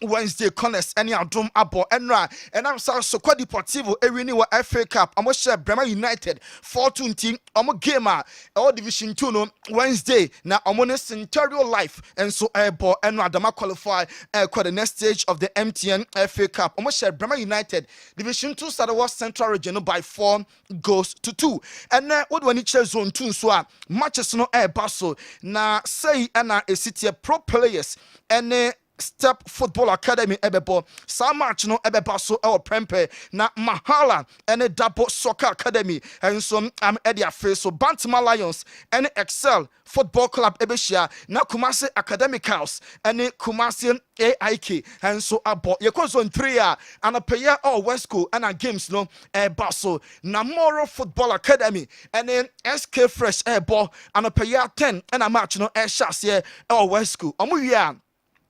Wednesday Connors any Adum Abo Enra and I'm so Deportivo Ewini wa FA Cup. I'm share Bremer United 4-2 game all Division 2 no Wednesday na omone Centurial Life and so Ebo Enra Adama qualify the next stage of the MTN FA Cup. I'm share Bremer United Division 2 Sarawak Central Region by 4-2 and what when it zone 2 so matches no basso na say na a city pro players and Step Football Academy ebebo sa match no ebeba so e prempe na Mahala ene Dabo Soccer Academy and so am Edia face so Bantima Lions ene Excel Football Club ebeshia na Kumasi Academicals ene Kumasi AIK and so abo yeko zone 3 a anapaya or West Coast and games no baso na Moro Football Academy ene SK Fresh ebo anapaya 10 and a match no shase or West Coast omu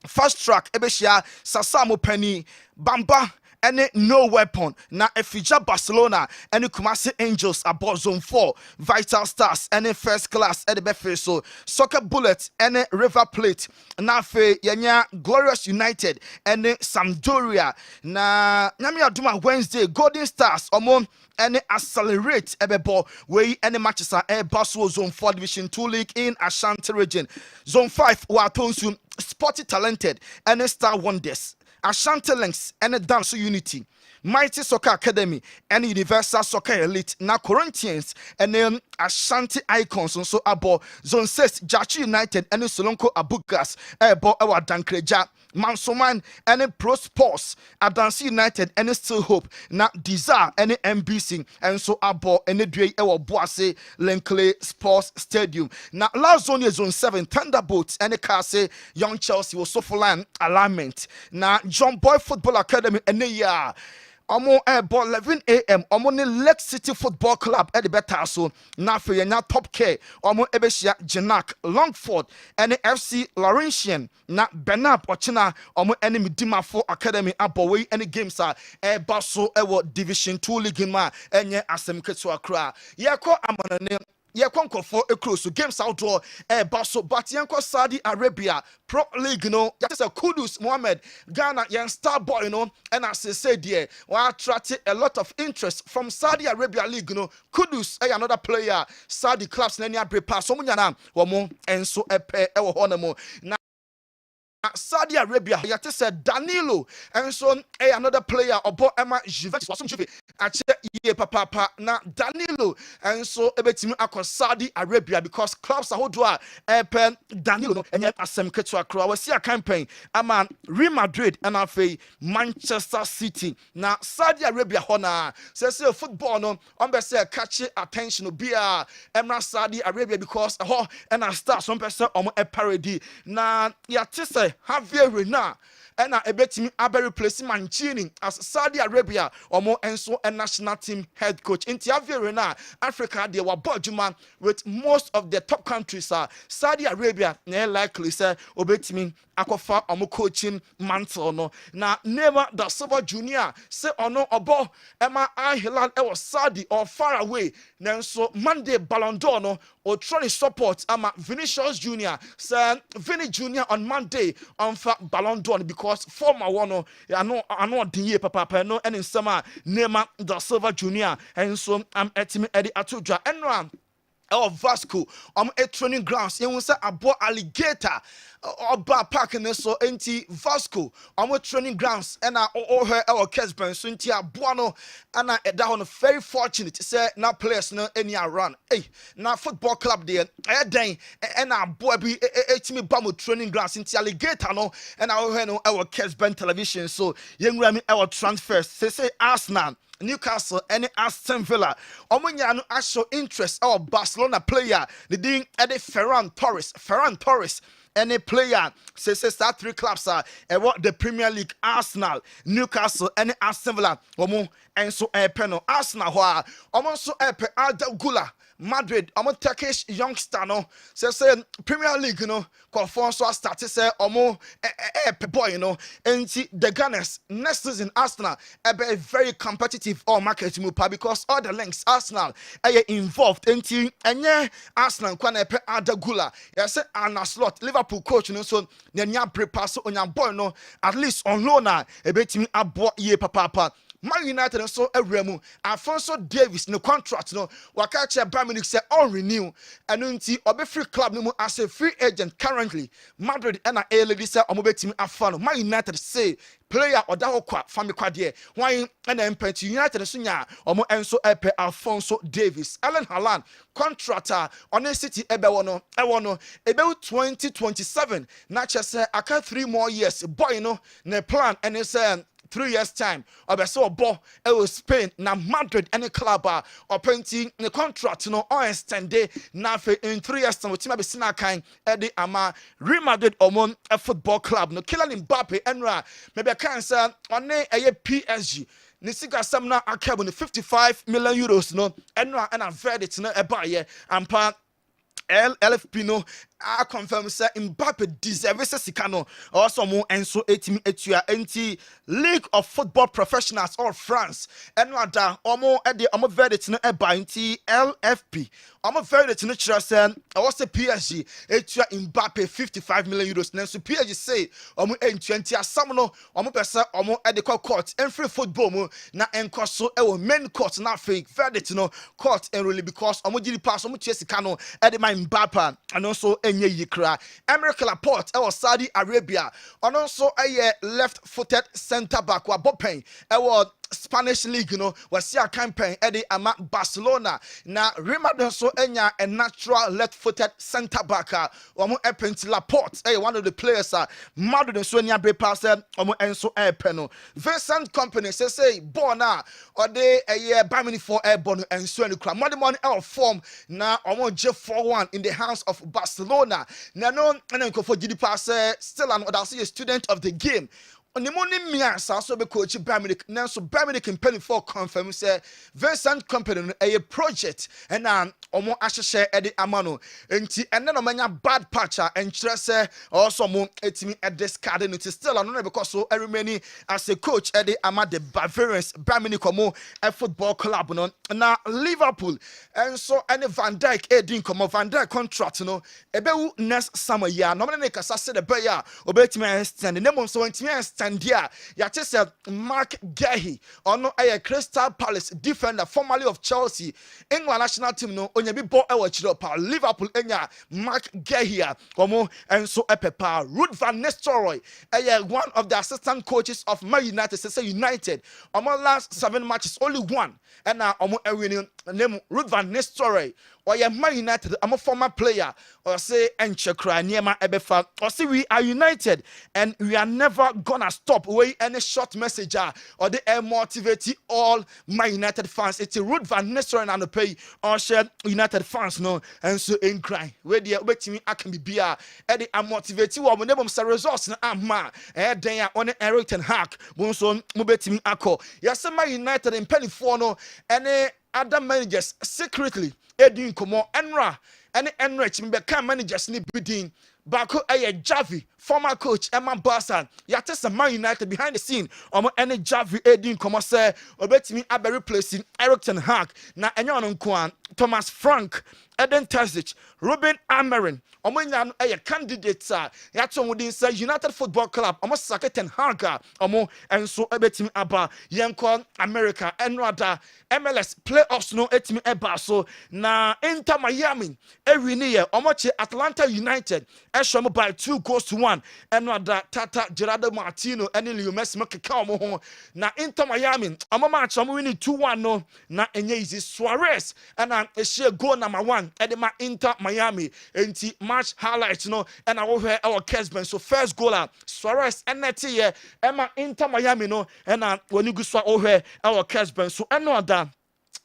Fast track ebeshia Sasamo Penny Bamba any no weapon na Efija Barcelona any Kumasi Angels about zone 4 Vital Stars any first class at the befe so Soccer Bullets any River Plate na fe yenya Glorious United any Sampdoria na nyami aduma Wednesday Golden Stars omo any accelerate ebebo we any matches are Basel zone 4 Division 2 league in Ashanti region zone 5 Watonsu Sporty Talented and Star Wonders Ashanti Links and Dance Unity Mighty Soccer Academy and Universal Soccer Elite na Corinthians and then Ashanti Icons and so abo zone 6 Jachi United and Solonko Abugas ebo ewa Dankreja Mansoman and Pro Sports Adansi United and Still Hope na Desire and MBC and so abo and Dre ewa Boase Lenkle Sports Stadium na last zone 7 Thunderbolts and Kase Young Chelsea was so for line alignment na John Boy Football Academy and ya Omo ball 11 a.m. Omo ne Lake City Football Club at the better so na fe na top care omo ebeshia Genac Longford and FC Laurentian na Benap Ochina omo enemy Dimafo Academy abowei any games are baso ewo Division 2 league ma enye asem ketu akra yeko amanane Yekonko for a close to games outdoor baso but Yanko Saudi Arabia Pro League no that is a Kudus Mohammed Ghana young star boy you know and as I said there we attracted a lot of interest from Saudi Arabia League you know Kudus another player Saudi clubs na nya prepare so munyana womo enso epe ewo honemo na Saudi Arabia yate said Danilo and so another player obo Emma Juventus wasum Juve ache ye papa na Danilo and so ebetimi akọ Saudi Arabia because clubs ahodo a Danilo no enye asem ketu akra wasi a campaign ama Real Madrid and afei Manchester City na Saudi Arabia hona say football no on be say catch attention be a Emra Saudi Arabia because ho and a start some person omo a parody na yate say Javier Rena and a betimi abe replace Mancini as Saudi Arabia omo enso a national team head coach in Javier Rena Africa they were budgeman with most of the top countries Saudi Arabia likely say obetimi akofa omo coaching mantle no na never the Silva Junior say ono obo Emma Al Hilal e was Saudi or far away nanso Monday Ballon d'Or no or trying support ama Vinicius Junior say Vinny Junior on Monday on Ballon d'Or because former one no I know the papa no and in summer Neymar the Silva Junior and so I'm etimi Eddie Atuja and Vasco a training grounds you say abo alligator oba park in so enti Vasco a training grounds and her Kessben so enti aboano and eda on very fortunate say na players no any run na football club there den and abo bi etimi bamo training grounds enti alligator no and her no Kessben television so yenwura mi transfers say Arsenal Newcastle and Aston Villa. Omunya no show interest our Barcelona player. The ding Eddie Ferran Torres. Any player says that 3 clubs are what the Premier League Arsenal, Newcastle, and Aston Villa. Omo and so penal Arsenal wa almost Alda Gula. Madrid, I'm a Turkish youngster, no. Say Premier League, you know, conform so started say omo boy, you know, and the Gunners next season Arsenal a very competitive all market move because all the links Arsenal are involved in and Arsenal kwana pe Adagula. Yes, Arna slot Liverpool Liverpool coach no so na nya prepass onya boy no at least on loan na ebetimi abo ye papa Man United so awremu Alfonso Davis no contract no waka che Bayern Munich say on renew enu nti obe free club no mu as a free agent currently Madrid and a lady say omobetimi afa no Man United say player oda ho kwa fami kwa de wan na empty United so nya omo enso epe Alfonso Davis Erling Haaland contractor on a City ebe wono e wono ebe 2027 na che say aka 3 more years boy no na plan and say 3 years time obeso obo Spain na Madrid any club painting the contract no on extended na in 3 years time team be sina kan e ama Real Madrid omon a football club no Kylian Mbappe enra maybe can say on a PSG Nisiga samna akabo no 55 million euros no enra and a verdict no e buy ampa LFP no I confirm say Mbappe deserves sika no also mo enso etimi etua enti League of Football Professionals or France eno ada omo e omo verdict no eba enti LFP omo verdict no kira say also PSG etua Mbappe 55 million euros nanso PSG say omo en20 asam no omo pesa omo e de court en free football mo na enkoso e wo main court na fake verdict no court en really because omo gidi pass omo tua sika no e de my Mbappe and also enye yikra America Laporte e was Saudi Arabia and also a left-footed centre back wa bopen e was Spanish League you know was your campaign Eddie ama Barcelona na Real Madrid so enya a natural left-footed centre back omo epent Laporte one of the players Madrid so enya bre pass omo enso epeno Vincent Company say bona or they a year Bayern for airborne and so any crowd money out form na omo J41 in the hands of Barcelona na no and for GD pass still an other a student of the game on the morning mia so be coach Bayern Munich so Bayern Munich can penny for confirm say Vincent Company a project and omo ahye ede amano enti enne no manya bad patcher and say also mo etimi e discard it still no because so remain as a coach ede ama the Bavarians Bayern Munich omo a football club no na Liverpool and so any Van Dijk edin come Van Dijk contract no ebewu next summer year no me kasa se the beya obetimi extend name so entimi extend here ya say Mark Gehi ono a Crystal Palace defender formerly of Chelsea England national team no onye bi bo e wa chiro pa Liverpool enya Mark Gehia omo enso epepa Ruud van Nistelrooy one of the assistant coaches of Man United say United omo last 7 matches only one and now omo winning name Ruud van Nistelrooy or Man United I'm a former player or say enchekra niema ebefa or say we are united and we are never gonna stop way any short message or the motivate all Man United fans it's Ruud van Nistelrooy and pay or share United fans no and so in cry where the obetimi akan bibia e dey motivate wo name some results na ama e den on Eric ten Hag bon so mo betimi akọ yes Man United in penny for no any other managers secretly edin komo enra any enrich me be managers ni bidin Bako Javi, former coach Emma Barca. Yate some Man United behind the scene. Omo any Javi edin komo say obetimi abe replacing Eric ten Hag na enyo no nko Thomas Frank, Eden Terzic, Ruben Amorim. Omo nya no candidates yate within say United Football Club. Omo sake ten Hag omo enso obetimi aba yenko America enrada MLS playoffs no etimi eba so na Inter Miami ewini ye omo che Atlanta United Eshom by 2-1 and Tata Gerardo Martino and Leo Messi Makao na Inter Miami omo match omo winning 2-1 no na enye easy Suarez and a share goal number 1 at my Inter Miami enti match highlights no and our Kessben so first goaler Suarez and that year Emma Inter Miami no and when you go so our Kessben so and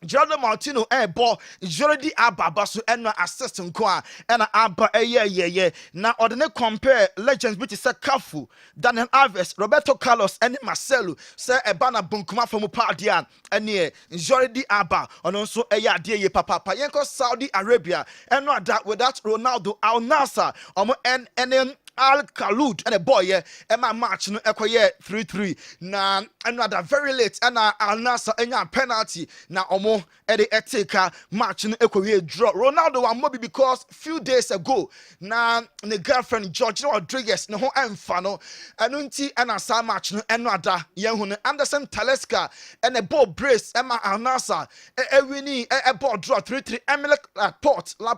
Gerardo Martino ball Jordi Alba so and assistant kwa and Alba na ordinary compare legends which is Cafu Daniel Alves Roberto Carlos and Marcelo say bana bunkuma from Pardian and Jordi Alba and also dear papa yenko Saudi Arabia and not that without Ronaldo Al Nassr and Al Khalud and a boy yeah my match no ekoye 3-3 na another very late and Al Nassr enya penalty na omo e de eteka match no ekoye draw. Ronaldo wa mobi because few days ago na ne girlfriend George Rodriguez ne ho emfa no enu nti na sa match no enada ye hu no Anderson Talisca and a ball brace Emma Al Nassr wini a ball draw 3-3 Emile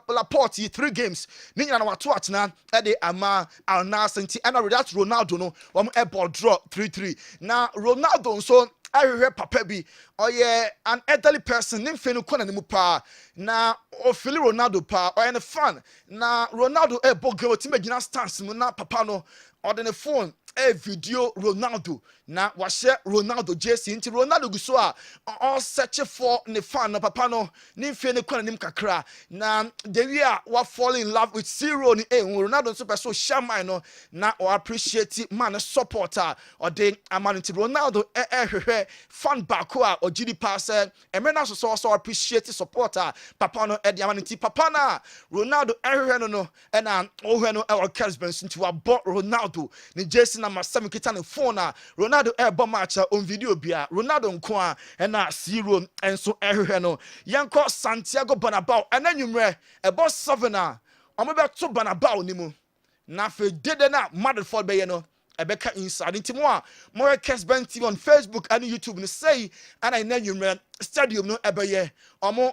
Laporte 3 games ni nyana wato atena e de ama Al Nassr nti and that Ronaldo no a ball draw 3-3 na Ronaldo so I heard papa bi an elderly person nim fe no kona nimu pa na o feel Ronaldo pa or any fan na Ronaldo ball game team gina stance mu na papa no or the phone video Ronaldo na wahye Ronaldo jersey nti Ronaldo gu so a all search for ne fan na papa no nim fe ne kona nim kakra na the way wa fall in love with zero ni Ronaldo so person shaman no na o appreciate man supporter or the amount nti Ronaldo fan back or GD pass emena so appreciate supporter papa no the amount nti papa na Ronaldo no na o no e Kessben nti wa bought Ronaldo ni jersey number 7 kita ne phone na Ronaldo bomb match on video bia Ronaldo nko a na zero enso no yanko Santiago Bernabeu enanwumre boss 7 a omobeto Bernabeu ni mu na fe dede na Madrid be ye no ebeka inside nti mo a mo Kessben TV on Facebook and YouTube no say and enanwumre stadium no ebeye omo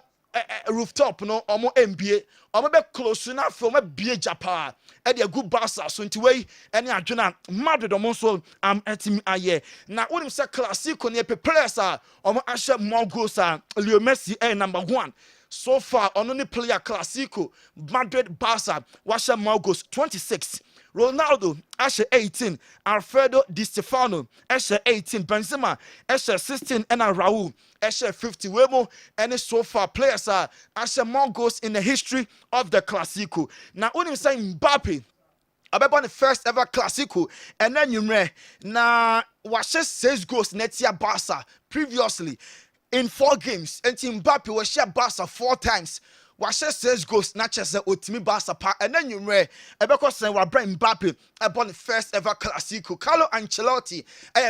rooftop no omo NBA omo be close na film bie japa e de good Barca so nti wey ene adwena Madrid omo so am etimi aye na wonim say Clásico ne players a omo ahye more goals a Leo Messi number 1 so far ono ne player Clásico Madrid Barca washe more goals 26 Ronaldo ashe 18 Alfredo Di Stefano ashe 18 Benzema ashe 16 and Raul ashe 50 wemo and so far players are ashe more goals in the history of the Clásico. Now unim say Mbappe abeba the first ever Clásico and then you na washe 6 goals netia Barca previously in 4 games and Mbappe was share Barca 4 times. Washe 6 goals na chese otimi Barca pa and then you ebeko say wa bring Mbappe upon the first ever Clásico. Carlo Ancelotti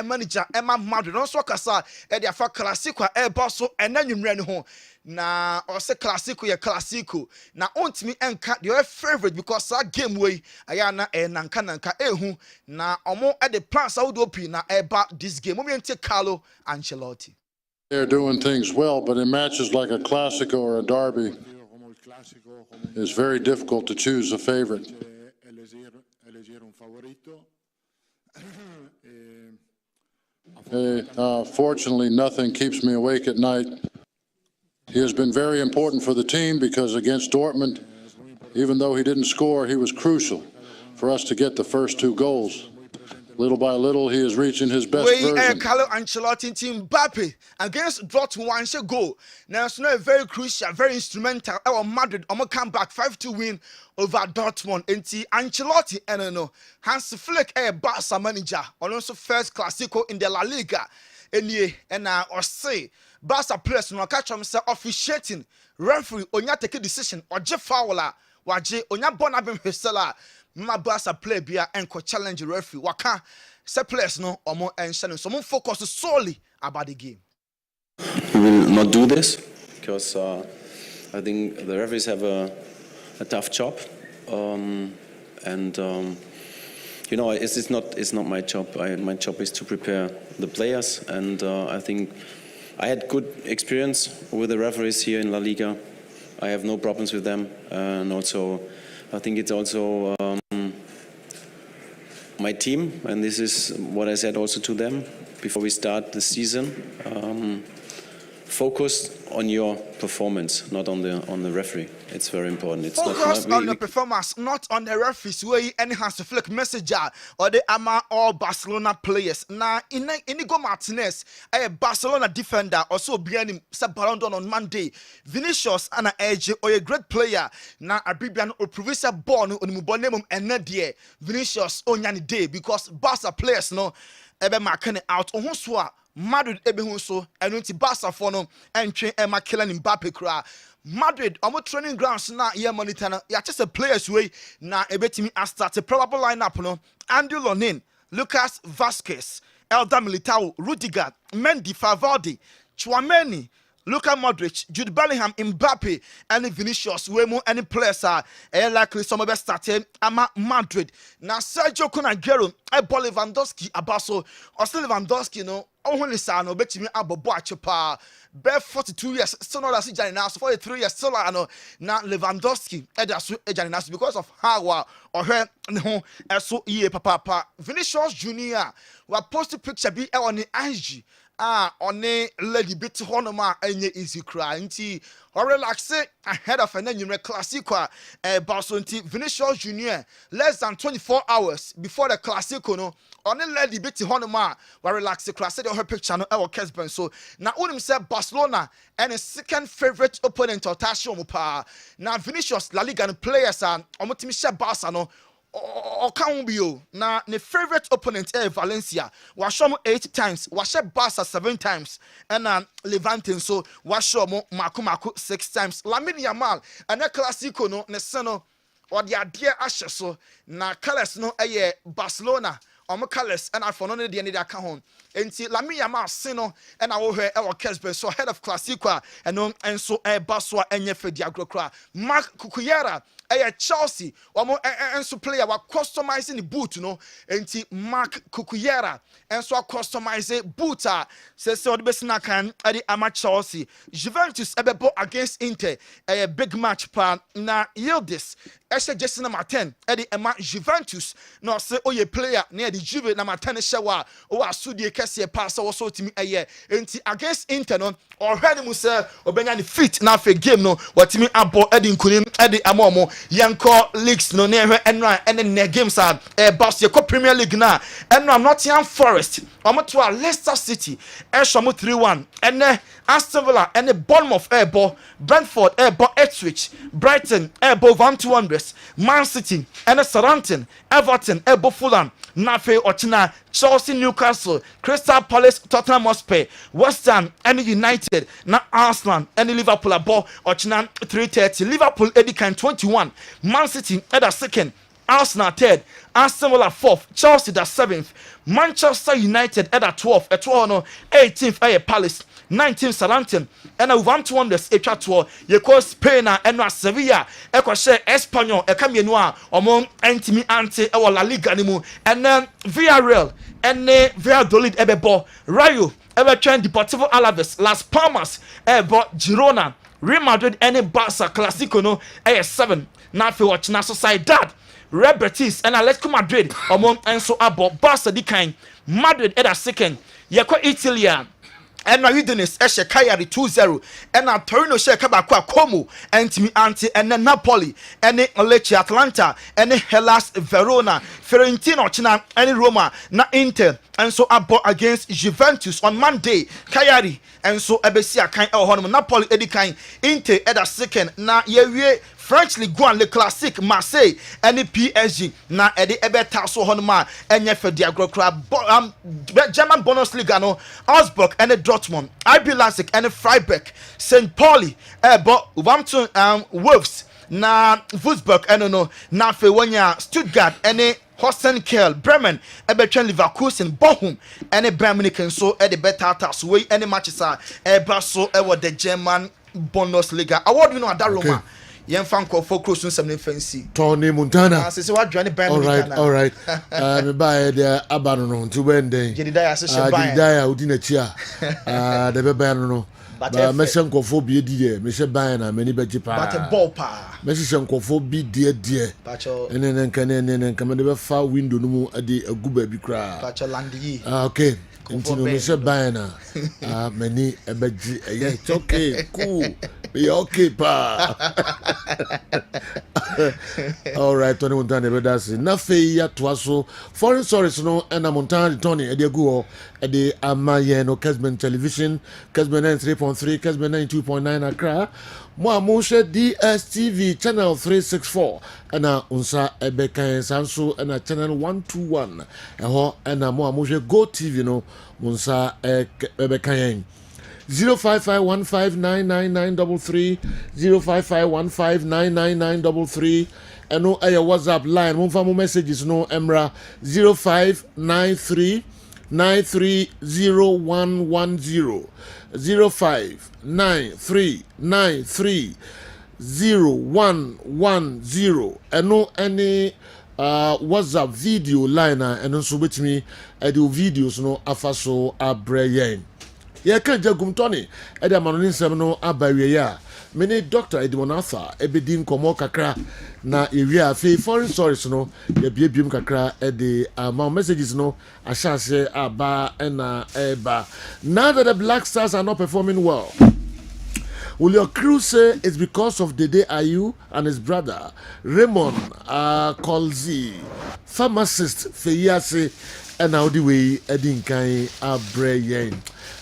manager Emma Madrid no so kasa e dia fa Clásico baso and then you no ho na o se Clásico ye Clásico na ontimi enka your favorite because that game way aya na nanka ehu na omo e the plans out open na eba this game we take Carlo Ancelotti. They're doing things well, but in matches like a Clásico or a derby, it's very difficult to choose a favorite. Fortunately, nothing keeps me awake at night. He has been very important for the team because against Dortmund, even though he didn't score, he was crucial for us to get the first 2 goals. Little by little, he is reaching his best version. Carlo Ancelotti team Mbappe against Dortmund 1 goal. Now it's not very crucial, very instrumental. Our Madrid, I'm gonna come back 5-2 win over Dortmund. And Ancelotti, and no Hans Flick, Barca manager, and also first Clásico in the La Liga. And I say Barca players no catch him say officiating referee onya take a decision or je foul waje onya bona bem hwesela ma Barca play bia enko challenge referee waka say players no omo enhye so mo focus solely about the game. We will not do this because I think the referees have a tough job and you know, it's not my job. My job is to prepare the players, and I think I had good experience with the referees here in La Liga. I have no problems with them, and also I think it's also my team, and this is what I said also to them before we start the season. Focus on your performance, not on the referee. It's very important. It's focus on the performance, not on the referees. Where any has to flick messenger or the Ama or Barcelona players. Now, Inigo Martinez, a Barcelona defender, also behind him, Ballon d'Or on Monday. Vinicius and a edge or a great player. Now, a Bibian or Provincial born on Mubonemum and Nadia. Vinicius on Yanni Day because Barca players no ebe marking out on Honswa. Madrid ebe hunso enu ti Barca for no entwe Emma Kylian Mbappe kra Madrid omo training grounds na ye monitor na ya chese players way na ebetimi a start a probable lineup no. Andy Lonin, Lucas Vasquez, Elda Militao, Rudiger, Mendy, Favaldi, Chouameni, Luka Modric, Jude Bellingham, Mbappe, and Vinicius, Wemo, any players are likely some of us starting ama Madrid. Now Sergio Conagero, Lewandowski, Abaso, or still Lewandowski, no, only son, no, bet me abo boachepa. Be 42 years, still not as Janinas, 43 years, still no, now Lewandowski, Janinas, because of how or her, no, so ye papa, Vinicius Junior, we posted picture be on the IG. One lady bit honoma enye easy cry nti or relax ahead of an new Clásico Barcelona Vinicius Junior less than 24 hours before the Clásico no one lady bit honoma we relax class said her picture no our Kessben so now unim say Barcelona and a second favorite opponent or Tasho pa now Vinicius La Liga players are omotimi she Barca no or can be you now the favorite opponent Valencia was shown 8 times was Barca 7 times and Levante so was shown Maku 6 times Lamine Yamal and a Clásico no ne seno or the idea ashes so na colors no Barcelona colors and I found the end account home and see Lamine Yamal sino and I will hear our Kessben so head of Clásico and so Baswa and Yefe Mark Cucurella Chelsea and so player were customizing the boot no enti Mark Cucurella and so customize boot says so the best na can at the ama Chelsea Juventus ebebo against Inter a big match plan na Yildiz Jesse number 10 at the Emma Juventus no say oye player near the Juve number 10 shawa o asudie kese pass also to me enti against Inter no or ready mu say obenya the fit na fe game no what me abo edi nkunim edi amomo yanko leagues no near enra and the games are boss your Premier League na enra Nottingham Forest omo to Leicester City eshomo 3-1 and Aston Villa and Bournemouth airball Brentford airball Ipswich Brighton airball 1-200 Man City and Southampton Everton airball Fulham Nafe Ochina Chelsea Newcastle Crystal Palace Tottenham Hotspur West Ham and United na Arsenal and Liverpool ball Ochina 3:30 Liverpool Edikan 21 Man City at the second Arsenal third Aston Villa 4th Chelsea the 7th Manchester United at the 12th at 18th Palace 19th Southampton and a 1-2 etwa to ye call Spain and Sevilla e ko share Espanyol e kam yenu a omon antimi ante e La Liga ni mu and then Villarreal and Valladolid ebebo Rayo ebe twen Deportivo Alaves Las Palmas ebo Girona Real Madrid and Barca Clásico no 7 na fe watch na Sociedad Real Betis and Atletico Madrid among Enso abo Barca di kind Madrid at a second ye ko Italy and now Udinese Eshe Cagliari 2-0 and now Torino She Kabakwa Como and Timi Anti and then Napoli and Lecce Atlanta and Hellas Verona Fiorentina China and Roma na Inter and so abo against Juventus on Monday Cagliari and so Ebesia kind Napoli Edikan Inter at a second na ye French Ligue 1 Le Classique Marseille and the PSG na edi ebeta so honma enye fe dia grokra German Bundesliga no Augsburg and Dortmund RB Leipzig and Freiburg St. Pauli Wolves na Wolfsburg no na fe wonya Stuttgart and Holstein Kiel Bremen ebetwen Leverkusen Bochum and Bremen so edi beta so we any matches are so the German Bundesliga award Adaroma Fan for close to some fancy. Tony Montana. All right. Me buy the Abano to Wendy. Jedediah Udina Chia. The Babano. But Messancophobia, dear, Miss Bayana, many bejipa. But a ballpa. Messancophobia, dear. And then can come far window no at the good baby cry. Patchalandi. Okay. Into Mr. Bayana. Many a beji. It's okay. Cool. Be okay, pa. All right, Tony Montana, but that's enough. Yet was so foreign stories, no, and a Montana, Tony, at the go at the Amayeno Kessben television, Kessben 93.3, Kessben 92.9 Accra, Moamusha DSTV channel 364, and a Unsa Ebeka and Sansu, and a channel 121, and a Moamusha Go TV, no, Unsa Ebeka. 0551599933 0551599933 ɛno ɛyɛ WhatsApp line momfa mo messages no emra 0593 930110 0593930110 ɛno ɛne WhatsApp video line ɛno nso betumi ɛde videos no afa so abrɛ yɛn yɛka jagum tɔne ɛde ama no ne nsɛm no aba wie a mene Dr. Edmonatha ebedi nkɔmɔ kakra na ewia afei foreign stories no yɛbiebiem kakra ɛde ama messages no ahyase aba ɛna ɛba. Now that the Black Stars are not performing well, will your crew say it's because of Dede Ayu and his brother Raymond Kolzi, pharmacist Feyase, and how the way Edinkai Abreyen?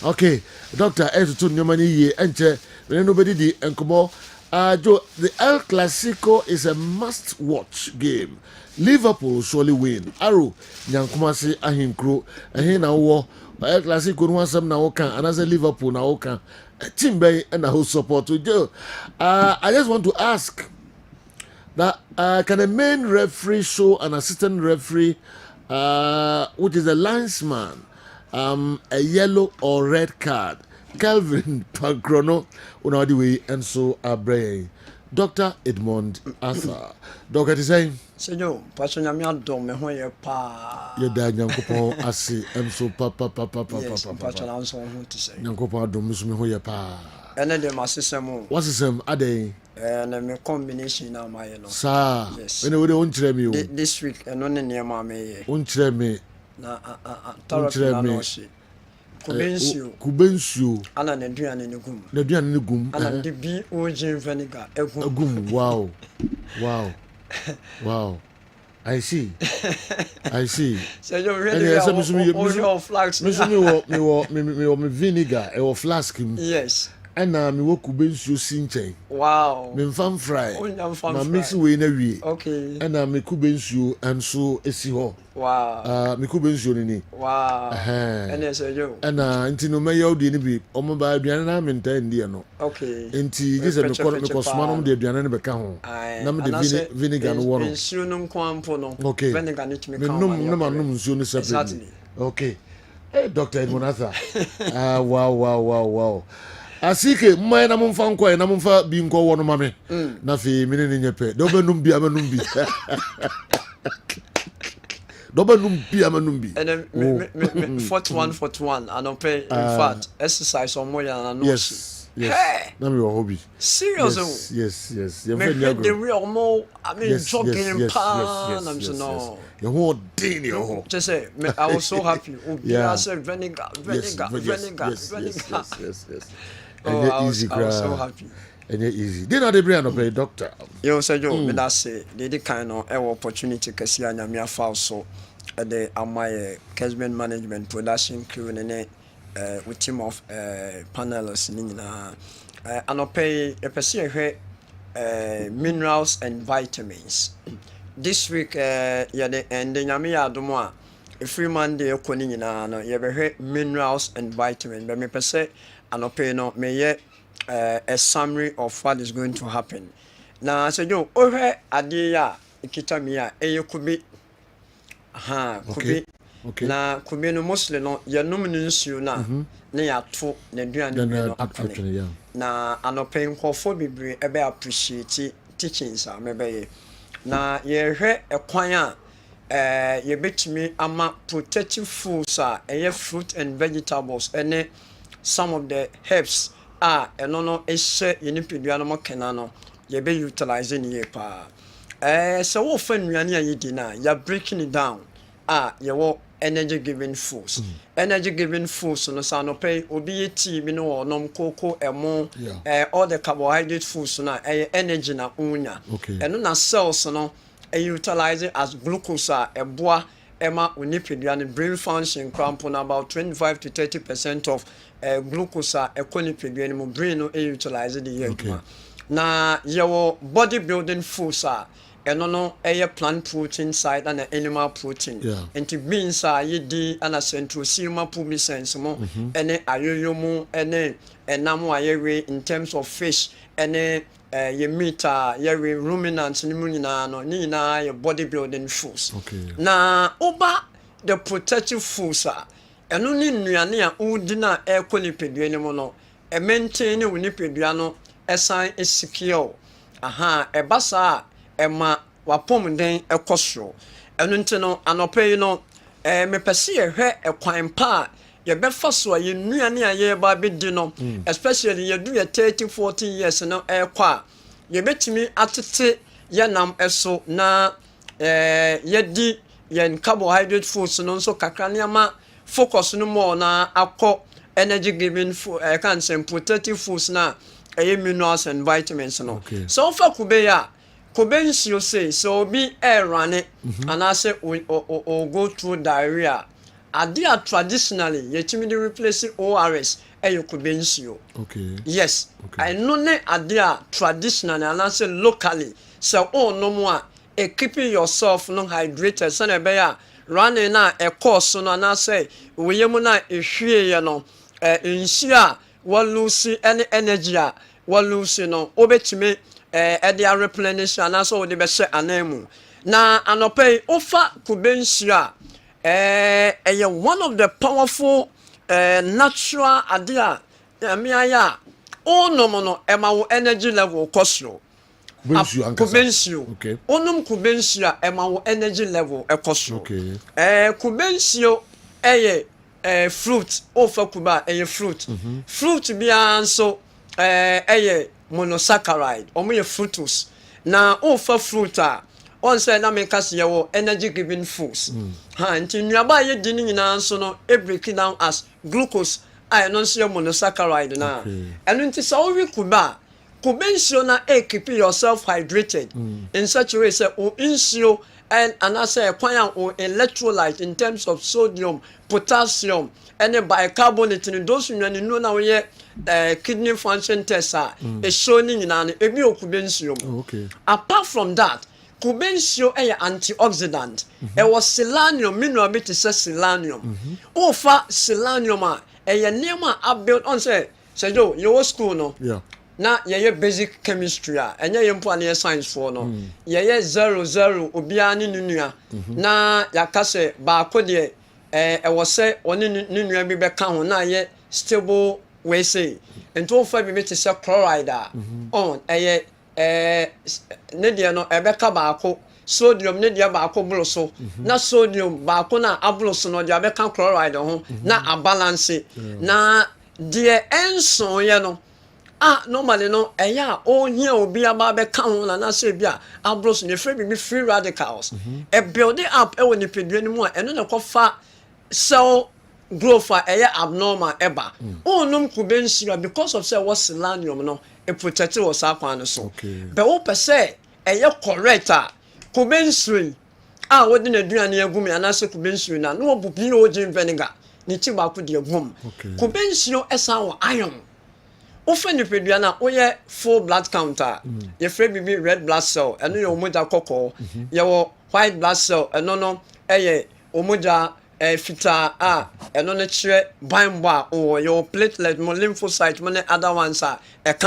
Okay, Doctor Ezutu Nyomani ye enche nobody di enkomo. Joe, the El Clásico is a must-watch game. Liverpool surely win. Arrow, Nyankumasi Ahinkro, Ahina Wo, El Clásico no some na oka, and as a Liverpool na oka. Team Bay and the whole support to Joe. I just want to ask that can a main referee show an assistant referee, which is a linesman, a yellow or red card? Calvin Pagrono, the way, and so Abraham. Dr. Edmond Arthur. Doctor is saying, Senor, Passionamia Dome, when you're pa. Your dad, Yankopo, I see, and so papa, Passion to say. Yankopo, don't miss me, who pa. And then my sister, what's his name? Ade. And a combination now, my sir. Yes. When they won't tell me this week, and only near my may. Won't tell me. Kubensu. Anna Nedrian in the gum. Nedrian in the gum. And the be origin vinegar. A gum. Wow. I see. So you're really all flags. Me vinegar or flask. Yes. And me wo kubensu sinchen. Wow. Me fan fry. Ma mix we na wie. Okay. And me kubensu and so esi ho. Wow. Me kubensu ni. Wow. And yes yo. And nti no me yaw de ni bi. Omo ba aduane na me nta ndi no. Okay. Nti gese me ko soma no de aduane ne be ka ho. Na me de vinegar no wono. Nsuo no nkwampo no. Okay. Vinegar ni timi ka. No manum nsuo no separate. Exactly. Okay. Hey Dr. Edmonatha. Wow. Asike mmai na mumfa nkwa na mumfa bi nkwa wono mame na fe mene ne nyepe do benum bi amanum bi and then 41 and on pay in fact exercise on more than no. Yes hey! Na me hobby serious yes you the real more I mean jogging pan I'm so no your whole day your just say I was so happy I said vinegar yes. Oh, I was so happy. And easy. They not the brand of a doctor. You say yo, me that say they kind of opportunity kasi anyamia foul so the my Kessben management production crew and with team of panelists ni na anopay e pese minerals and vitamins. This week the nyamia adomo a every Monday ekoni nyina no ye be minerals and vitamins but me pese anopay no may a summary of what is going to happen. Now I said yo adia ikita mi a kubi kubi na kubi no mostly no ye nom nsuo na na ya to na duane no apane na anopay nkofo bebre ebe appreciate teachings a mebeye na ye hwe ekwan a ye betimi ama protective foods a fruit and vegetables ene some of the herbs no ehye yenipedua no mokena no ye be utilize ni pa so wo fa nnuane a yedi na ya breaking it down ye wo energy giving foods no sa no pay obi eti bi no nom koko emo all the carbohydrate foods na energy na unya eno na cells no utilize as glucose eboa ema unipedua ne brain function cramp na about 25 to 30% of glucose ekonipedua ne brain no utilize the year na your bodybuilding foods ɛno no ɛyɛ plant protein side and animal protein nti beans a yɛdi ana centrosilma pubescens mo ɛne ayoyo mu ɛne ɛnam a yɛwe in terms of fish ɛne yɛ meat a yɛwe ruminants no mu nyinaa no ne nyinaa yɛ bodybuilding foods na oba the protective foods a ɛno ne nnuane a wodi no a ɛkɔ nipadua no mu no maintain ne wo nipadua no ɛsan secure ɛba saa ɛma wapom den ɛkɔ soro ɛno nti no anɔpɛ yi no mepɛ sɛ yɛhwɛ ɛkwan pa a yɛbɛfa so a yɛnnuane a yɛreba bɛdi no especially yɛdu yɛ 30-40 years no ɛkɔ a yɛbɛtumi atete yɛnam ɛso na yɛdi yɛn carbohydrate foods no nso kakra nneɛma focus no more na akɔ energy giving food can say protective foods na minerals and vitamins no so for kube ya kube nsuo say so be run and I say or go through diarrhea adia traditionally yetimi dey replace ORS kube nsuo yes I know ne adia traditionally and I say locally so no more keeping yourself no hydrated so na be ya running na course no and I say we mu na ehwie ye no nsuo walusi any energy a walusi no obetime dia replenish and so de be hye anemu na anopai ofa kube nsuo a one of the powerful natural idea amiaya onom no ema energy level kosro kubensuo onum kubensuo ema wo energy level ekosro kubensuo fruit ofa kuba fruit fruit bia nso monosaccharide omo fructose na ofa fruit a on say na me kase ye energy giving foods nti nuaba ye di ni nyina nso no break down as glucose I no say monosaccharide na eno nti so we kuba kubensuo na keep yourself hydrated in such a way say o insio and I say kwan o electrolyte in terms of sodium potassium and bicarbonate in those nnuane no na we kidney function test is showing in an ebi okubensuo apart from that kubensuo antioxidant was selenium mineral bit is selenium ofa selenium nema built on say your school no na ye basic chemistry enye ye mpo na science for no ye 00 obia ni nua na yakase ba ko de wo se oni nua bi be ka ho na ye stable we say ento fa bi te se chloride on ne de no ebe ka ba ko sodium ne de ba ko bluso na sodium ba ko na abluso no de be ka chloride ho na abalance na de enso ye no normally no eya ohia obi aba be ka ho na say bia abros ne free radicals build it up e woni pedua ni mu a eno na kofa cell growth abnormal eba onum kubenshira because of say what selenium no e protect us akwan so but wo pese correct kubenshiri wodi na duane agumi anase kubenshiri na no obubi ojin vinegar ni ti ba ku de agum kubenshiro esa wo iron often if you na oye full blood counter your friend be red blood cell and your omoja koko your white blood cell and no omoja fita and no chere bimba or your platelet mo lymphocyte mo other ones ka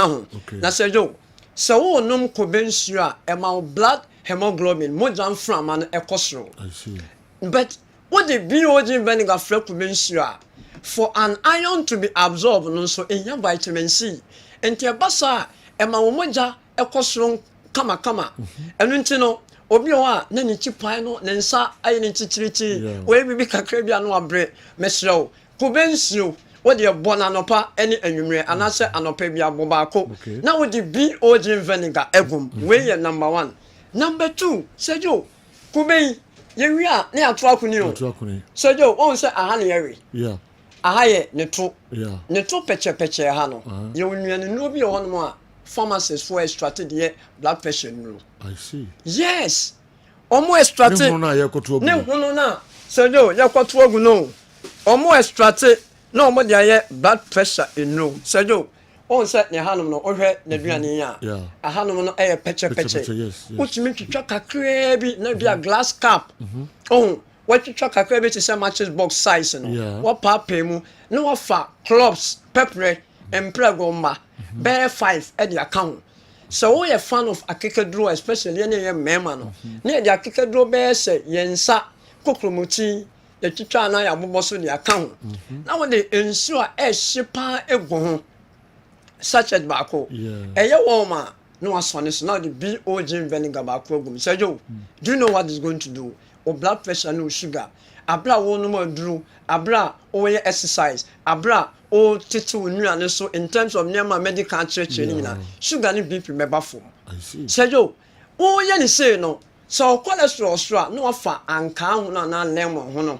ho na say yo so wo num kobensuo e ma blood hemoglobin mo jan from an ekosro I see but what the BOG vinegar kobensuo for an iron to be absorbed no so enya vitamin C enti ebasa e ma womoja ekosoro kama enu nti no obi o a na ni chipai no ne nsa ayi ni chichirichi we bibi kakra bia no abre mesrew kubensuo what the bona nopa any anwumre anase anopa bia bobako na wo the BOG vinegar egum we ye number 1 number 2 sejo kuben ye wi a na ato akuni o sejo won say aha na ye wi ahaye ne to peche ha no ye onnuane no bi ho no a pharmacists for extracted the blood pressure no I see yes omo extracted ne hono na so yo yakoto ogu no omo extracted no omo de aye blood pressure no so yo on set ne hanom no ohwe na duane ya ahanom no peche utimi twitwa kakra bi na bia glass cup oh what twitwa kakra bi to say matches box size no what papa mu no offer clubs pepper empragoma bear 5 at the account. So we are fan of akekadro, especially any mema no. Near the akekadro bear say yensa kokromuti the teacher na ya boboso the account. Now when they ensure a shipa ego such as bako. Eya woma no asone so now the BOG vinegar bako gum. Say yo, do you know what it's going to do? Or blood pressure no sugar. Abra wo no more drew, abra o exercise, abra o titu nuane so in terms of nyama medical training na sugar ni BP meba form. I see. Say yo, o ye ni say no. So cholesterol stra no afa anka ho na lemon ho no.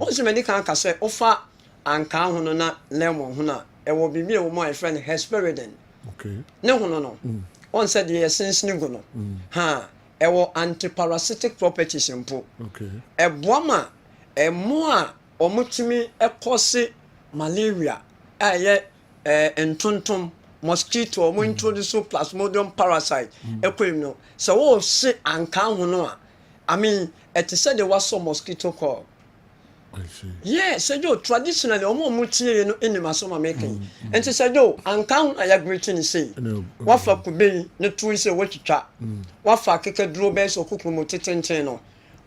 O se medical ka say ofa anka ho no na lemon ho na e wo bibi e wo my friend hesperidin. Okay. Ne ho no. On said the essence ni go no. Ha, e wo antiparasitic properties impo. Okay. E boama e mo a omutimi e cause malaria aye entontom mosquito omo introduce plasmodium parasite ekwem no so wo se anka ho no a I mean it said there was some mosquito call. I see. Yeah, so yo traditionally omo mutie no enima so ma making and say yo anka ho aya greeting say wafa kube ne tu say watwitwa wafa kekeduro be so kokromo tetenten no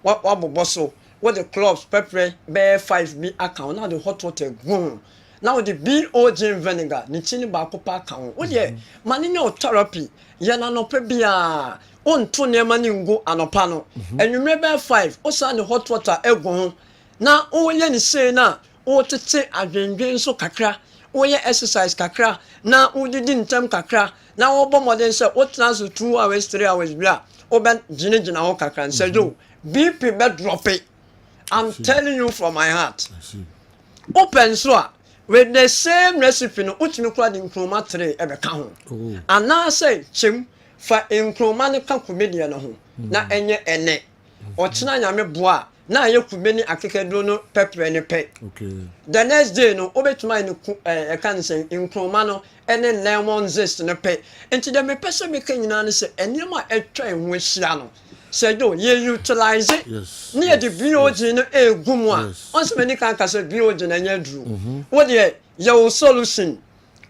wa boboso what the clubs pepper bear 5 be account now the hot water boom now the BOG vinegar ni chini ba kopa account what ye manino therapy ya na no pe bia on to ne mani ngo anopa no enwumre bear 5 o sa the hot water ego na o ye ni say na o tete adwendwen so kakra o ye exercise kakra na o didi ntem kakra na o bo modern say o trans 2 hours 3 hours bia o ben gina ho kakra and say yo BP be drop it. I'm telling you from my heart. I see. Open so with the same recipe no utimi kura di nkroma 3 ebe ka ho. And now say chim fa nkroma ne ka kumedia no ho. Na enye ene. Ochina nyame boa na ye kumeni akekedro no pepper ne pe. Okay. The next day no obetuma ne kan say nkroma no ene lemon zest ne pe. Enti de me pese me ka nyina ne say enema etwa enho ahia no. Say do ye utilize it. Yes. Near the BOG no egumwa. Once many can say BOG na nyadru. What ye your solution?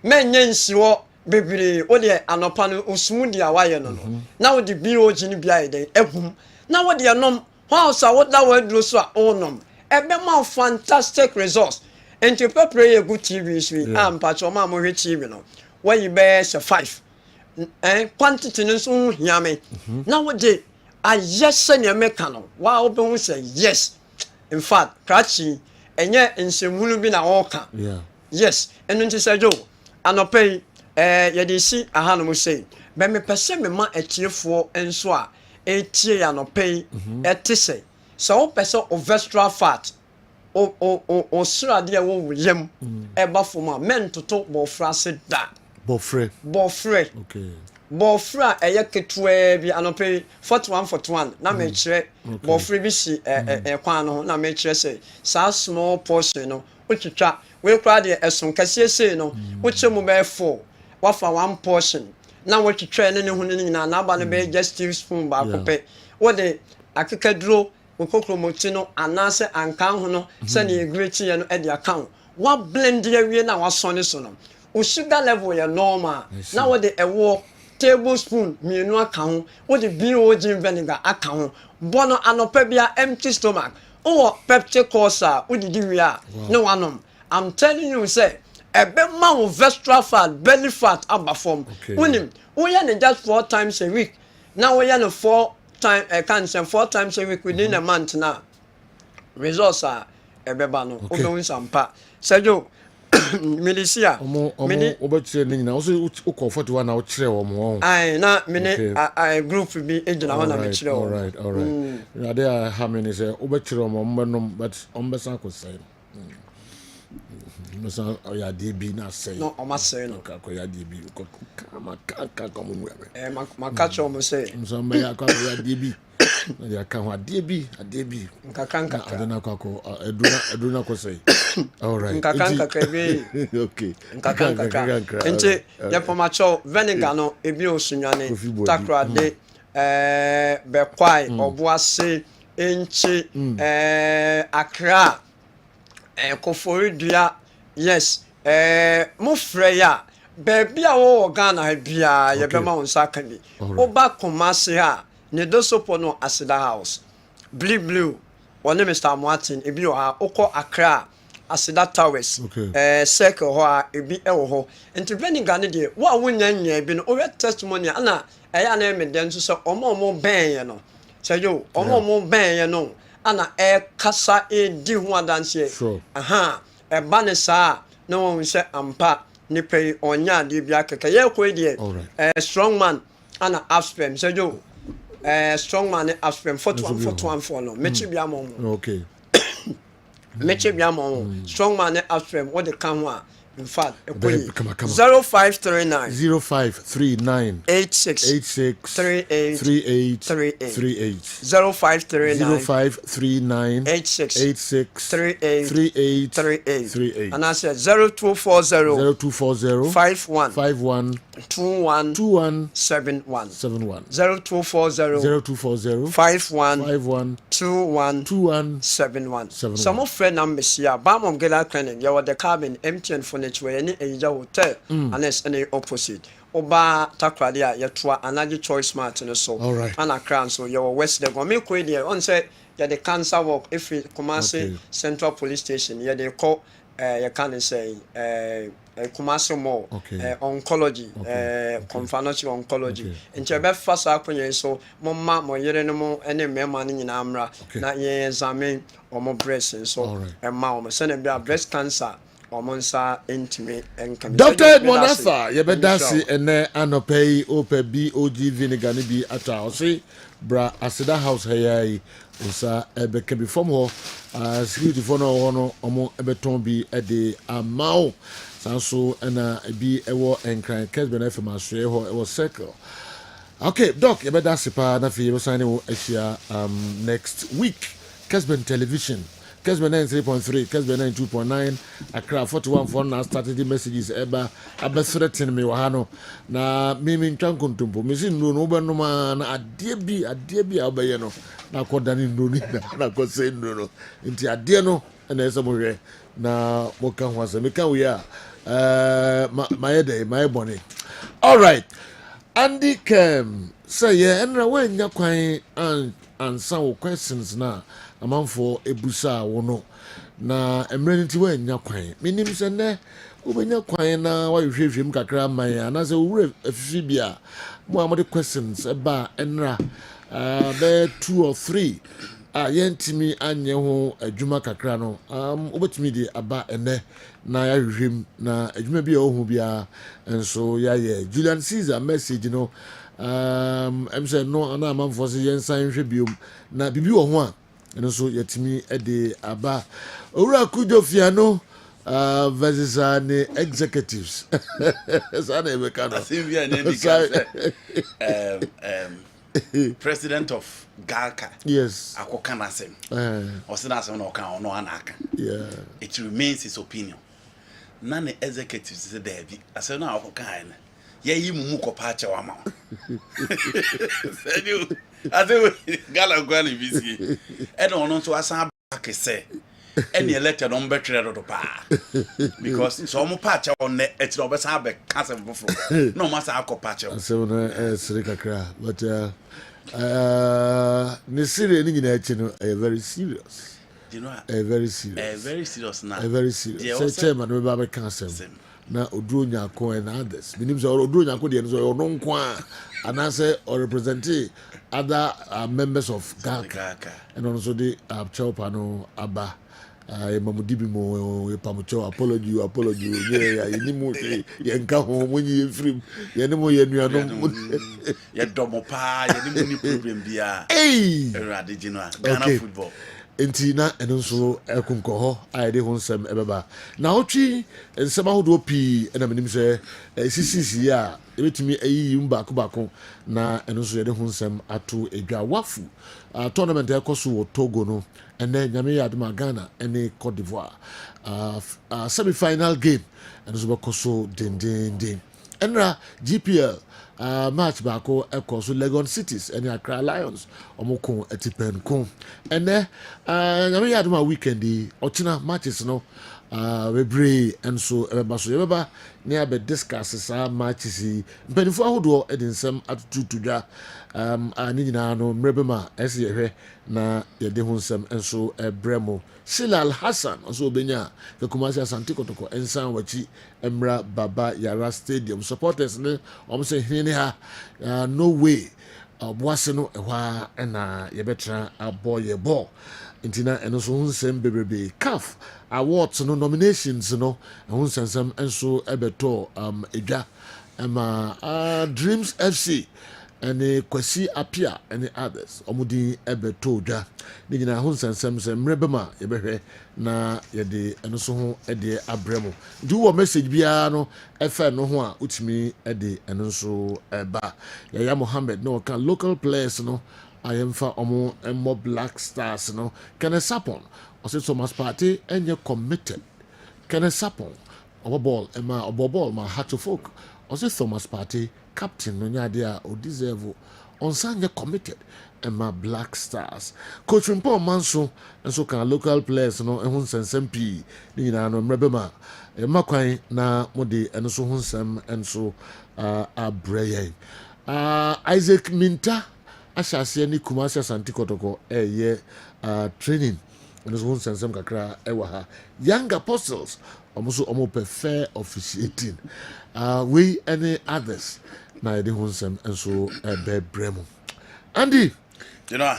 Men nsiwo bebre. What ye anopa no osmudi awaye no. Now the BOG ni bia den egum. Now what ye nom house what that word do so onom. Ebe ma fantastic results. Enti pepre ye good TV sweet. Am patcho ma mo hwe TV no. When you bear 5. Quantity no so hiame. Now what ye I yes send your mechano. Wow, open say yes. In fact, Krachi and yet in Simulu bin a walker. Yeah. Yes, and then she said, Joe, and no pay ye see a hand say. But me perceive me ma a tier for and so a tier and no pay a tisse. So person of extra fat or sura dear wo yem ever for my men to talk more fracid that. Bofre. Okay. Bofra eye ketwe bi anope 41 na me kire bofra bi si kwan no na me kire say sa small portion no otwitwa we kra de eson kase sei no woche mu be 4 wafa 1 portion na wotwitwa ne hu ne nyina na aba no be just teaspoon ba kope wo de akekaduro okokromoти no anase anka ho no se na egreti ye no e de account wa blend ye wie na wa sone so no o sugar level ye normal na wo de ewo tablespoon mienu aka ho what the BOG vinegar aka ho bono anopa bia empty stomach o peptic ulcer wo didi wi a no wanom I'm telling you say ebe ma wo visceral fat belly fat aba form wonim wo ya ne just 4 times a week now wo ya no 4 times 4 times a week within a month now results are ebe ba no o be won sampa sejo Milicia mini obetire ni na so ukomfortable na o kire wo mo ai na mini I group bi ejina ho na me kire wo all right na there how many say obetire wo mo nom but on besan ko say no san ya DB na say no o ma say no ka ko ya DB ko ka mo mu ma catch o mo say so me ya ko ya DB ya ka ho ade bi nkaka adena kwako eduna ko say all right nkaka be okay nkaka nti ya pomacho vinegar no ebi osunwane takra de be kwai oboase enchi akra koforidua yes mo freya baby a wo Ghana ha bia ye be ma wonsa ka bi oba komase ha ne dosopo no Asida House blue one Mr. Martin ebi o ha okọ Accra Asida Towers circle ho a ebi e wo ho enti vinegar ne de wo a wonya nya bi no o testimony ana eya na me den so omo ben ye no sejo omo ben ye no ana kasa di ho adanse aha ba ne sa na won se ampa ni pay onya de bia keke ye ko die strong man ana upstream sejo strong man upstream 41 no mechi bia mo okay mechi bia mo strong man upstream what the can one in fact 0539 86 38 0539 86 38 and I said 0240 51 21 71 0240 51 21 71 some of friend numbers here Bamom Gela Clinic you the cabin MTN furniture any Asia hotel and any opposite Oba Takradia Yatua another choice smart and so and a crown so your west the go make way there on say ya the cancer work if it Kumasi Central Police Station ya they call you can say Kumasi Mall oncology confirmatory oncology nti be fast akonya so momma mo yere no mo ene mema ni nyina amra na ye examine omo breast so ma omo se na bia breast cancer omonsa intime enkame Dr. Monasa ye bedasi ene anopei ope BOG vinegar ni bi ata o se bra Asida House hayai osa ebeke bi from ho security for no no omo ebeton bi ede amao sanso ena bi ewo enkran Kessben FM asue ho ewo circle. Okay, doc ye bedasi pa na fi ye sign wo ahia next week Kessben television Kessben 93.3, Kessben 92.9, Accra 41 now started the messages eba threatening me wahano na mimi ntwankontumpo misi no be no ma na adie bi abaye no na kodani ndoni na ko say no nti adie no na eso mo hwe na mo ka ho ase me ka we a my boni. All right, Andy Kem say yeah enra we nya kwan ansa wo questions na amanfo ebusa wono na emereniti wa nya kwan minim se ne ubenya kwan na wa hwehwem kakra man ana se wure afifi bia mo amode questions eba enra be 2 or 3 yentimi anye ho adwuma kakra no obetimi di aba ene na ya hwehwem na adwuma bia ohu bia enso ya ye Julian Caesar message no em say no ana amanfo se yensan hwebiom na bibi wo ho a and so yetimi ede aba owura kujo fiano versus the executives sana ebeka no president of Laka yes akoka nasem osina asem na oka ono anaka it remains his opinion na the executives say there bi asem na akoka na ye yi mumu kopa ache wa ma said you ade gala gwani bisi and ono so asan back say any elected on betre do pa because so mo pa ache on et no be san be kasem bofro no ma san akopa ache asem na sirika kra but the Syria ni nyina achi no very serious. You know, very serious. Very serious now. Very serious. Say chairman we ba cancel. Na Oduro Nyako and others. Minim say Oduro Nyako dey so no nko a anase or represent other members of Laka. And also the Chopper no aba Mamudibi mo pamucho apology yeah inimu yenka ho munyi free yenimo yenuano ye domo pa yenimo ni problem bia hey erade gino Ghana football enti na ɛno nso ɛkonkɔ hɔ a yɛde ho nsɛm ɛbɛba na wotwi nsɛm ahodoɔ pii ɛna menim sɛ ɛsisisi a ɛbɛtumi ayiyi mu baako na ɛno nso yɛde ho nsɛm ato adwa wafu tournament ɛkɔ so wɔ Togo no ɛnɛ nyame yɛ adom a Ghana ɛne Cote d'Ivoire semi-final game ɛno nso bɛkɔ so dendenden ɛnra GPL match baako ɛkɔ so Legon Cities ɛne Accra Lions ɔmo ko ɛtipɛnko ɛnɛ nyame yɛ adom a weekend yi ɔkyena matches no bebree ɛnso ɛbɛba so yɛbɛba ne abɛ discuss saa matches yi mpanimfoɔ ahodoɔ ɛde nsɛm atoto dwa ne nyinaa no mmerɛ bɛma ɛsɛ yɛhwɛ na yɛde ho nsɛm nso ɛbrɛ mu Sila Al-Hassan nso obɛnya Kumasi Asante Kotoko ɛnsan wakyi mmra Baba Yara Stadium supporters ne ɔmo sɛ hene ha no way ɔboase no ɛhɔ a ɛna yɛbɛtena abɔ yɛ bɔ nti na ɛno nso ho nsɛm bebrebe CAF awards no nominations no ɛho nsɛnsɛm nso ɛbɛtɔ edwa ɛma Dreams FC ɛne Kwasi Apia ɛne others ɔmo din ɛbɛtɔ dwa ne nyinaa ho nsɛnsɛm sɛ mmerɛ bɛma yɛbɛhwɛ na yɛde ɛno nso ho ɛde abrɛ mu nti wɔ message biara no ɛfɛ no ho a wotumi ɛde ɛno nso ɛba Yaya Mohammed na ɔka local players no ayɛmfa ɔmo ɛmmɔ Black Stars no Kenneth Sapon ɔsɛ Thomas Partey ɛnyɛ committed Kenneth Sapon ɔbɔ ball ma Hatchfolk ɔsɛ Thomas Partey captain no nyade a o deserve onsan yɛ committed ɛma Black Stars coach Mpɔ Manso nso kan local players no ɛho nsɛnsɛm pii ne nyinaa no mmerɛ bɛma ɛma kwan na mode ɛno so ho nsɛm nso abrɛ yɛn Isaac Minta ahyɛ aseɛ ne Kumasi Asante Kotoko ɛyɛ training ɛno so ho nsɛnsɛm kakra ɛwɔ ha Young Apostles ɔmo so ɔmo pɛ fair officiating we any others na yɛde ho nsɛm nso ɛbɛbrɛ mu Andy you know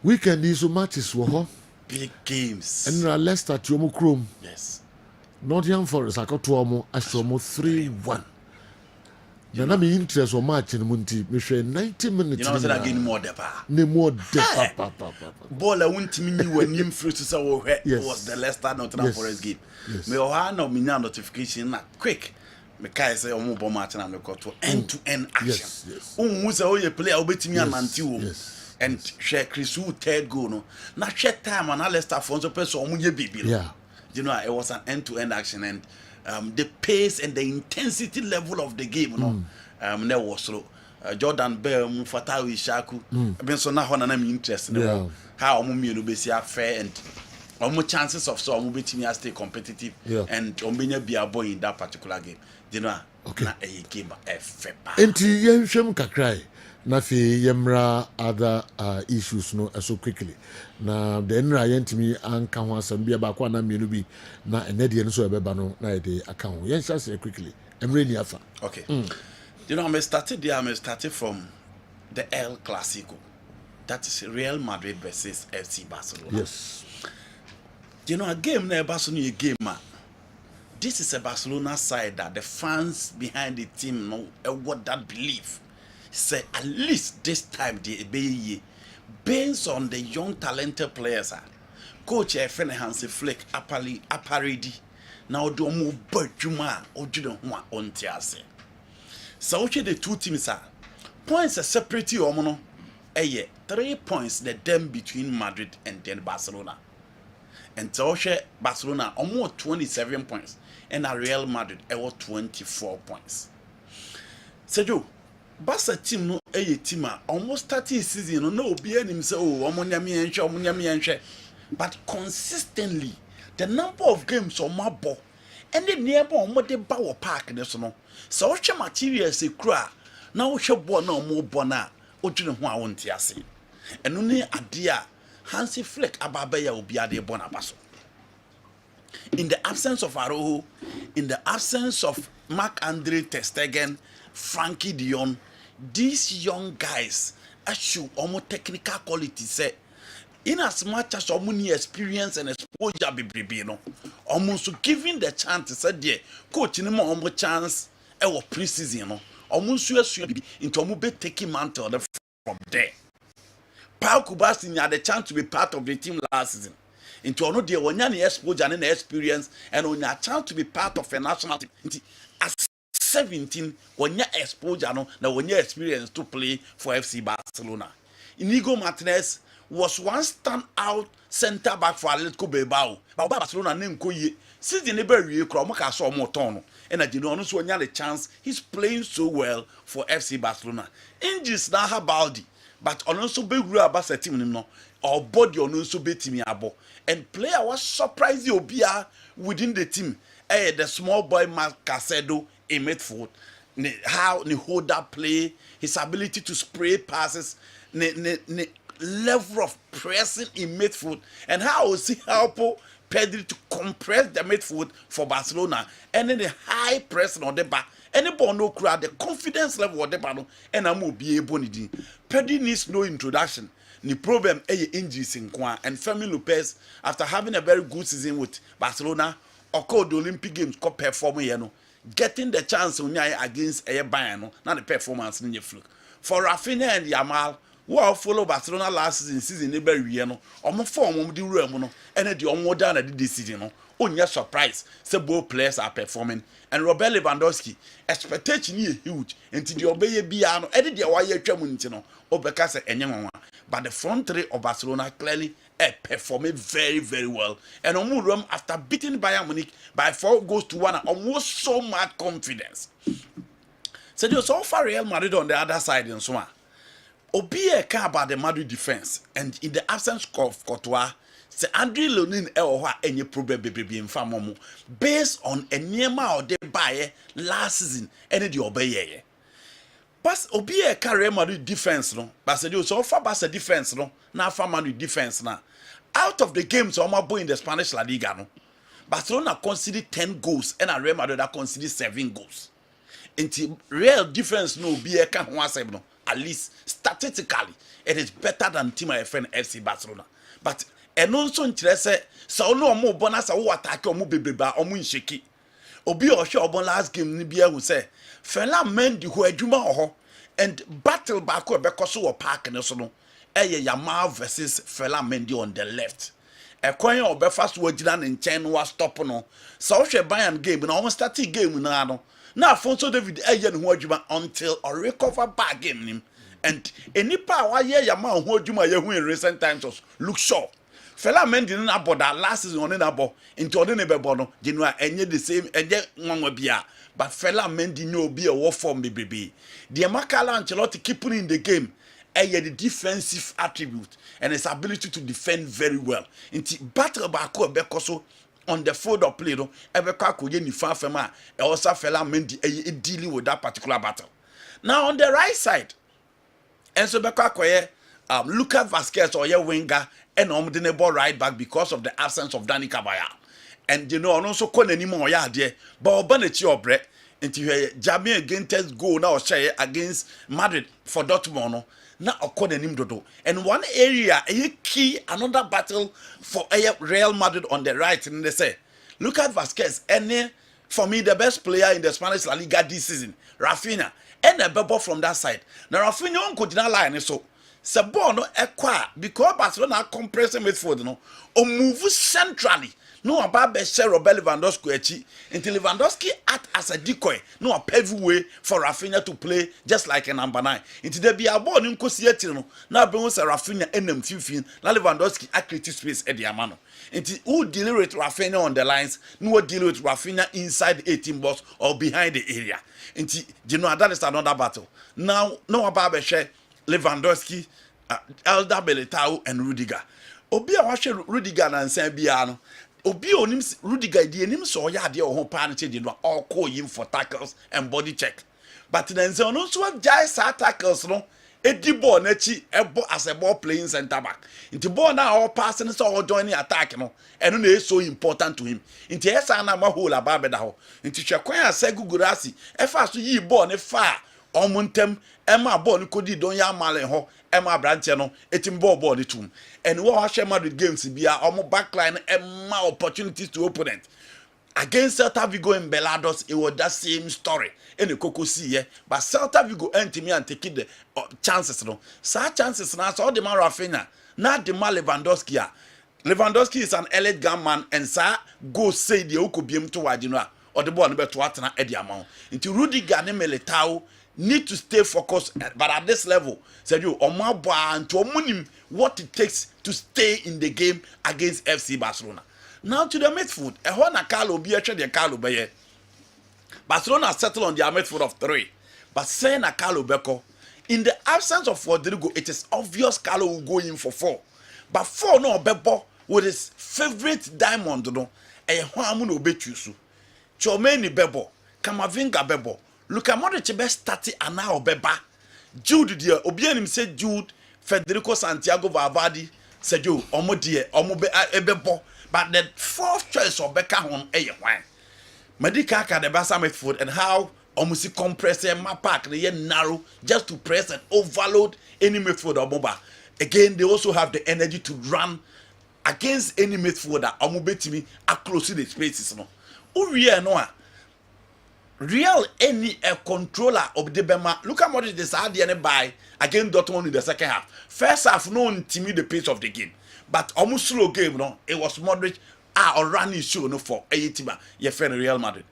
weekend yi so matches wɔ hɔ big games ɛnra Leicester to ɔmo kurom yes Nottingham Forest akɔto ɔmo ahyɛ ɔmo 3-1 na me interest wɔ match no mu nti mehwɛ 90 minutes you know say that game more depa ne more depa ball a wuntimi nyi w'anim free to say wo hwɛ Yes. was the Leicester Nottingham Yes. Forest game Yes. me ɔha na me nya notification na quick me kai say ɔmo bɔ match na me kɔto end to end action Yes. unhu say o ye player obetimi anante wo yes. and hwɛ Chris Wood third goal no na hwɛ time na Leicester for so person ɔmo ye bibi Yeah. you know it was an end to end action and the pace and the intensity level of the game there was slow Jordan Bell Fatawi Shaku been so na hona na me interest Yeah. how omo mienu be sia fair and omo chances of so omo betimi stay competitive Yeah. and ombenya be a boy in that particular game you know Okay. na a game fair enti yɛnhwɛm kakra na afei yɛmmra other issues no so quickly na the nra yɛntumi anka ho asɛm bia baako ana mmienu bi na ɛnɛ deɛ no so ɛbɛba no na yɛde aka ho yɛnhyɛ aseɛ quickly mmerɛ ni afa okay you know I started from the El Clásico that is Real Madrid versus FC Barcelona. Yes. You know, a game na Barcelona a game this is a Barcelona side that the fans behind the team know what that belief say at least this time they be based on the young talented players coach friend Hansi Flick aparedi now do mo badwuma ojude ho a onti ase so the two teams are points are separate omo no 3 points the dem between Madrid and then Barcelona. And so Barcelona almost 27 points and Real Madrid 24 points. Sergio, Barca team no team almost 30 season no be any say oh but consistently the number of games on my ball and the nearby on the Bower Park no so materials say cra now ball no more bona ojune ho a wonte ase eno ne ade a Hansi Flick ababaya obi ade bona baso in the absence of Araujo, in the absence of Marc-Andre ter Stegen, Frankie de Jong, these young guys show almost technical quality say in as much as any experience and exposure be no almost giving the chance said there coach ni mo almost chance pre-season no almost into almost be taking mantle from there. Paul Kubasi had the chance to be part of the team last season. Into ono de wonya ne exposure and experience and on a chance to be part of a national team. As 17 wonya exposure no na wonya experience to play for FC Barcelona. Inigo Martinez was one stand-out centre back for Atletico Bilbao. But Barcelona name ko ye. Since the neighbor we kro mo ka so mo ton no. And I did not so the chance. He's playing so well for FC Barcelona. Injuries na ha baldi. But also be real about the team no. Or body also be team abo. And player was surprised the obia within the team. The small boy Mark Casedo in midfield. How he hold that play, his ability to spray passes, the level of pressing in midfield, and how see help Pedri to compress the midfield for Barcelona, and then the high pressing on the back. Any ball no crowd, the confidence level of the battle, and I'm be able to. Pedri needs no introduction. The problem is injuries in Kwan and Fermin Lopez, after having a very good season with Barcelona, occurred the Olympic Games, co performing, you know, getting the chance against a Bayern, not the performance in your fluke. For Rafinha and Yamal, who have followed Barcelona last season, neighbor, you know, almost form the room, and the more than this season, no. Only surprise, so both players are performing. And Robert Lewandowski, expectation is huge. Until the obey Biano, edit the wire Chamunino, Obekasa and Yamama. But the front three of Barcelona clearly performing very, very well. And Omurum, after beating Bayern Munich by 4 goals to 1, almost so much confidence. So there's so far Real Madrid on the other side and so on. Obi care about the Madrid defense, and in the absence of Courtois, say Andre Lonin any problem baby in famomo based on a nearma or de buy last season any the obey. But Obi carry Madrid defense no, but say so far bas defense no, now for Madrid defense now. Out of the games Omabo in the Spanish La Liga no, Barcelona conceded 10 goals and Real Madrid conceded 7 goals. Into real defense no be a can no, at least statistically it is better than team FN FC Barcelona. But and also interest so no more bonus or attack or mubeba or munshiki. Obi or sure bon last game Nibia who say Fela Mendy who ejuma and battle back or Bekoso or Park and so no. Yamal versus Fela Mendy on the left. A coin or Belfast Wajidan in Chen was stopping no. So she Bayern game and almost starting game no. Now Fonso David Ayan who until or recover back game him. And any power Yamal who in recent times look short. Fela Mendy na boda last season on na bo into on na be bono Genoa enye the same enye nwanwa bia but Fela Mendy no be a war form baby the Makala Ancelotti keeping in the game the defensive attribute and his ability to defend very well into battle back bekoso on the field of play no ebeka ko ye ni fa fema e also Fela Mendy dealing with that particular battle. Now on the right side and so beka ko ye Lucas Vasquez or your winger and the ball right back because of the absence of Dani Cabaya. And you know, also call anymore, yeah, dear, but Obanechi or Brett into Jamie against goal now share against Madrid for Dortmund. Now, according him to do. And one area, a key, another battle for Real Madrid on the right, and they say, Lucas Vasquez, and for me, the best player in the Spanish La Liga this season, Rafinha, and a bubble from that side. Now, Rafinha could not lie, so. Sabon no ekwa because Barcelona compressing midfield no o move centrally no about be share Robert Lewandowski echi until Lewandowski act as a decoy no a paved way for Rafinha to play just like a number 9 until there be a ball nko sietire no na be say Rafinha enam fifin na Lewandowski create space e dey amano until who deal with Rafinha on the lines no deal with Rafinha inside the 18 box or behind the area until you know that is another battle now no about be share Lewandowski, Elder Militao and Rudiger. Obi a watch Rudiger and Sambiano. Obi onim Rudiger the enim so ya de ho pan che no all call him for tackles and body check. But then so no so jai sa tackles no edi ball na chi ebo as a ball playing center back. Into ball now all passing so all joining attack no. And no is so important to him. Into esa na ma hole ababeda ho. Into chekwan asegu gurasi. E fa so yi ball ne fa omuntem Emma ball kodi don ya malen ho Emma branche no etim ball the tum and what share Madrid games bia omo backline Emma opportunities to opponent against Celta Vigo and Belados it was that same story in the Coco see but Celta Vigo enter me and take the chances no such chances na so the man Rafinha na the man Lewandowski Lewandowski is an elite gunman and sir go say the Okobiem to Wajina or the ball number to Atana Eddie amount. Into Rudiger and Militao need to stay focused, but at this level, said you Omaba and to Omunim what it takes to stay in the game against FC Barcelona. Now to the midfield, a Hona Carlo be a Carlo Baye. Barcelona settled on their midfield of 3, but saying a Carlo Beko. In the absence of Rodrigo, it is obvious Carlo will go in for 4. But 4 no Bebo with his favorite diamond no. E Hwamu no betusu. Chomeni Bebo, Kamavinga Bebo. Luka Modric be starting and now Beba. Jude dear, Obianim said Jude, Federico Santiago Valverde said you omo dear, omo be Bebo. But the 4th choice of Becca home wine. Medica can the Basa midfield and how almost compress my pack they narrow just to press and overload any midfielder mobile. Again, they also have the energy to run against any midfielder. Omobetimi are closing the spaces. No, real any controller of the Bema. Look at what it is at the end by again Dortmund in the second half. First half, no intimidate the pace of the game, but almost slow game. No, it was moderate. Or running show no for a team. You friend Real Madrid.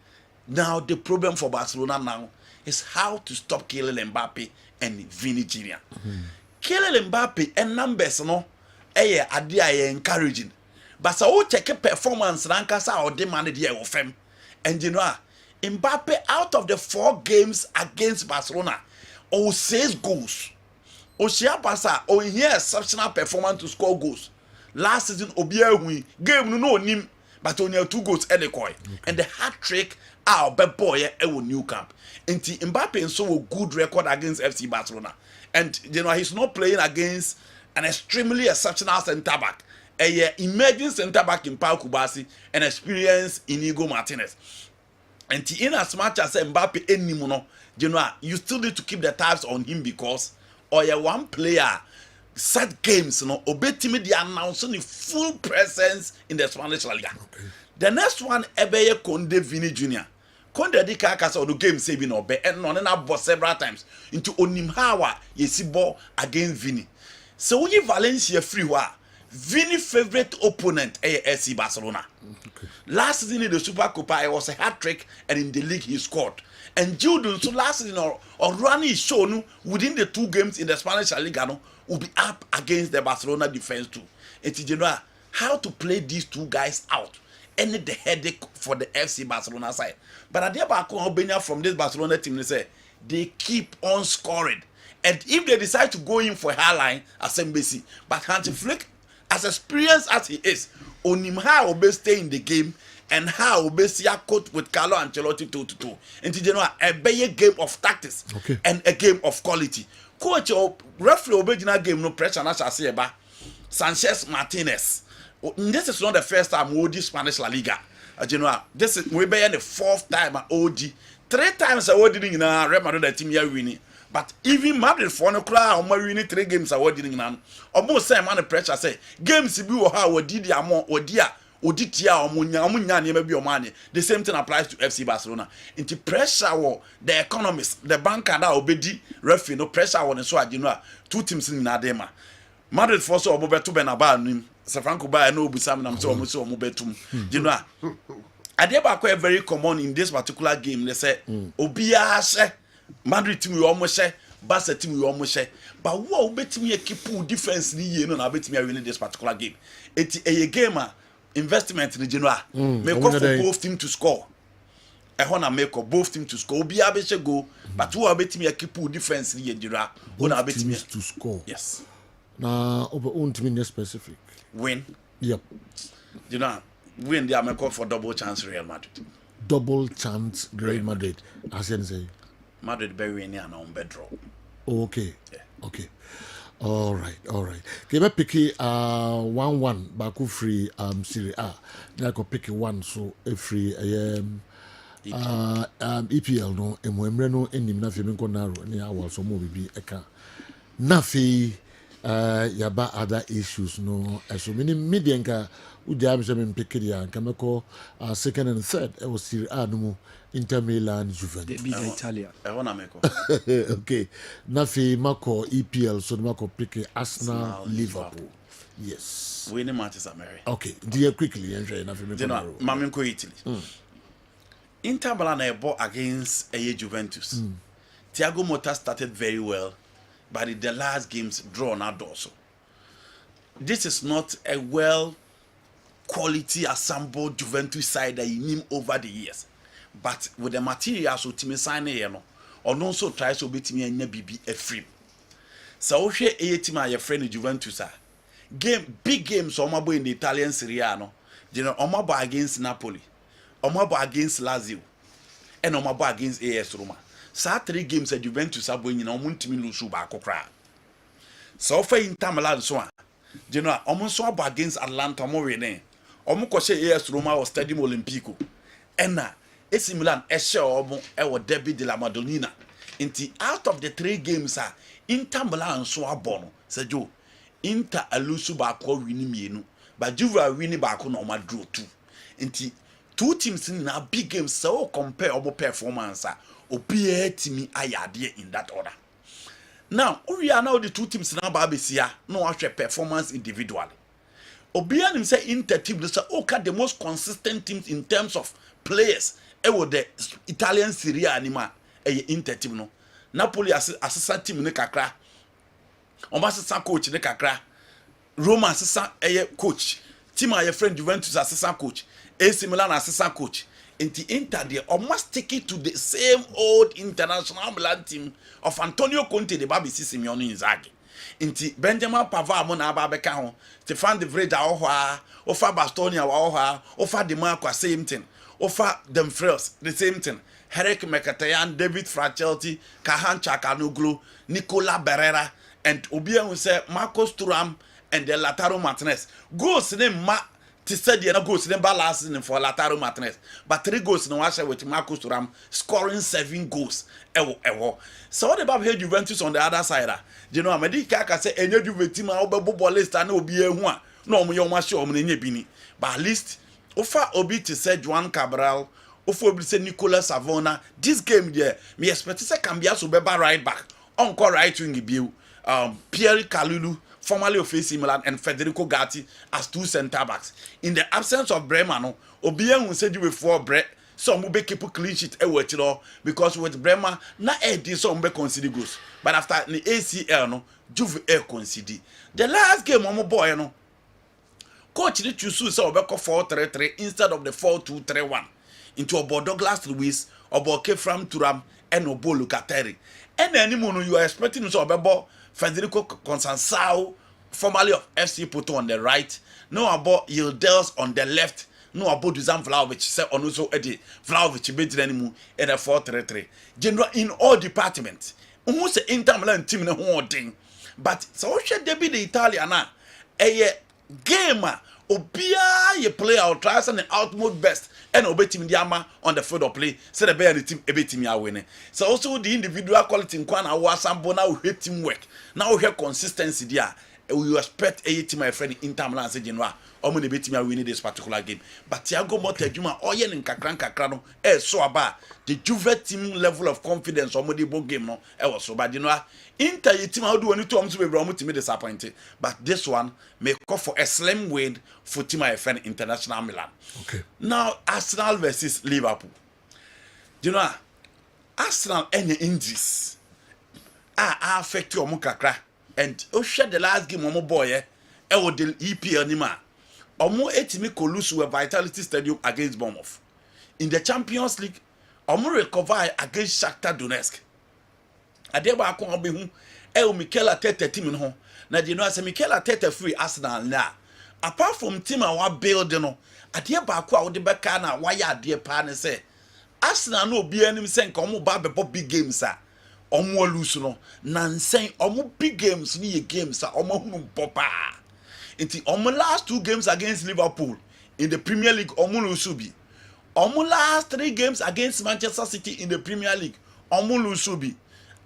Now the problem for Barcelona now is how to stop Kylian Mbappe and Vini Jr. Kylian Mbappe and numbers no, idea encouraging. But so check performance rankasa or demanded here of him. And you know, Mbappe out of the 4 games against Barcelona, 6 goals. Oshia Basa or here exceptional performance to score goals. Last season Obia game no nim but only 2 goals Elekoy and the hat trick our bad boy new camp. Nti Mbappe so a good record against FC Barcelona. And you know he's not playing against an extremely exceptional centre back. A emerging centre back in Pau Kubasi and experienced Inigo Martinez. And in as much as Mbappe anymore, you know, you still need to keep the tabs on him because or one player set games, you know, obetimi they announcing the full presence in the Spanish La Liga. Okay. The next one, Ebeye Konde Vini Jr. Konde di kaka so the game saving obe and no na boss several times into Onimhawa yesibo against Vini. So we Valencia free wa Vini favorite opponent AFC Barcelona. Okay. Last season in the Super Copa it was a hat trick and in the league he scored. And Jude so last season or running shown within the 2 games in the Spanish La Liga no will be up against the Barcelona defense too. It's you know how to play these 2 guys out. Any the headache for the FC Barcelona side. But at the back from this Barcelona team, they say they keep on scoring. And if they decide to go in for highline as MBC, but Hansi Flick, as experienced as he is, on him how will stay in the game and how will see a coach with Carlo Ancelotti 2-2. And you know a better game of tactics and a game of quality. Coach or referee original game no pressure na shall say about Sanchez Martinez. This is not the first time we OD Spanish La Liga. You know, this is we be the 4th time at OD. 3 times I OD in a Real Madrid team here winning. But even Madrid for no crowd, or winning 3 games I OD in an almost same man pressure say games be or how OD the amount or dear. Oditia or Munya maybe your money. The same thing applies to FC Barcelona. Into pressure war, the economists, the banker that obedi referee no pressure war and so you know 2 teams in Nadema. Madrid for so Omobeto Benaba Safranco by no Busam and so Omobetum. You know. Adeba quite very common in this particular game. They say Obia Madrid team we almost say Barca team we almost say. But what bet me a keep defense you know bet me winning this particular game. It's a gamer. Investment in the general make up for both team to score. I want to make up both team to score. Be able to go, but who are betting me a keep defense in the general? Who are betting me to score? Yes. Now, over own team specific. Win. Yep. You know, win. They are make up for double chance Real Madrid. Double chance Real Madrid. As you say. Madrid be winning and on bedrock. Okay. Yeah. Okay. All right. Kebe picky 1-1 baku free Serie A. Na ko picky 1 so free EPL no emwemre no enim na fe menko naro ne awal so mo bibi eka. Na fe yaba other issues no so mini medianka udi am so me picky ya kameko 2nd and 3rd e was Serie A no mu Inter Milan Juventus. Big Italia. Okay. Nafi mako EPL so mako pick Arsenal Liverpool. Yes. Winning matches are merry. Okay, dear quickly, and You know, Maminko Italy. Inter Milan bought against Juventus. Thiago Motta started very well, but in the last games drawn out also. This is not a well quality assembled Juventus side that you need over the years. But with the materials so team sign or no so tries to beat me and BB a free. So we a team your friend Juventus big games omabo in the Italian Serie A no. You know omabo against Napoli, omabo against Lazio, and omabo against AS Roma. So 3 games at Juventus are going on team lose back kra. So for Inter Milan so you know almost against Atlanta mo win. Omo kose AS Roma or Stadium Olimpico. Enna AC Milan ehye omo e Derby de la Madonnina. Inti out of the 3 games Inter Milan so abono. Say Joe Inter alusu ba ko wini mienu. But Juve wini ba ko no ma draw 2. Inti 2 teams na big games so compare obo performance obi timi ayade in that order. Now, we are now the 2 teams na ba besia no ahwe performance individually. Obian him say Inter team they say the most consistent teams in terms of players the Italian Serie A anima Inter team no. Napoli assistant team ne kakra. Assistant coach ne kakra. Roma assistant coach. Team your friend Juventus assistant coach. AC Milan assistant coach. Inter they almost stick it to the same old international Milan team of Antonio Conte the Babisi Simeone Inzaghi. Inti Benjamin Pavard mo na aba beka ho Stefan de Vrij ofa Bastonia ofa De Marco same thing ofa Dumfries the same thing Henrik Mkhitaryan, David Fratelli, Kahan Çalhanoğlu, Nicola Barella and Obian who say Marcus Thuram and the Lautaro Martinez goals name to say the goals name last season for Lautaro Martinez but 3 goals no one with Marcus Thuram scoring 7 goals so what about here Juventus on the other side you know America can say any Juventus team obo list and obi ehu a no omo yoma show omo nye bini but at least ofa obi to say Juan Cabral ofa obi say Nicolas Savona this game there me expect say Cambia so beba right back encore right wing biu Pierre Kalulu formerly of AC Milan and Federico Gatti as 2 center backs in the absence of Bremer no obi ehun say you before Bre some will be keep clean sheet because with Bremer na some be consider goals but after the ACL no Juve consider the last game omo boy no coach need choose say obeko 4-3-3 instead of the 4-2-3-1 into obo Douglas Luiz obo Kefram Thuram and obo Locatelli and anymore you are expecting so obebo Federico Conceição formerly of FC Porto on the right no about Yildiz on the left no about Dusan Vlahovic say on also Eddie Vlahovic be anymore in a 4-3-3 general in all departments who say Inter Milan team no holding but so should they be the Italian na game obia ye play out tries and the outmost best and obey team diama on the field of play say the bear the team ebe team ya winning so also the individual quality in kwana wa sambo now we teamwork now we have consistency there we expect a team my friend Inter Milan say general omo na betimi a win this particular game but Thiago Motta adwuma oye ne nkakra no so aba the Juve team level of confidence omo dey bo game no was so but you know Inter team how do we need to so be omo team disappointed but this one may call for a slim win for team my friend International Milan. Okay, now Arsenal versus Liverpool, you know Arsenal any injuries affect omo kakra and share the last game omo boy the EPL ni ma omo etimi koluse with Vitality Stadium against Bournemouth in the Champions League omo recover against Shakhtar Donetsk adeba akon obehu Mikel Arteta team no na di no ase Mikel Arteta free Arsenal na apart from team a wa build no adeba akon a wo de beka na wa ya ade pa ne say Arsenal no obi anim say nka omo ba bebo big games omo lose no nansen omo big games ni ye games omo hunu popa inti omo last 2 games against Liverpool in the Premier League omo lose bi omo last 3 games against Manchester City in the Premier League omo lose bi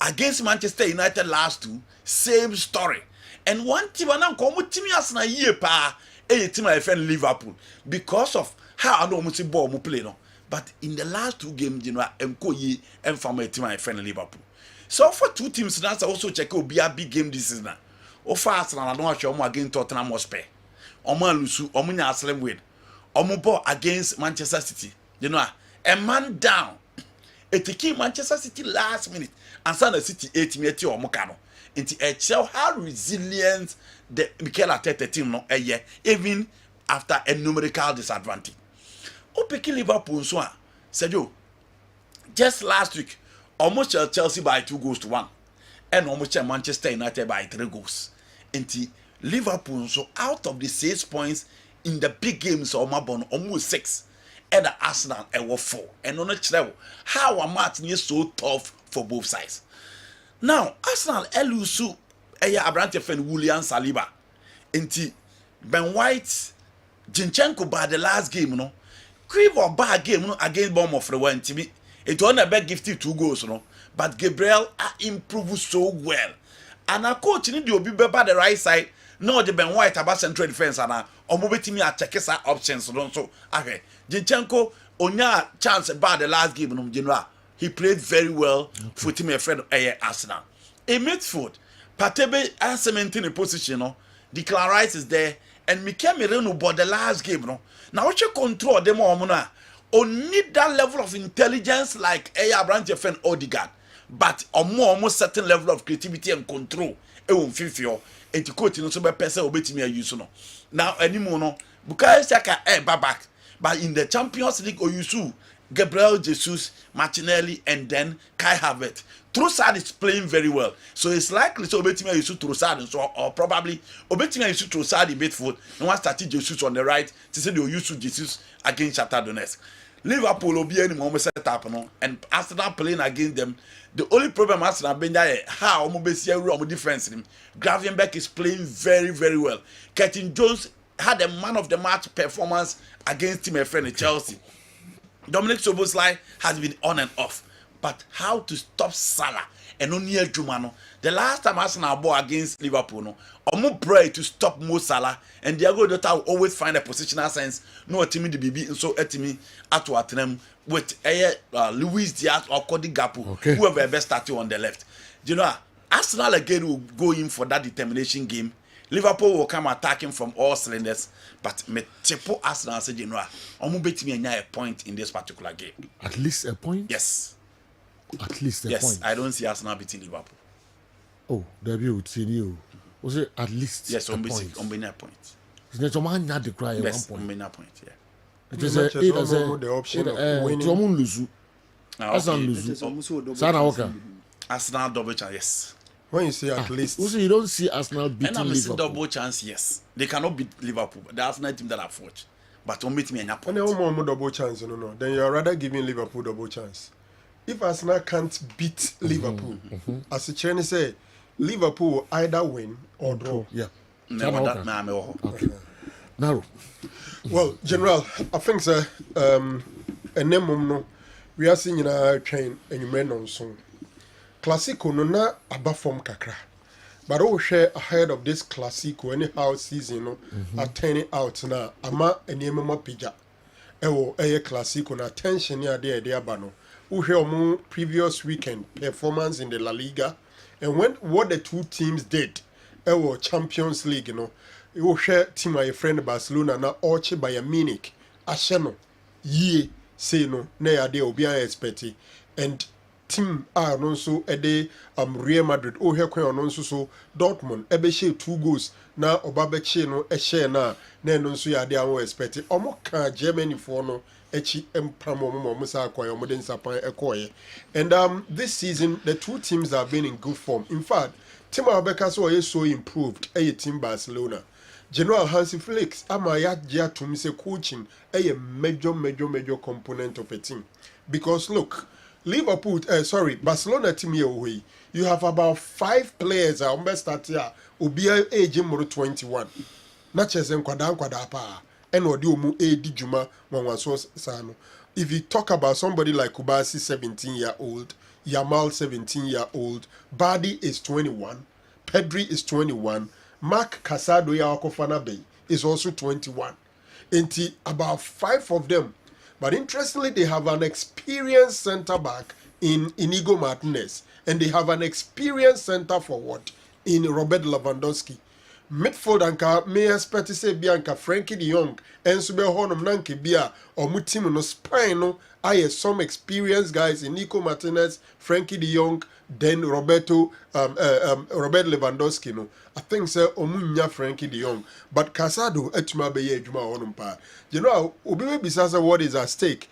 against Manchester United last 2 same story and one team na nko omo team Arsenal ye pa team I friend Liverpool because of how I know omo see ball omo play no but in the last 2 games you know enko ye em from team I friend Liverpool. So for 2 teams now also check will be a big game this season. Ofa Arsenal no ahwe omo against Tottenham Hotspur. Omo alusu, omo nya slim win. Omo ball against Manchester City. You know, a man down. It came Manchester City last minute and Sana City 8 minutes or Mokano. Into a show how resilient the Mikel Arteta team no a year, even after a numerical disadvantage. Opeki Liverpool so said you just last week almost Chelsea by 2-1 and almost Manchester United by 3 goals. Into Liverpool so out of the 6 points in the big games of Mabon almost 6. And the Arsenal were 4. And on the level, how a match is so tough for both sides. Now, Arsenal elusu Abrante friend William Saliba. Inti Ben White Zinchenko by the last game, no. Quiver bad game no against Bournemouth for one TV. It won a bad gifted 2 goals, no. But Gabriel improved so well. And our coach need to be by the right side. No, the Ben White about central defense and omobetimi a check his options so okay. Zinchenko onya chance about the last game no general. He played very well for team a friend Arsenal. In midfield, Patebe and cementing a position no. Declan Rice is there and Mikel Merino bought the last game no. Now what you control them on need that level of intelligence like Abrante friend Odegaard, but a more almost certain level of creativity and control. E won fifio enti coach no so be pese obetimi ayusu no now anymore no Bukayo Saka back but in the Champions League oyusu Gabriel Jesus, Martinelli and then Kai Havertz. Trossard is playing very well, so it's likely so obetimi ayusu Trossard and so or probably obetimi ayusu Trossard in midfield no one started Jesus on the right to say the oyusu Jesus against Shakhtar Donetsk. Liverpool will be any moment set up no and Arsenal playing against them. The only problem Arsenal been there how Omo defense him. Gravenberch is playing very very well. Curtin Jones had a man of the match performance against team friend Chelsea. Dominic Szoboszlai has been on and off, but how to stop Salah and only Jumano? The last time Arsenal ball against Liverpool, no, Omo pray to stop Mo Salah, and Diego Jota will always find a positional sense. No team the BB and so etimi at them with Luis Diaz or Cody Gakpo, whoever ever started on the left. You know, Arsenal again will go in for that determination game. Liverpool will come attacking from all cylinders, but Metepo Arsenal said, you know, Omo betimi a point in this particular game. At least a point? Yes. At least a point. Yes, I don't see Arsenal beating Liverpool. Oh, there be would see you. Was it at least yes, a on point? On a point. It's not a man not the cry yes, 1 point. On a point, yeah. It is the option of winning. Arsenal lose. Sana Walker. Arsenal double chance, yes. When you say at least, Also, you don't see Arsenal beating and I'm Liverpool. double chance, yes. They cannot beat Liverpool. The Arsenal team that I've watched. But don't beat me in a point. and more double chance, no. Then you are rather giving Liverpool double chance. If Arsenal can't beat Liverpool, as the Chinese say, Liverpool will either win or draw. Yeah. Never that man. Okay. Narrow. Well, General, I think sir, and then no, we are seeing a train and you may know soon. Clásico no na above from kakra, but all share ahead of this Clásico anyhow season no are turning out now. Ama any mama pija. Ewo Clásico na tension ya there bano. Who hear previous weekend performance in the La Liga and when what the two teams did. Ewo Champions League, you know. You share team my friend Barcelona na Orche by a Munich. Asheno ye say no na ya de obi expect and team are also ede Real Madrid o here kwen no so Dortmund ebe share 2 goals na obabeche no e share na no so ya de awon expect omo ka Germany for no echi empamo mo sa akwa omo den sapan ekoye and this season the two teams have been in good form. In fact, team Abeka so improved team Barcelona. General Hansi Flick ama ya to me say coaching a major component of a team because look Liverpool Barcelona team here you have about 5 players start here obia age more 21 na chese nkwada pa and odi omu edi juma wanwaso sano. If you talk about somebody like Kubasi 17-year-old, Yamal 17-year-old, Bardi is 21, Pedri is 21, Mark Casado Yakofana Bay is also 21. Inti about 5 of them. But interestingly, they have an experienced centre back in Inigo Martinez, and they have an experienced centre forward in Robert Lewandowski. Midfield anka may expect to say Bianca Frankie de Jong and Sube Honum Nanke Bia or Mutim no spine no I some experienced guys in Nico Martinez, Frankie de Jong, then Robert Lewandowski no. I think say Omunya Frankie de Jong, but Casado etuma beye juma honum pa. You know, Obiwe Bisasa what is at stake.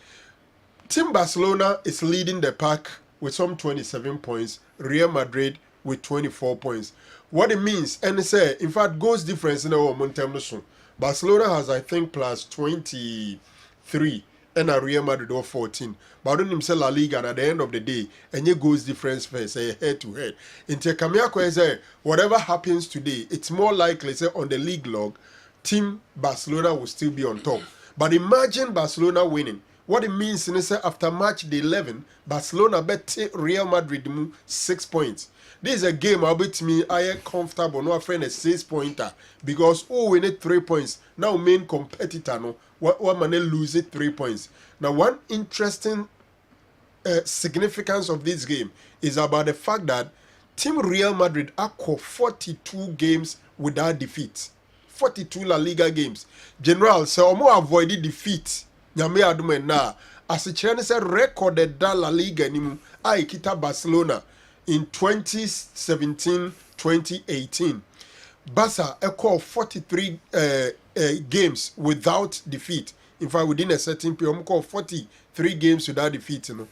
Team Barcelona is leading the pack with some 27 points, Real Madrid with 24 points. What it means, and say, in fact, goals difference in the momentum. Barcelona has, I think, plus 23, and Real Madrid or 14. But I don't even say La Liga, and at the end of the day, and your goals difference first, say head to head. In Tekamiako, say, whatever happens today, it's more likely, say, on the league log, Team Barcelona will still be on top. But imagine Barcelona winning. What it means is after match day 11, Barcelona bet Real Madrid 6 points. This is a game I'll bet me I am comfortable. No friend a 6-pointer because we need 3 points. Now main competitor no what man lose it 3 points. Now one interesting significance of this game is about the fact that Team Real Madrid are 42 games without defeat. 42 La Liga games. General so omo avoid defeat. Nyame adume na as a chance recorded that La Liga nimu ai kita Barcelona in 2017-2018. Barca called 43 games without defeat. In fact, within a certain period, called 43 games without defeat. You know,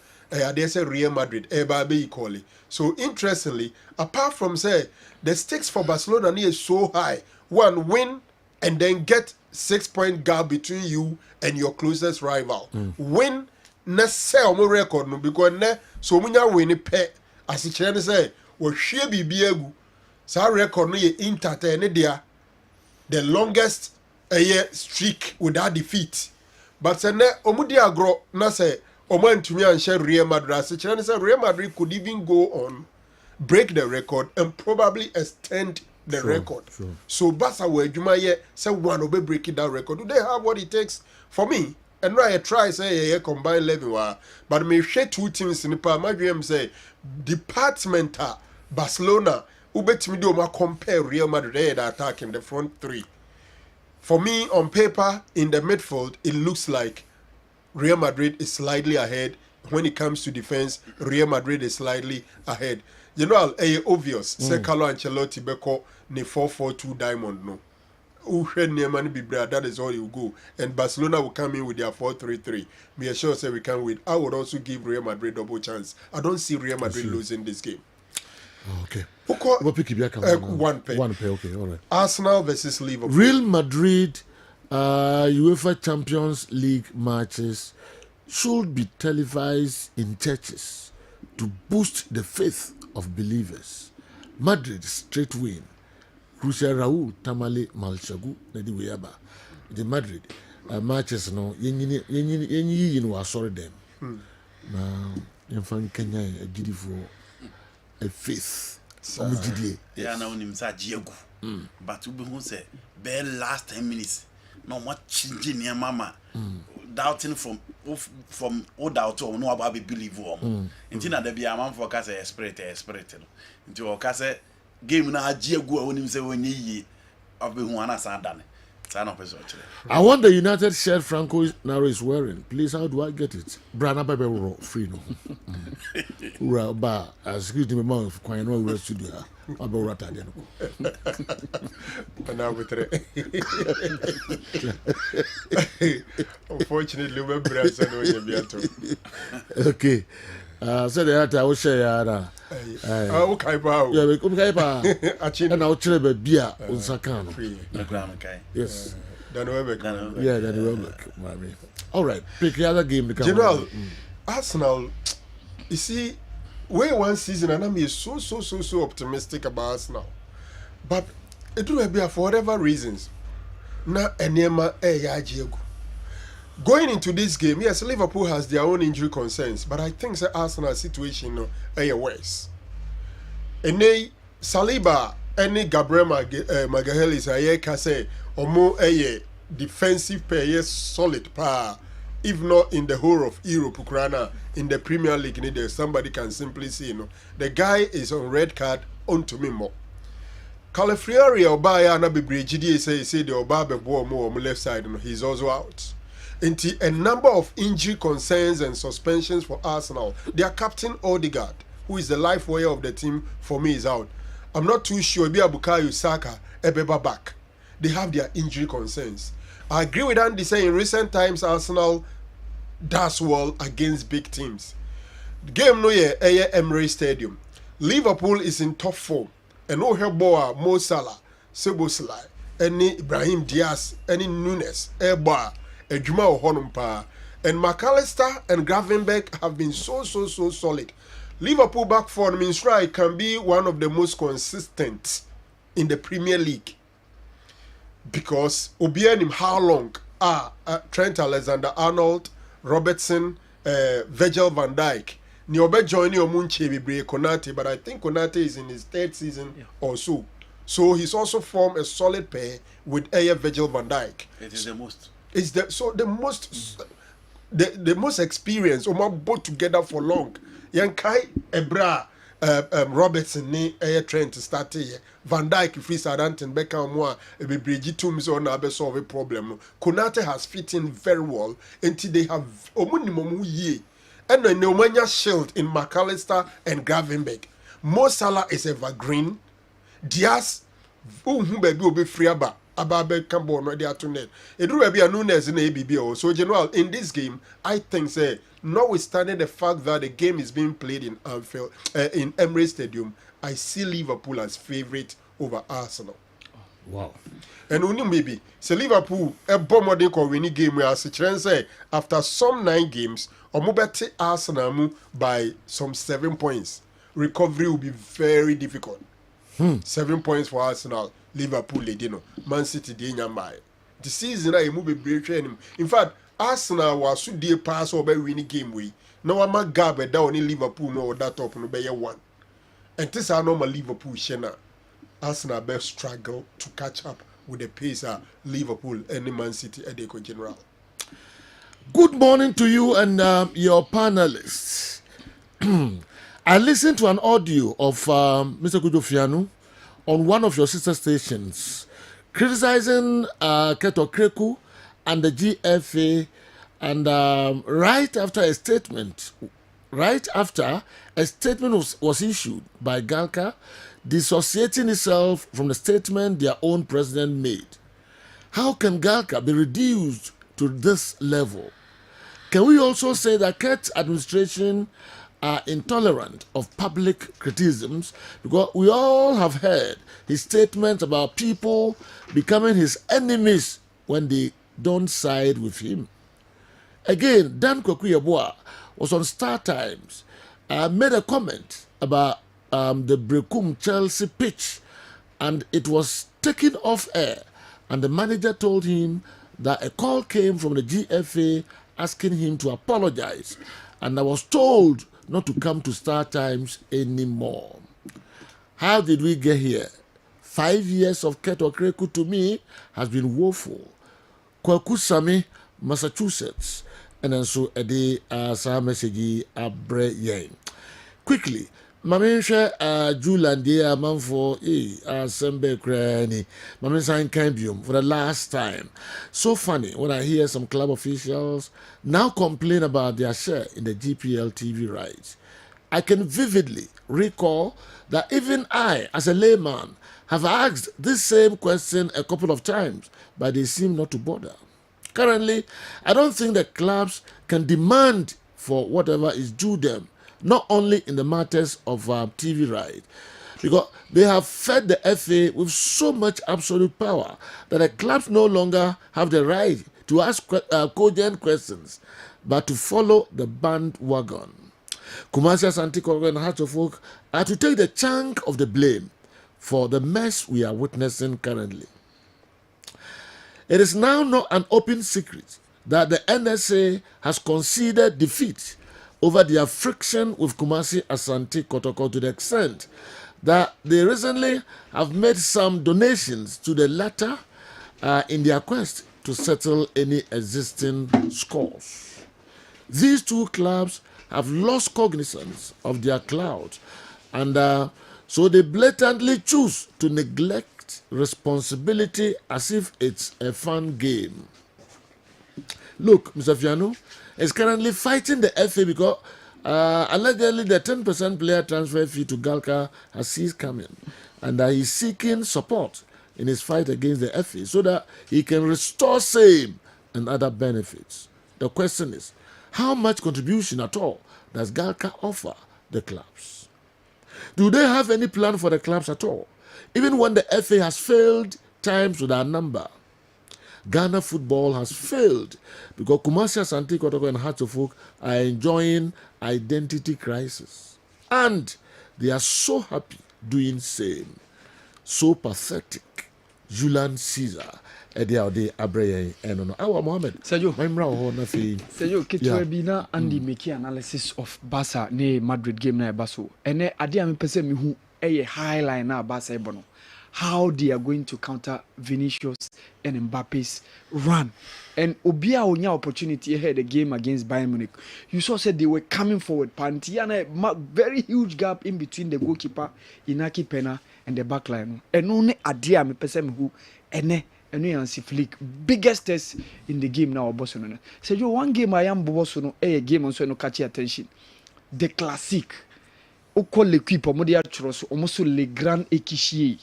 they say Real Madrid, equally. So interestingly, apart from say the stakes for Barcelona is so high, one win and then get 6-point gap between you and your closest rival. Win na sell more record no because ne so munya win pe as it say we share bibi egu sa record no ye entertain dia the longest year streak without defeat. But say ne omudi agro na say omo antumi anhye Real Madrid as it say Real Madrid could even go on break the record and probably extend the record. Sure. So Barca were Juma ye say one will break it that record. Do they have what it takes for me? And I try say combined level but me share two teams in the pa my dream say departmental Barcelona ubetimi do ma compare Real Madrid attack in the front three. For me on paper in the midfield it looks like Real Madrid is slightly ahead. When it comes to defense, Real Madrid is slightly ahead. You know, obvious. Say Carlo Ancelotti beko ne 4-4-2 diamond no. That is all you go. And Barcelona will come in with their 4-3-3. Me assure say we can win. I would also give Real Madrid double chance. I don't see Real Madrid losing this game. Okay. One pay. Okay, all right. Arsenal versus Liverpool. Real Madrid UEFA Champions League matches should be televised in churches to boost the faith of believers. Madrid straight win. Crucial Raul Tamale Malchagu Nedi Weyaba. The Madrid matches no yenyi was sorry them. Now infant Kenya a giddy for a faith. Yeah, now him say Diego. But we who say bare last 10 minutes. No much changing near mama. Doubting from doubt or no about believe until there be a man for case spirit until case game na Diego when him say when ye of be one as done. I want the United shirt Franco Naro is wearing. Please, how do I get it? Brana Bebe free no. Ura ba excuse me mom quite no we studio. Abo rata den ko. Na butre. Unfortunately, we brasa no ye biato. Okay. So the other I will share ya. Okay pa. Yeah, we come kai pa. And I will tell be bia on sakano. Yes. Yeah, that will work. All right. Pick the other game. General, Arsenal, you see, we one season and I'm so optimistic about Arsenal. But it will be for whatever reasons. Na enema Diego. Going into this game, yes, Liverpool has their own injury concerns, but I think the Arsenal situation is worse. Any Saliba, any Gabriel Magalhaes, I can say, omo defensive player solid power. If not in the whole of Europe, Ukraine, in the Premier League, somebody can simply say, the guy is on red card onto me more. Calafriari Obaya na bebre GD say the Oba bebo mo left side, he's also out. Into a number of injury concerns and suspensions for Arsenal. Their captain Odegaard, who is the life wire of the team, for me is out. I'm not too sure. Be Bukayo Saka, Ebeba back. They have their injury concerns. I agree with Andy saying in recent times Arsenal does well against big teams. The game no ye Emirates Stadium. Liverpool is in top form. And no Herboa, Mo Salah, Seboslai, any Ibrahim Diaz, any Nunes, Eba, Ejuma Honumpa, and McAllister and Gravenberg have been so solid. Liverpool back four means right can be one of the most consistent in the Premier League because Obianim how long Trent Alexander-Arnold, Robertson, Virgil van Dijk. Niobe joining Omunche Bibre Konate, but I think Konate is in his third season or so. So he's also formed a solid pair with Virgil van Dijk. It is the most. It's the most experienced. Both together for long. Yankai Ebra Robertson ni Trent start here. Van Dijk free Southampton Beckham more Bibre Tums on abe solve a problem. Konate has fit in very well until they have Omunimomu ye. And the Neumania shield in McAllister and Gravenberg. Mo Salah is evergreen. Diaz, who baby will be free about Cambo no dia to net. It will be a Nunes in ABBO. So general in this game, I think say notwithstanding the fact that the game is being played in Anfield in Emirates Stadium, I see Liverpool as favourite over Arsenal. Wow. And only maybe say Liverpool a bomb ko winning game where say after some 9 games Omubete Arsenal by some 7 points. Recovery will be very difficult. 7 points for Arsenal. Liverpool leading. Man City de nyambai. The season I move be break him. In fact, Arsenal was so dear pass over winning game way. No one gab down in Liverpool no that up no be one. And this are normal Liverpool shena. Arsenal best struggle to catch up with the pace of Liverpool and Man City at the general. Good morning to you and your panelists. I listened to an audio of Mr. Kudofianu on one of your sister stations criticizing Keto Kreku and the GFA, and right after a statement was issued by Galka dissociating itself from the statement their own president made. How can Galka be reduced to this level? Can we also say that Ket's administration are intolerant of public criticisms? Because we all have heard his statements about people becoming his enemies when they don't side with him. Again, Dan Kwekuyeboah was on Star Times, made a comment about the Brecum Chelsea pitch, and it was taken off air, and the manager told him that a call came from the GFA asking him to apologize, and I was told not to come to Star Times anymore. How did we get here? 5 years of Keto Kreku to me has been woeful. Kwaku Sami, Massachusetts, and then so a day sa message abre yen. Quickly, Maminsha Julandia Manfo Sembe Krani Maminsa Cambium for the last time. So funny when I hear some club officials now complain about their share in the GPL TV rights. I can vividly recall that even I, as a layman, have asked this same question a couple of times, but they seem not to bother. Currently, I don't think that clubs can demand for whatever is due them, not only in the matters of TV rights, because they have fed the FA with so much absolute power that the clubs no longer have the right to ask cogent questions, but to follow the bandwagon. Kumasi Asante Korogo and Hatchofok are to take the chunk of the blame for the mess we are witnessing currently. It is now not an open secret that the NSA has conceded defeat over their friction with Kumasi Asante Kotoko to the extent that they recently have made some donations to the latter in their quest to settle any existing scores. These two clubs have lost cognizance of their clout, and So they blatantly choose to neglect responsibility as if it's a fun game. Look, Mr. Fiano is currently fighting the FA because allegedly the 10% player transfer fee to Galka has ceased coming, and that he's seeking support in his fight against the FA so that he can restore same and other benefits. The question is, how much contribution at all does Galka offer the clubs? Do they have any plan for the clubs at all? Even when the FA has failed times without number, Ghana football has failed because Kumasi, Asante Kotoko and Hartlepool are enjoying identity crisis. And they are so happy doing same. So pathetic. Julian Caesar. Ode Abreye Enono. Awa Mohammed. Sergio. Memra ho na fi. Sergio Kitwe bi na Andy make analysis of Barca ne Madrid game na Barca. Ene ade a me pese me hu eye highline na Barca ebono. How they are going to counter Vinicius and Mbappe's run. And Obia Onya opportunity ahead the game against Bayern Munich. You saw said they were coming forward. Pantiana, very huge gap in between the goalkeeper, Inaki Pena, and the back line. And only Adia me person who ene Yansi Flick biggest test in the game now Bosono. So you one game I am Bosono a game on so no catch attention. The Clásico. O call l'équipe au mondial chrosso almost le grand équipier.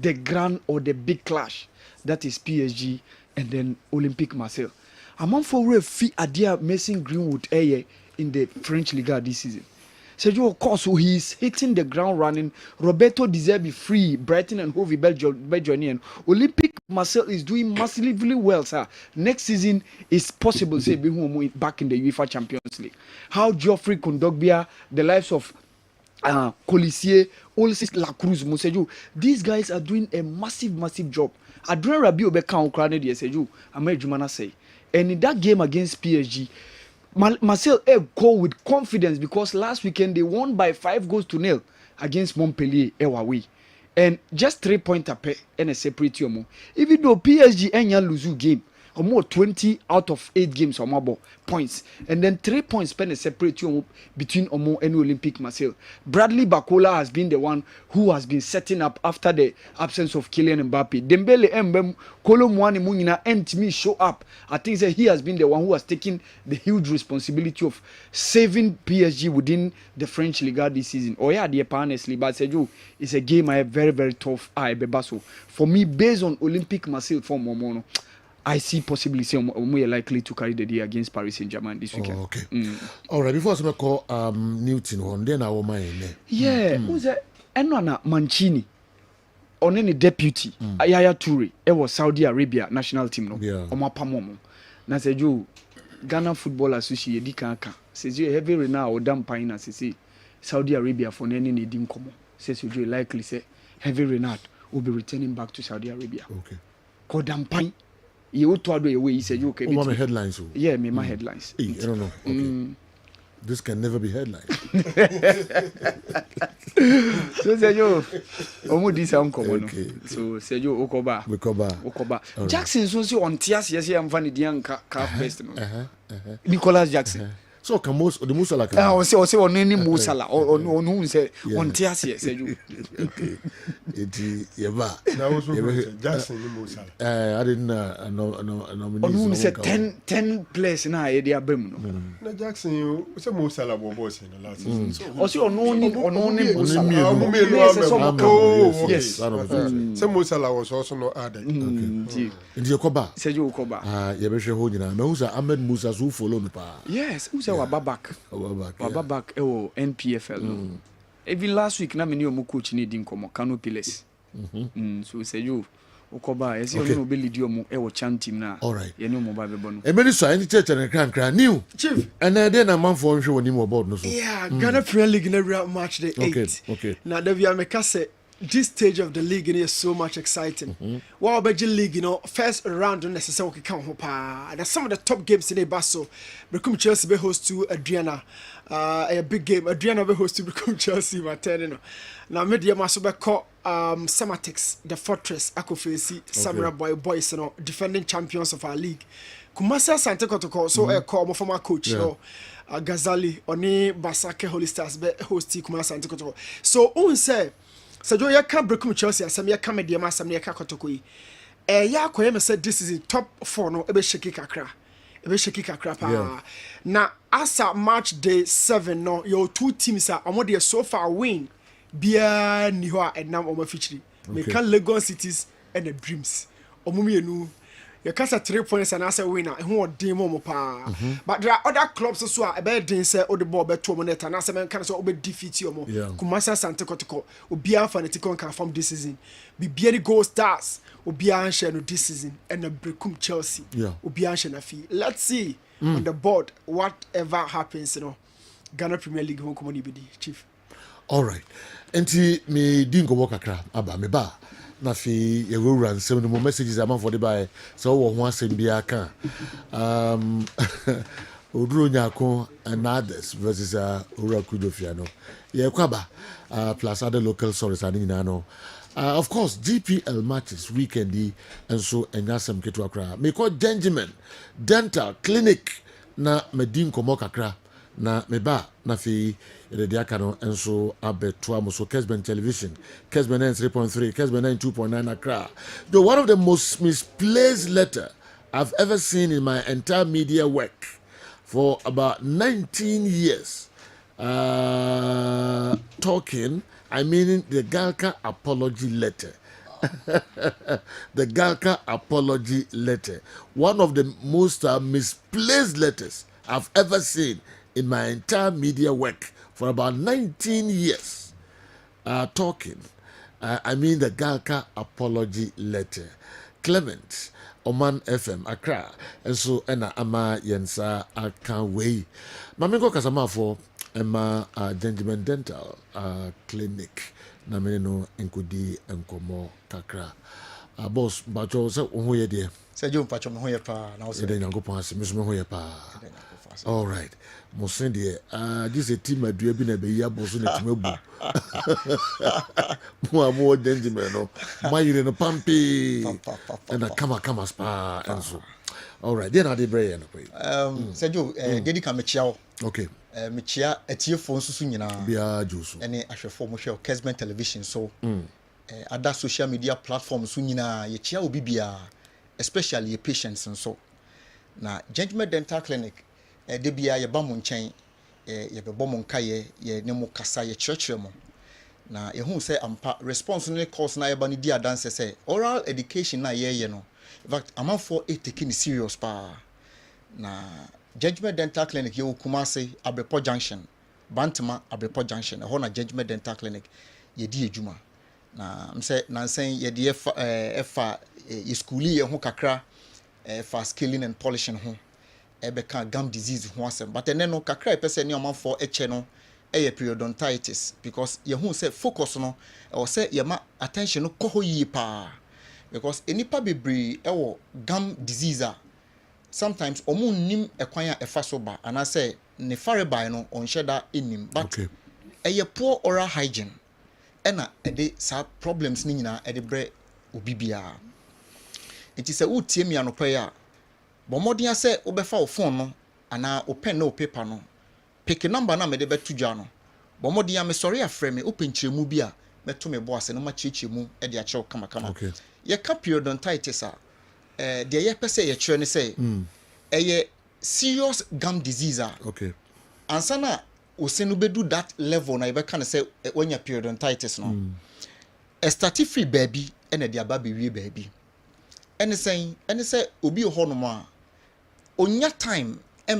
The grand or the big clash, that is PSG and then Olympique Marseille. Among for a fee idea Mason Greenwood in the French Liga this season. Sergio, of course, so he's hitting the ground running. Roberto De Zerbi free, Brighton and Hove Belgian. Olympique Marseille is doing massively well, sir. Next season is possible, say, being back in the UEFA Champions League. How Geoffrey Kondogbia, the lives of Colissier, Olsis La Cruz, Moseju. These guys are doing a massive job. Adrian Rabiot be kan ukrane de Seju. Amejumana say. And in that game against PSG, Marseille go with confidence because last weekend they won by 5-0 against Montpellier away. And just 3 points up and a separate yomo. Even though PSG enya lose game, or more 20 out of 8 games or more points, and then 3 points spend a separate between Omo and Olympique Marseille. Bradley Bacola has been the one who has been setting up after the absence of Kylian Mbappe. Dembele Mbem Kolo Muani Munina and me show up. I think that he has been the one who has taken the huge responsibility of saving PSG within the French Liga this season. Oh yeah, dear honestly, but Sergio, it's a game I have very tough. Bebaso for me based on Olympique Marseille for Momono. I see possibly say we are likely to carry the day against Paris Saint-Germain this weekend. Oh, okay. All right. Before I call Newton one, then I will mind. Yeah. Who's that? Enwana Mancini. On any deputy. Yaya Toure. It was Saudi Arabia national team no. Yeah. Omapamomo. Na seju Ghana Football Association di kanka. Seju heavy rena or damn pain as say Saudi Arabia for any needing komo. Says you likely say heavy Renard will be returning back to Saudi Arabia. Okay. Kodampai. You to do away. He said, "Okay." My headlines. Yeah, my headlines. Hey, I don't know. Okay. This can never be headlines. So say you, omo this am common. So say you Okoba. Right. Jackson so on tias yes am fan di an calf best no. Nicholas Jackson. So can most the Musala can. O say on any Musala on who say on tias yes say you. Okay. It yeba. Now also Jackson ni Musala. I didn't no. On who say 10 players na e dey abem no. Na Jackson you say Musala bo boss in the last season. O say on only Musala. Yes. Say Musala was also not added. Okay. Ndi Okoba. Say you Okoba. You be sure ho nyina. Me who say Ahmed Musa so follow me pa. Yes, who say Wababak NPFL. Even last week na me new coach ni din komo Kano Piles. So say you Okoba yes you no be lead you e chan team na. All right. You know mo ba be bono. E many so any church and kran new. Chief. And then na man for hwe woni mo board no so. Yeah, Ghana Premier League in every match day 8. Okay. Now the Viameka say this stage of the league is so much exciting. While Belgian league, first round don't necessarily count hopa. There's some of the top games in the Basso. Become Chelsea be host to Adriana. A big game. Adriana be host to become Chelsea Martin. Now media must be called Samatics, the Fortress, Akofesi, Samurai Boys, defending champions of our league. Kumasi Asante Kotoko, so a call former coach. Ghazali oni Basake Holy Stars be hosti kuma Asante Kotoko. So un say jo ya ka brekum Chelsea asem ya ka media asem ya ka Kotoko yi. Ya akoye me say this is top 4 no e be shake kakra pa. Na asa match day 7 no your two teams are omo dey so far win bia ni ho a enam omo feature. Me can Lagos Cities and the Dreams. Omo mienu you can say 3 points and answer winner who demo pa. But there are other clubs as well. About den say o the ball bet 2 minutes and answer can say obe defeat you mo. Kumasa Sante Kotoko obia fanatical can form this season. Be the Gold Stars obia share no this season and the Brekum Chelsea. Obia share na fee. Let's see on the board whatever happens, you know. Ghana Premier League home komoni be chief. All right. Enti me dingo kakra aba me ba. Na fi ye wura nsem no messages am for the by so wo ho asem bia kan oduro nyako and others versus ura kudofia no ye kwaba plus other local stories ani na no of course GPL matches weekend and so enyasem ketu akra me call Benjamin Dental Clinic na medin komo kakra na meba na fi Rediaka no enso abetua mo so Kessben television Kessben 3.3 Kessben 2.9 Accra. The one of the most misplaced letter I've ever seen in my entire media work for about 19 years. Talking, I mean the Galka apology letter. The Galka apology letter. One of the most misplaced letters I've ever seen in my entire media work for about 19 years. Talking, I mean the Galka apology letter. Clement, Oman FM, Accra, and so Ena Ama Yensa Akanwei. Mamingo Kasama for Emma Gentleman Dental Clinic. Nameno Enkudi Enkomo Kakra. Boss, Bajo, so Ohoye dear. Sejo Pacho Hoyepa, now say, Miss Mohoyepa. All right. Mosende this a team I do been a year boss in the more gentlemen no my in a pumpy and a kama spa and so all right then I did brain Sejo dedi ka mechiao okay mechia etiefo nsusu nyina bia juice ene ahwefo mo hwe Kessben television so other social media platforms so nyina ye chia obi bia especially your patients and so na Gentleman Dental Clinic de bia ye ba mo nchen ye bebo mo nkaye ye ne mo kasa ye kyerɛkyerɛ mo na ye hu say ampa response ne course na ye ba ne di adanse say oral education na ye no in fact amanfo e take it serious pa na Gentleman Dental Clinic ye Kumasi Abrepo Junction Bantama Abrepo Junction ho na Gentleman Dental Clinic ye di adwuma na mse nansen ye de efa ye schoolie ye ho kakra for scaling and polishing ho ebeka gum disease ho asem but ene no kakra pese ne omanfo eche no eye periodontitis because ye hu say focus no or say ye ma attention no koho yi pa because enipa bebre ewo gum disease sometimes omu nim ekwan a efa so ba ana say ne fare by no on sheda enim but eye poor oral hygiene ena ede sa problems ni nyina ede bre obibia it is a utie mi anopa ya bomodin say obefa wo phone no ana o pen na o paper no pick number na me de betu dwa no bomodin me sorry afre me open kiremu bi a meto me bo ase no ma kiremu e de a chew kama ye ka periodontitis a de ye pese ye kire ne say eye serious gum disease ansa na o se no bedu that level na ye be kan say when your periodontitis no start free baby and de aba be wie baby ene say obi ho no ma onya time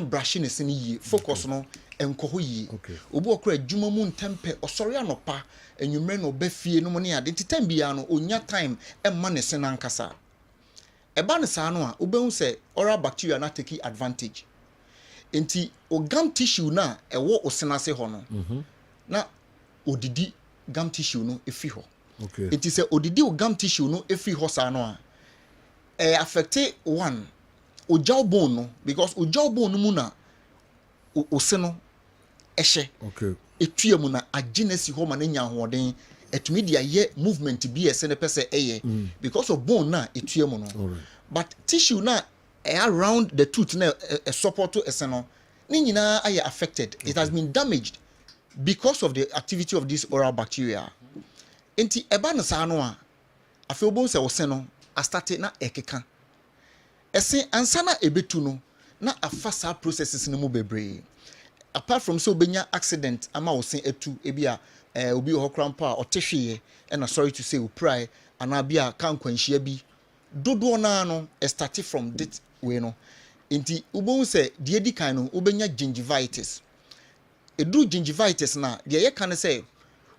brushing is ni focus no enko ho yi obi okra adwuma mu ntempe osori anopa enwumre no ba fie no mo ne ade titam bia no onya time emma ne se nankasa eba ne sa no a obehu se oral bacteria na take advantage enti o gum tissue na ewo osenase ho no na odidi gum tissue no efi ho enti se odidi o gum tissue no efi ho sa no a affected one ojaw bone no because ojaw bone mu na ose no ehye etue mu na agenesi ho ma na nya hoden etumi dia ye movement bi ese ne pese eye because of bone na etue mu no but tissue na around the tooth na support to ese no ne nyinaa ayɛ affected. It has been damaged because of the activity of this oral bacteria. Enti eba no saa no a afei obo sɛ wose no astarte na ekeka. Ese ansa na ebetu no na afa saa processes no mu bebree. Apart from so benya accident ama wose etu ebia obi ho krampa a otehweye and sorry to say uprai anabia kan kwanhia bi dodo na no start from that way no. Enti ubo se de edi kan no ubenya gingivitis. Edu gingivitis na de ye kan say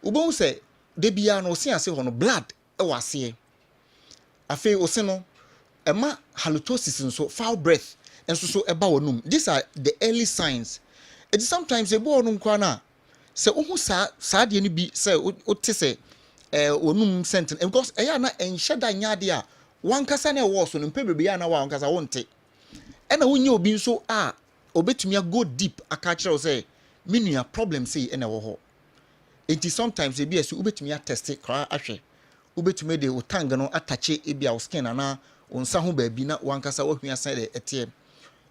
ubo se de bia no se ase ho no blood e wase. Afei ose no ema halitosis nso foul breath enso so eba wonum. These are the early signs. It is sometimes ebo wonum kwa na se ohu sa de ni bi se o te se wonum sent because eya na enhyeda nyade a wankasa na ewo so no mpebebe ya na wankasa wonte. Ena wonye obi nso a obetumi go deep aka kire say menua problem say ena wo ho. Enti sometimes e bi ase obetumi test kra ahwe. Obetumi de utang no atache e bia skin na onsa ho baabi na wankasa wahua san de etie.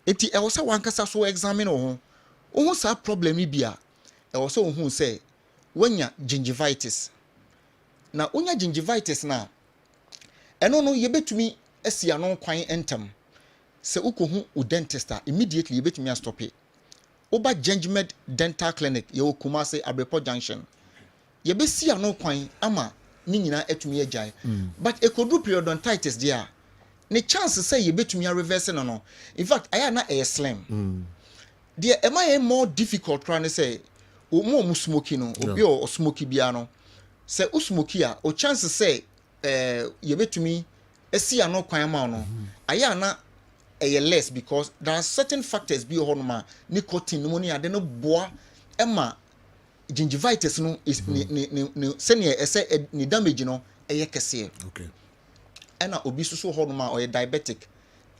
Enti e wo say wankasa so examine wo ho. Wo sa problem bia e wo say wo hu say wanya gingivitis. Na onya gingivitis na eno no yebetumi asia no kwan entam. Se ukohu u dentist immediately yebetumi stop it. Oba Gingimed Dental Clinic ye Kumase Abrepo Junction. Yebesi ano kwan ama ni nyina etumi agyae. But ekodu periodontitis dia. Ne chance say yebetumi reverse no. In fact, aya na e slim. Dia am I more difficult trying to say o mo smoky no, obi o smoky bia no. Se o smoky a o chance say yebetumi esi ano kwan ma no. Aya na less because there are certain factors be honoma nicotine pneumonia de no boa ema gingivitis no is ni senior ese ni damage no eye kese. Okay. Ena obi so honoma or diabetic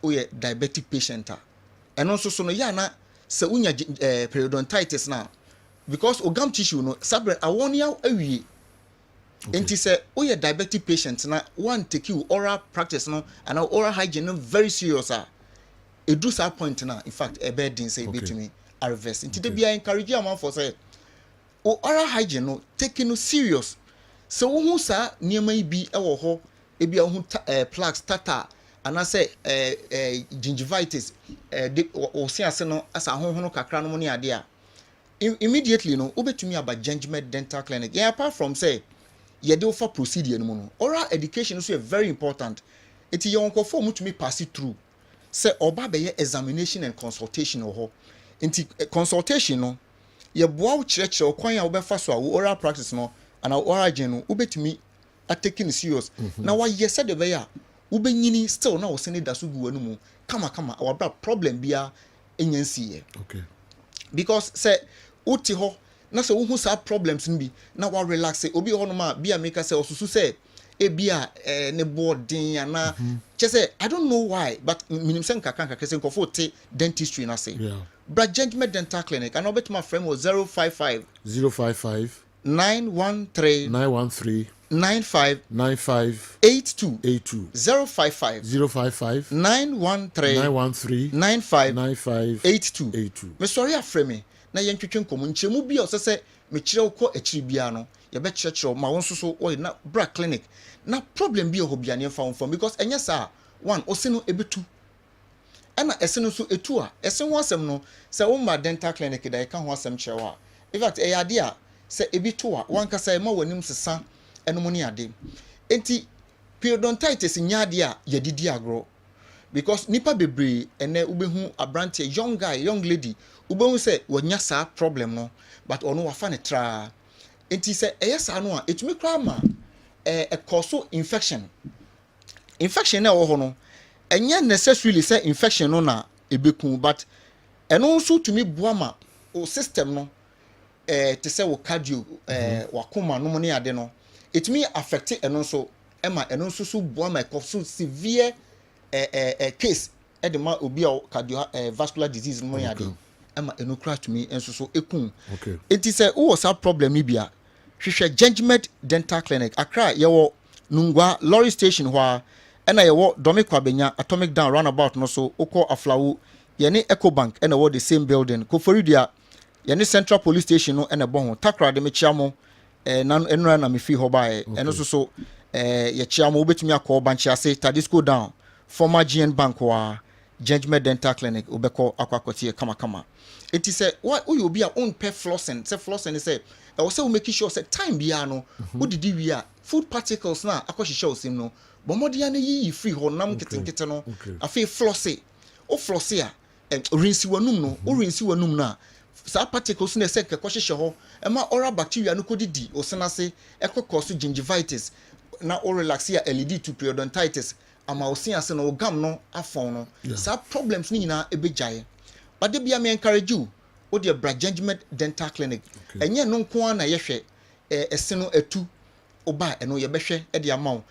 or diabetic patient and also so no ya na se unya periodontitis na because gum tissue no sabre awonia awie. Enti say oye diabetic patient na one take you oral practice no and oral hygiene no very serious edu sa point na in fact a bed din say betumi reverse nti de bia encourage am for say oral hygiene no take no serious so wo hu sa niema yi bi e wo ho e bia hu plaques tata ana say gingivitis de o se ase no asa honhono kakra no ne ade a immediately no obetumi aba Gingimed Dental Clinic. Yeah, apart from say ye do for procedure no no oral education is very important. It ye won ko mutumi pass it through say oba be ye examination and consultation ho nti consultation no ye boa wo kire kwan ya wo be fa so a oral practice no and oral hygiene no ubetumi taking serious na wa ye said be ya ubenyini still na wo se ne da so gu anu mu kama our problem bia enyansi. Okay. Because say uti ho na se wo hu sa problems nbi na wa relax obi ho no ma bia make say osusu say e bia ne boarding ana say I don't know why but minim sen kakran say nkofo te dentistry na say Brad Gingimed Dental Clinic and obet my friend was 055 913 95 82 055 913 95 82 me sorry afre me na yentwetwe nkomo nchemu bia osese me kire ukọ akiri bia no ye be kire ma won so o na bra clinic na problem bia ho bia ne fa won because enya sa one oseno ebetu ana eseno so etu a esen ho asem no se wo ma dental clinic da ka ho asem kire in fact e ade a se ebitu a wan kasa ma wanim sesa enom ne ade enti periodontitis nyade a ye didi agro because nipa bebre ene ubehu abrante young guy young lady ubehu say wonya sa problem no but ono wafa ne tra enti say eyesa no a etumi kra ma cause infection na wo ho no enye necessarily say infection no na ebeku but eno nso tumi boa ma o system no te say wo cardio wakoma no ne ade no etumi affect eno nso ema eno nso so boa ma cause severe case edema obi a cardiovascular disease no yade ama enokra to me enso so ekun it is a who was a problem bia hwehwe Gingimed Dental Clinic Accra yewo Nungwa lorry station hwa ena yewo Domikwa Benya atomic down roundabout no so okọ aflawo yɛne Ecobank ɛna wɔ the same building Koforidua yɛne Central Police Station no ɛna bɔ ho takra de me kyia mo na enura na me fi hɔ bae ɛno so yɛ kyia mo wobetumi akɔ banchi ase Tadisco down former GN Bank wa Judgment Dental Clinic obɛkɔ akwakotie kama eti sɛ woyɛ obi a on pɛ flossing sɛ ɛwɔ sɛ wo make sure sɛ time bia no wodidi wi a food particles na akɔhyehyɛ osim no bɔmmɔden na yiyi free hɔ nam ketenkete no afei flosse o flosse a rinsi wanum no o rinsi wanum na saa particles na ɛsɛ kɛkɔhyehyɛ hɔ ɛma oral bacteria no kodidi osenase ɛkɔ cause gingivitis na o relax ya lead to periodontitis ama osin ase no gam no afɔn no saa problems ni nyina ebegyae but de bia me encourage you o de bra Judgment Dental Clinic enye no nko na yɛhwɛ ɛse no atu oba ɛno yɛbɛhwɛ ɛde ama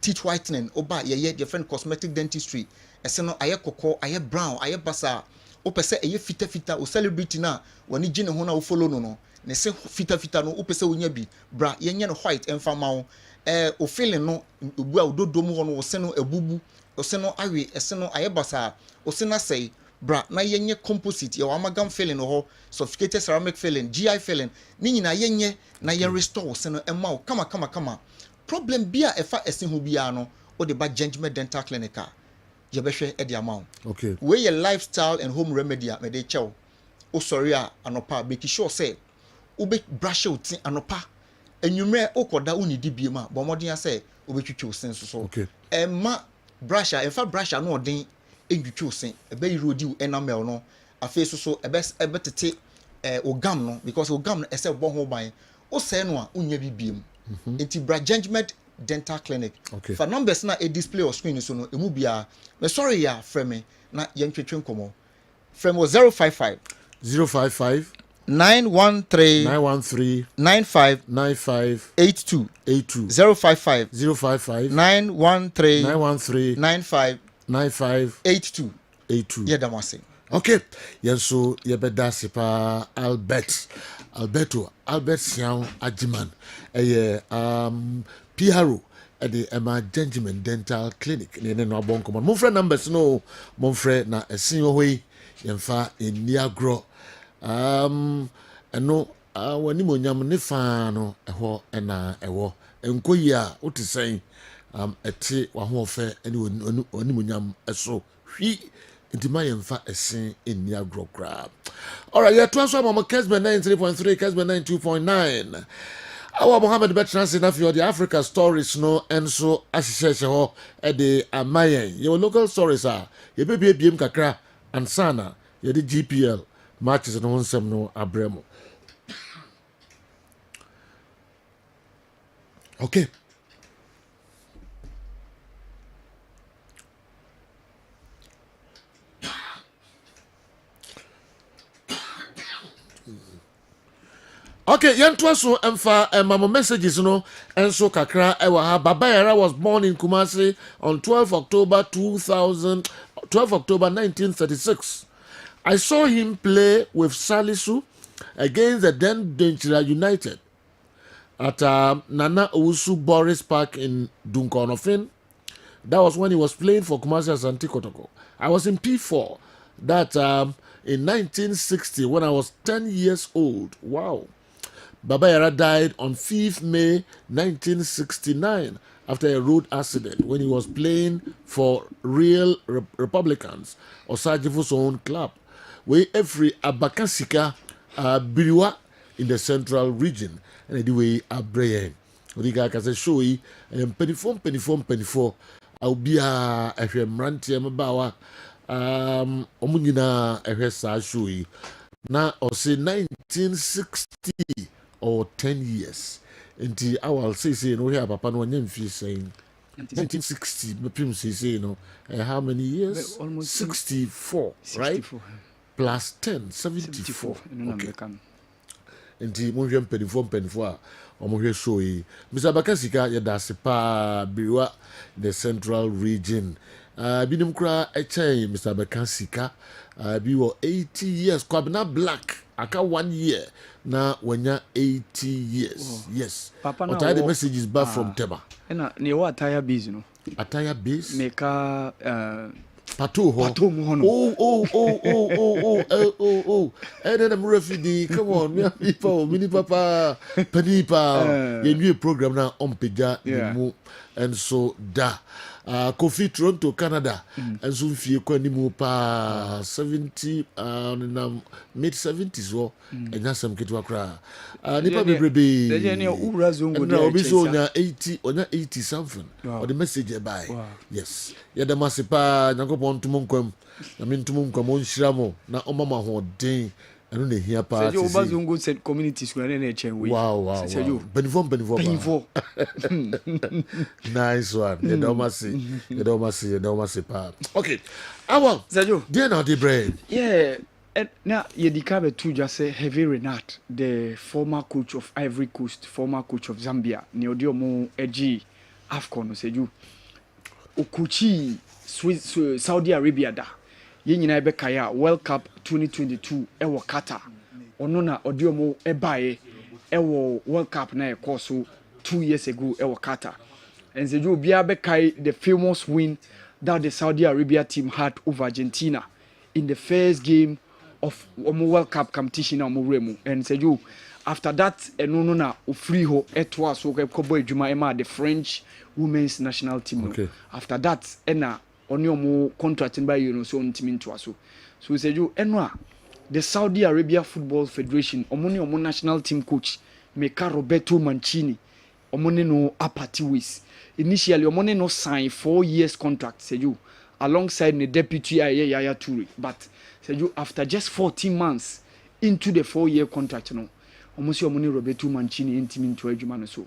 teeth whitening oba yɛyɛ different cosmetic dentistry ɛse no ayɛ kɔkɔ ayɛ brown ayɛ basa o pɛ sɛ ɛyɛ fita o celebrity na wani gye ne ho na o follow no ne se fita no o pɛ sɛ wonya bi bra yɛnyɛ no white ɛmfa ma wo o feeling no obu a ododo mu ho no o se no ebubu o se no awe ɛse no ayɛ basa o se na sɛ bra na yenye composite ya amalgam filling ho sophisticated ceramic filling GI filling ni nyina yenye na ye restore se no ema kama problem bia efa ese ho bia no o de ba Judgment Dental Clinic ye behwe e de ama okay we your lifestyle and home remedy me de chew o sorry a anopa make sure say o be brush out anopa enwumre o koda o ni di biem a bomodin say o be twitwi o senso so okay ma brush a efa brush no odin enwutwu sen ebe yirodi enamel no afi so ebetete ogam no because ogam no ese bo ho ban o se no a unya bibiem enti bra Judgment Dental Clinic okay for numbers na e display on screen so no emu bia me sorry ya frɛ me na yentwetwe nkomo frɛ me 055 913 95 82 055 913 95 82 yeah that was it okay yenso yebeda sipa Alberto Sian Ajiman PRO at the Judgment Dental Clinic ne no abon common mon frère numbers no mon frère na esin hoyi yemfa eniagro eno wani monyam ne fa no eho na ewo enkoyi a otisen ete wa ho ofe ene oni monyam eso hwi intima yemfa esen eniagro grab. All right, yeah, transfer mama Kessben 93.3, Kessben 92.9. Our Mohammed Bertrand enough for the Africa stories no and so ashishe ho e de amayen. Your local stories are ye be biem kakra ansana ye the GPL matches no nsem no abremo. Okay. Okay, yentwaso emfa mama messages no enso kakra ewa ha Baba Yara was born in Kumasi on 12 October 1936. I saw him play with Salisu against the then Denchira United at Nana Owusu Boris Park in Dunkonofin. That was when he was playing for Kumasi Asante Kotoko. I was in P4 that in 1960 when I was 10 years old. Wow. Baba Yara died on 5th May 1969 after a road accident when he was playing for Real Republicans, Osajifu's own club. We every Abakasika Biriwa in the central region. And anyway, Abraham. Riga Kasa Shoei, and Penifom. I'll be a Rantiam Bawa, Omunina, a Shoei. Now, or say 1960. Or 10 years. And I will say, no, here, Papa, no one saying 1960, but say, no, how many years? Almost 64, 64, right? Plus 10, 74. Okay. And the Movian Penifom, or Movian Shoei. Mr. Bakasika, Yadasipa, Biwa, the central region. Binumkra, a chain, Mr. Bakasika, be 80 years, Kwabna Black. Aka 1 year na wanya 80 years. Oh. Yes. Papa na the message is back from Tema. Na ne wa attire base no. Attire base? Meka Pato ho. Pato mu ho no. Oh. And then I'm refugee. Come on, me papa, panipa. You new program now on Pija mu, and so da. Kofi Toronto, Canada, and soon fie kwani mu pa 70 mid 70s wo enya sam ketwa kra. Nipa bebrebe. Dey ura zongo dey. Obi so onya 80 something. Or the message by. Yes. Ya da masipa nyakopon tumunkwam. Na mintumunkwam onhyira mo na omama ho den. Eno na hia pa. Say you oba zongo said community school na na chen we. Wow. Benivon. Nice one. You don't must pa. Okay. Awa. Sergio. Dear now the brain. Yeah. Now, Yedikabe too just say Heavy Renat, the former coach of Ivory Coast, former coach of Zambia, Neodiomo Eji Afcon, Seju Okuchi Saudi Arabia da. Yenyina Bekaya World Cup 2022 ewo Qatar. Onona Odiomo Ebaye ewo World Cup na ekoso 2 years ago ewo Qatar. And Seju Bia Bekai the famous win that the Saudi Arabia team had over Argentina in the first game of World Cup competition na Moremu. And Seju after that no na free ho etwa so kobo adwuma ema the French women's national team. Okay. After that ena oni omo contracting by you know so ntimi ntwa so Seju enwa the Saudi Arabia Football Federation omoni omo national team coach Meka Roberto Mancini omoni no apathy ways initially omoni no sign 4 years contract Seju alongside the deputy Yaya Toure, but Seju after just 14 months into the 4-year contract no almost your money Roberto Mancini intimi into adwuma so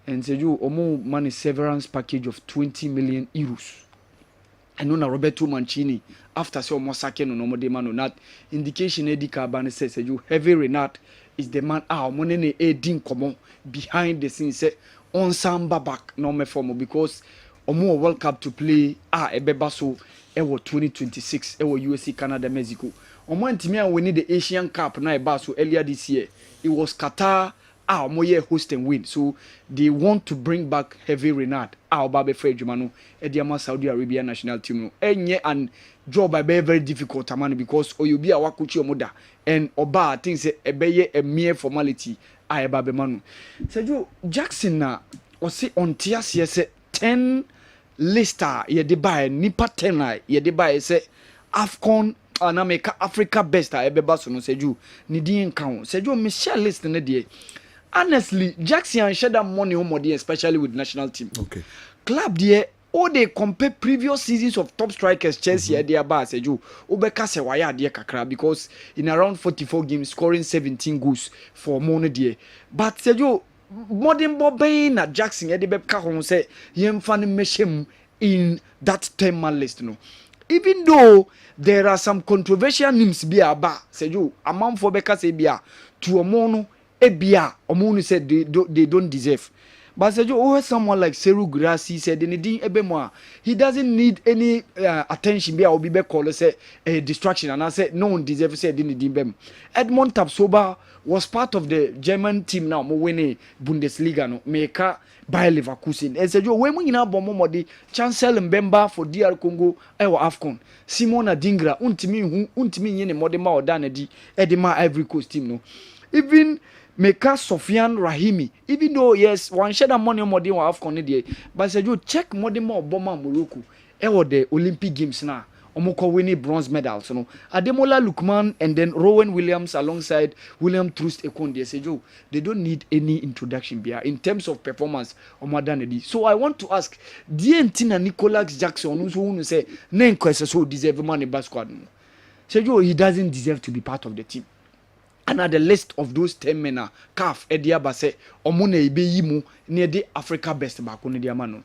and Seju omo money severance package of 20 million euros. I know na Roberto Mancini after so almost second no de man not indication Eddie Carbane says Seju Heavy Renat is the man money ne edin komo behind the scenes say on samba back no me form because omo World Cup to play ebeba so ewo 2026 ewo USA Canada Mexico omo ntimi an win the Asian Cup na eba so earlier this year it was Qatar omo ye host and win so they want to bring back Heavy Renat oba be free jumano ediama Saudi Arabia national team no enye and job by very difficult amani because oyobi a wakochi omoda and oba things ebeye a mere formality eba be manu Sergio Jackson na o se on tiase se 10 lister ye de buy nipa 10 ye de buy say Afcon na make Africa best ebeba so no Seju ni din kan Seju me share list na de honestly Jackson share that money home especially with national team. Okay. Club there all they compare previous seasons of top strikers Chelsea there ba Seju obeka se waya there kakra because in around 44 games scoring 17 goals for money there but Seju modern Bobby na Jackson e de beka ho say yemfa ne meshem in that 10-man list no even though there are some controversial names be aba Seju amount for beka say bia to omo no e bia omo no said they don't deserve. But Seju someone like Seru Grassi said anything ebemo he doesn't need any attention bia obi be call say a distraction and I said no one deserves say anything bem. Edmond Tapsoba was part of the German team now mo winning Bundesliga no Meka Bayer Leverkusen and Seju we mo nyina bom modi Chancellor Mbemba for DR Congo ewa Afcon Simona Dingra untimi nye ne modi ma oda na di edema Ivory Coast team no even Meka Sofiane Rahimi even though yes one share that money more than Afcon there but Seju check more than more Obama Morocco ewo the Olympic Games na omoko winning bronze medals no Ademola Lookman and then Rowan Williams alongside William Troost Ekonde Seju they don't need any introduction bia in terms of performance omadanedi so I want to ask Dientina Nicholas Jackson who say nen kwese so deserve money bas squad no Seju he doesn't deserve to be part of the team. Another list of those 10 men CAF Ediaba say omuna ibeyimu near the Africa best back on the amano.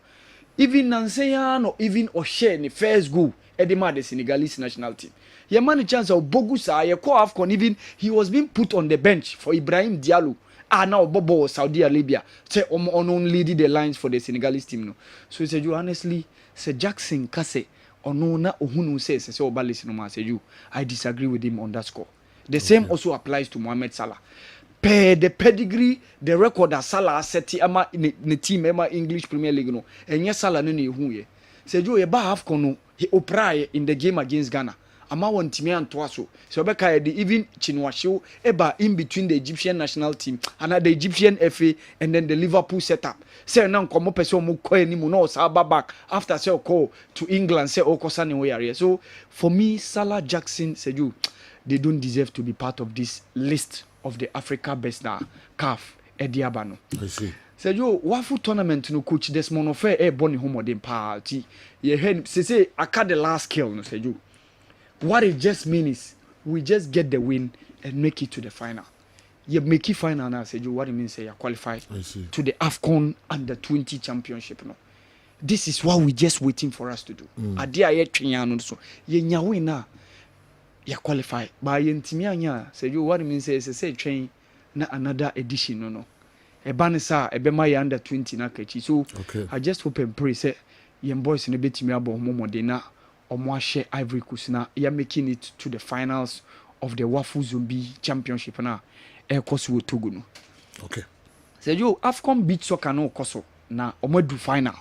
Even Nanseya no even Oshe ni first goal Edema the Senegalese national team. Ye man chance of Bogusa ye call Afcon even he was being put on the bench for Ibrahim Diallo. Now Bobo Saudi Arabia say only the lines for the Senegalese team no. So say you honestly say Jackson Kase onona ohunu says say obalisi no ma say you I disagree with him on that score. The same also applies to Mohamed Salah. Per the pedigree, the record that Salah set in the team English Premier League no. And yes Salah no ye. Said you a half kono he opera in the game against Ghana. Ama won timi antoaso. So Obeka the even Chinwasho eba in between the Egyptian national team and the Egyptian FA and then the Liverpool setup. Say now komo person mo ko ani mo no saba back after say call to England say okosa ne we area. So for me Salah, Jackson, said you they don't deserve to be part of this list of the Africa best now CAF Ediabano. I see. Said you wafu tournament no coach Desmond Ofe e boni homo den party. Ye head say I cut the last kill no said you. What it just means is we just get the win and make it to the final. You make it final now, said you. What it means is you qualify to the AFCON under 20 championship. No, this is what we just waiting for us to do. Adia ye triano so ye nyawe na you qualify. But ye ntimianya said you. What it means is say train na another edition. No. E banisa e be my under 20 na kechi. So I just hope and pray say ye boys ne betimi abo homo de na. Omwashe Ivory Coast na ya making it to the finals of the Wafu Zombie Championship na koso Togo no. Okay. Say you AFCON beach soccer no koso na omodu final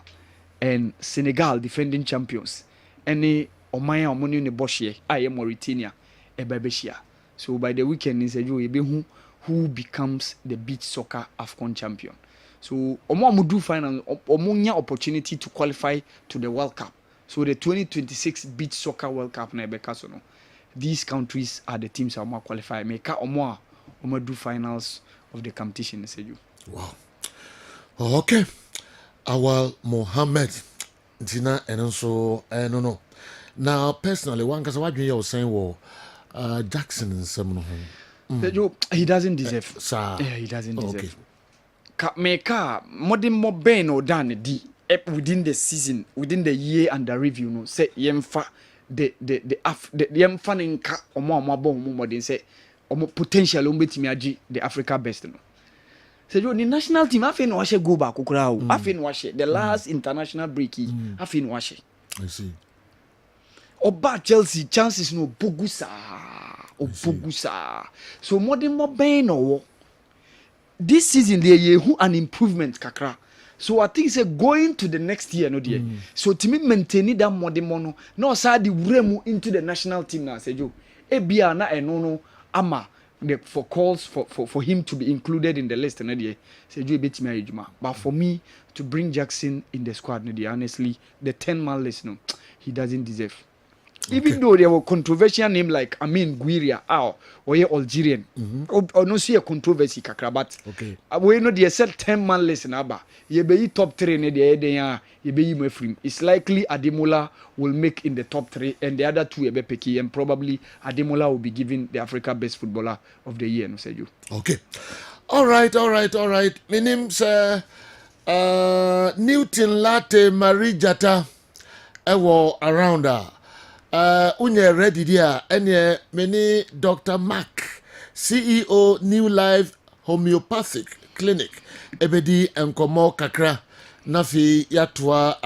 and Senegal defending champions. Any omaya omoni ne boshie aye Mauritania e babeshia. So by the weekend in say you be who becomes the beach soccer AFCON champion. So omo final omonya opportunity to qualify to the World Cup. So the 2026 Beach Soccer World Cup na ebeka so no. These countries are the teams that will qualify. Make omo do finals of the competition. Say you. Wow. Okay. Awal Mohammed Dina and also no. Now personally, one cause what you were saying Jackson and some he doesn't deserve. Sir. Yeah, he doesn't deserve. Okay. Meka modern mo ben or dan di. Within the season, within the year under review, no say yemfa the yemfa nka omo abon mo modern say omo potential betimi agi the Africa best no. Say you the national team afi no washe go back kokura o. Afi no washe the last international break afi no washe. I see. Oba Chelsea chances no bogusa. So modern mo ben no. This season there you an improvement kakra. So I think say going to the next year no dear. So to me maintain that mono no say the remu into the national team now say you ebia na no ama for calls for him to be included in the list no dear say you betimi ajuma. But for me to bring Jackson in the squad no dear honestly the 10-man list no he doesn't deserve. Even though there were controversial name like Guiria or Algerian, or no see a controversy kakra, but we know they said 10-man list in Abba. You be top 3 in the area, you be free. It's likely Ademola will make in the top 3, and the other 2 be picky, and probably Ademola will be given the Africa Best Footballer of the Year. No, say you. Okay. All right. My name's Newton Latte Marie Jata. Around her. Unye ready there any many Dr. Mark CEO New Life Homeopathic Clinic ebedi enkomo kakra nafi yatwa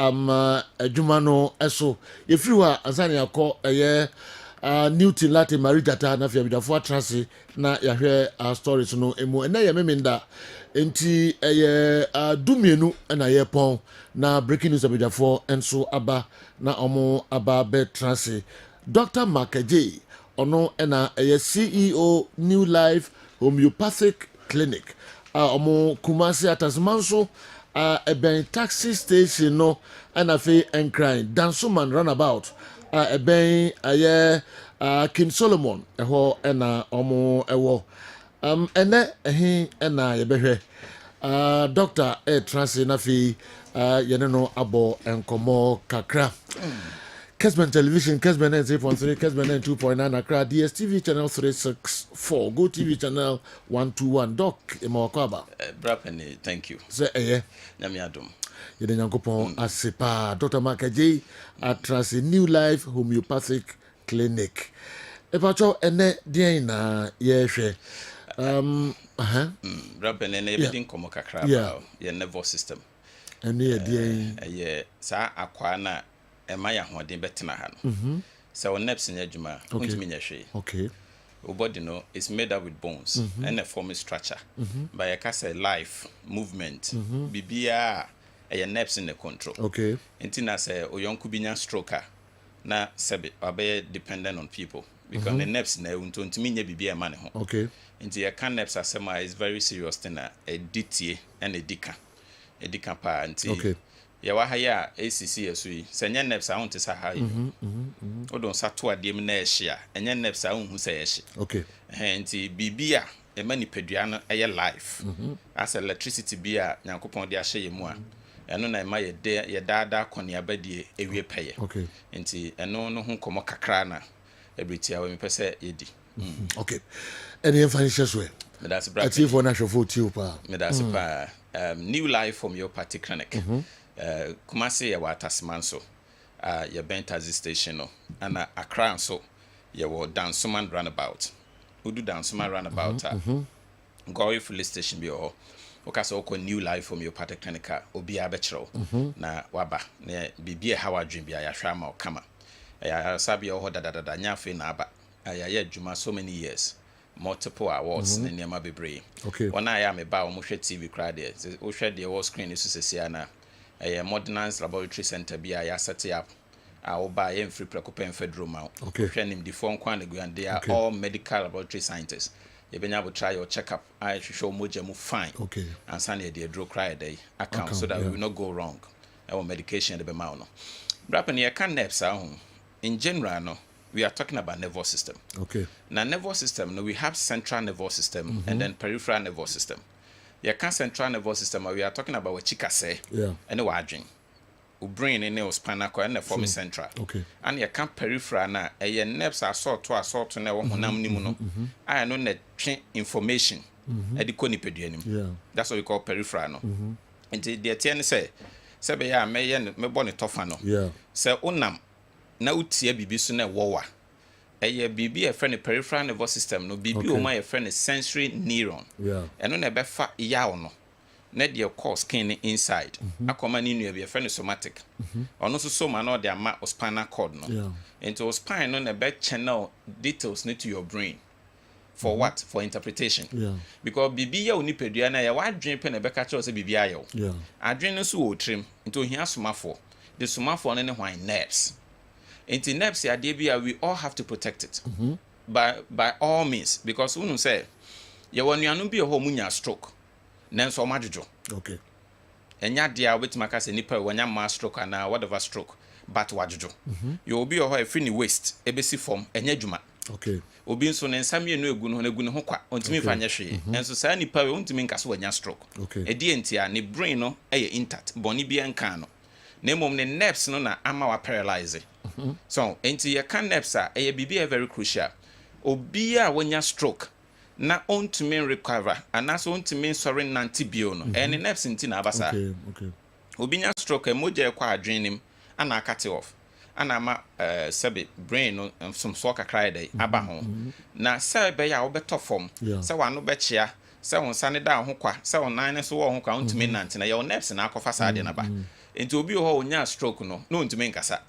adwumano eso yefriwa azani akọ Newton Latte Marijata nafi abidafo atrase na yahwe stories no emu na ye memenda enti dumienu na ye pon na breaking news abidafo enso aba na omo aba be trase Dr. Makaje ono na CEO New Life Homeopathic Clinic omo Kumasi Atasmanso eben taxi station no na fe encrying Dansoman runabout eben King Solomon eho na omo ewo ene na ye behwe Dr. Trance na fi yene no abo enkomo kakra Kessben television Kessben 3.3 Kessben 2.9 Accra DSTV channel 364 Go TV channel 121 Doc Emawakaba Brapeni thank you say nyame adom yede nyankopon asepa Dr. Makaje at New Life Homeopathic Clinic epacho ene dien na yehwe Brapeni na yebedin komo kakra ba ye nervous system ene ye dien ye sa akwa na ema ya hoden betena ha no so nerves nya adwuma kontimi nya hwe okay your body no is made up with bones and a form structure by a case life movement bibia ɛyɛ nerves in the control Okay. nti na sɛ oyɔnko bi nya stroke a na sɛbe ɔbɛyɛ dependent on people because the nerves na ɛwu nto ntumi nya biribi ɛma ne ho Okay. nti yɛka nerves asɛm a is very serious thing a ɛdi tie ɛna ɛdi ka paa nti Okay. yɛwɔ ha yi a ACC yɛ so yi sɛ nyɛ nerves a wonte sa ha yi wode nsa to adeɛ mu na ɛhye a ɛnyɛ nerves a wonhu sɛ ɛhye Okay. nti biribi a ɛma nipadua no ɛyɛ life as electricity bi a nyankopɔn de ahyɛ yɛ mu a ɛno na ɛma yɛdaadaa kɔneaba die ɛwie pɛyɛ Okay. nti ɛno no ho nkɔmmɔ kakra na ɛbɛtia wɔ mepɛ sɛ yɛdi Okay. Any financial swear. medase I see for national for you pa. medase paa new life homeopathy clinic kumase yɛwɔ ataseman so yɛbɛn taxi station no ana akra nso yɛwɔ dansoman runabout wodu dansoman runabout a Gori police station bi wɔ hɔ woka sɛ wokɔ new life homeopathic clinic a obiaa bɛkyerɛ wo na waba na biribi ɛha wadwen bi a yɛahwɛ ama wo kama ɛyɛasa bi ɛwɔ hɔ dadadada nyɛ afei na aba yɛayɛ adwuma so many years multiple awards ne nneɛma bebree Okay. wɔn a yɛ a meba a wɔhwɛ tv koraa deɛ wohwɛ deɛ wɔ screen no so sɛsia no a ɛyɛ modernized laboratory center bi a yɛasɛte up a woba a yɛmfiri prɛko pɛ mfa duro ma wo Okay. wohwɛ nimdifoɔ nko a na guan they are Okay. all medical laboratory scientists yɛbɛnya abotra yɛ check up a yɛhwehwɛ wo mogya mu fine Okay. ansa na yɛde aduro koraa yɛdɛ account Account, so that yeah. we will not go wrong ɛwɔ medication de bɛma wo no brapɛ no yɛka nerves a ho in general no we are talking about nervous system. Okay. Now, nervous system, no, we have central nervous system and then peripheral nervous system. You can central nervous system, we are talking about what chika say, Yeah. and the waging. We brain in the spinal cord and the form central. Okay. And you can peripheral na a nerves are sort to na honam nimuno. I know that information at the conipedianum. Yeah. That's what we call peripheral. No. And the attorney say, Sebe ya me bonnet tofano. Yeah. Say unam. Na utie bibi so na wowa eye bibi e friend peripheral nervous system no bibi o ma e friend sensory neuron Yeah. eno na be fa yaw no na de cause skin inside akoma ni nua bi e friend somatic ono so soma na de ama spinal cord no Yeah. into spine no na be channel details into your brain for what for interpretation Yeah. because bibi ya oni pedua na ya wadwen pe na be ka kire say bibi ayo Yeah. adwen no so wo trim into ohia somafo the somafo no ne hwan nerves. Into nerves, we all have to protect it by all means because we say you want you be a home stroke, then so much. Okay. And yet, dear, with my cousin nipper when you stroke and whatever stroke, but wajujo. You will be a high free waste, ABC form, and yajuma. Okay. Obi so ne nsam ye no egu no egu ne ho kwa ontimi fa nya hwe enso saa nipa we ontimi nka so wanya stroke Okay. edi entia ne brain no eye intact boni bi enka no na mom ne nerves no na ama wa paralyze so enti ye kan nerves a eye bibi very crucial obi a wanya stroke na ontimi recover anaso ontimi sorry nanti bio no ne nerves nti na abasa Okay. Okay. obi nya stroke emoja kwa adrenim ana akate off ana ma sebe brain no some so kakra dey aba ho na sebe ya obeto form se wa no be chia se won sane da ho kwa se won nan ne so wo ho kwa ontumi nante na your nerves na akofa sa de na ba enti obi ho onya stroke no no ontumi nkasa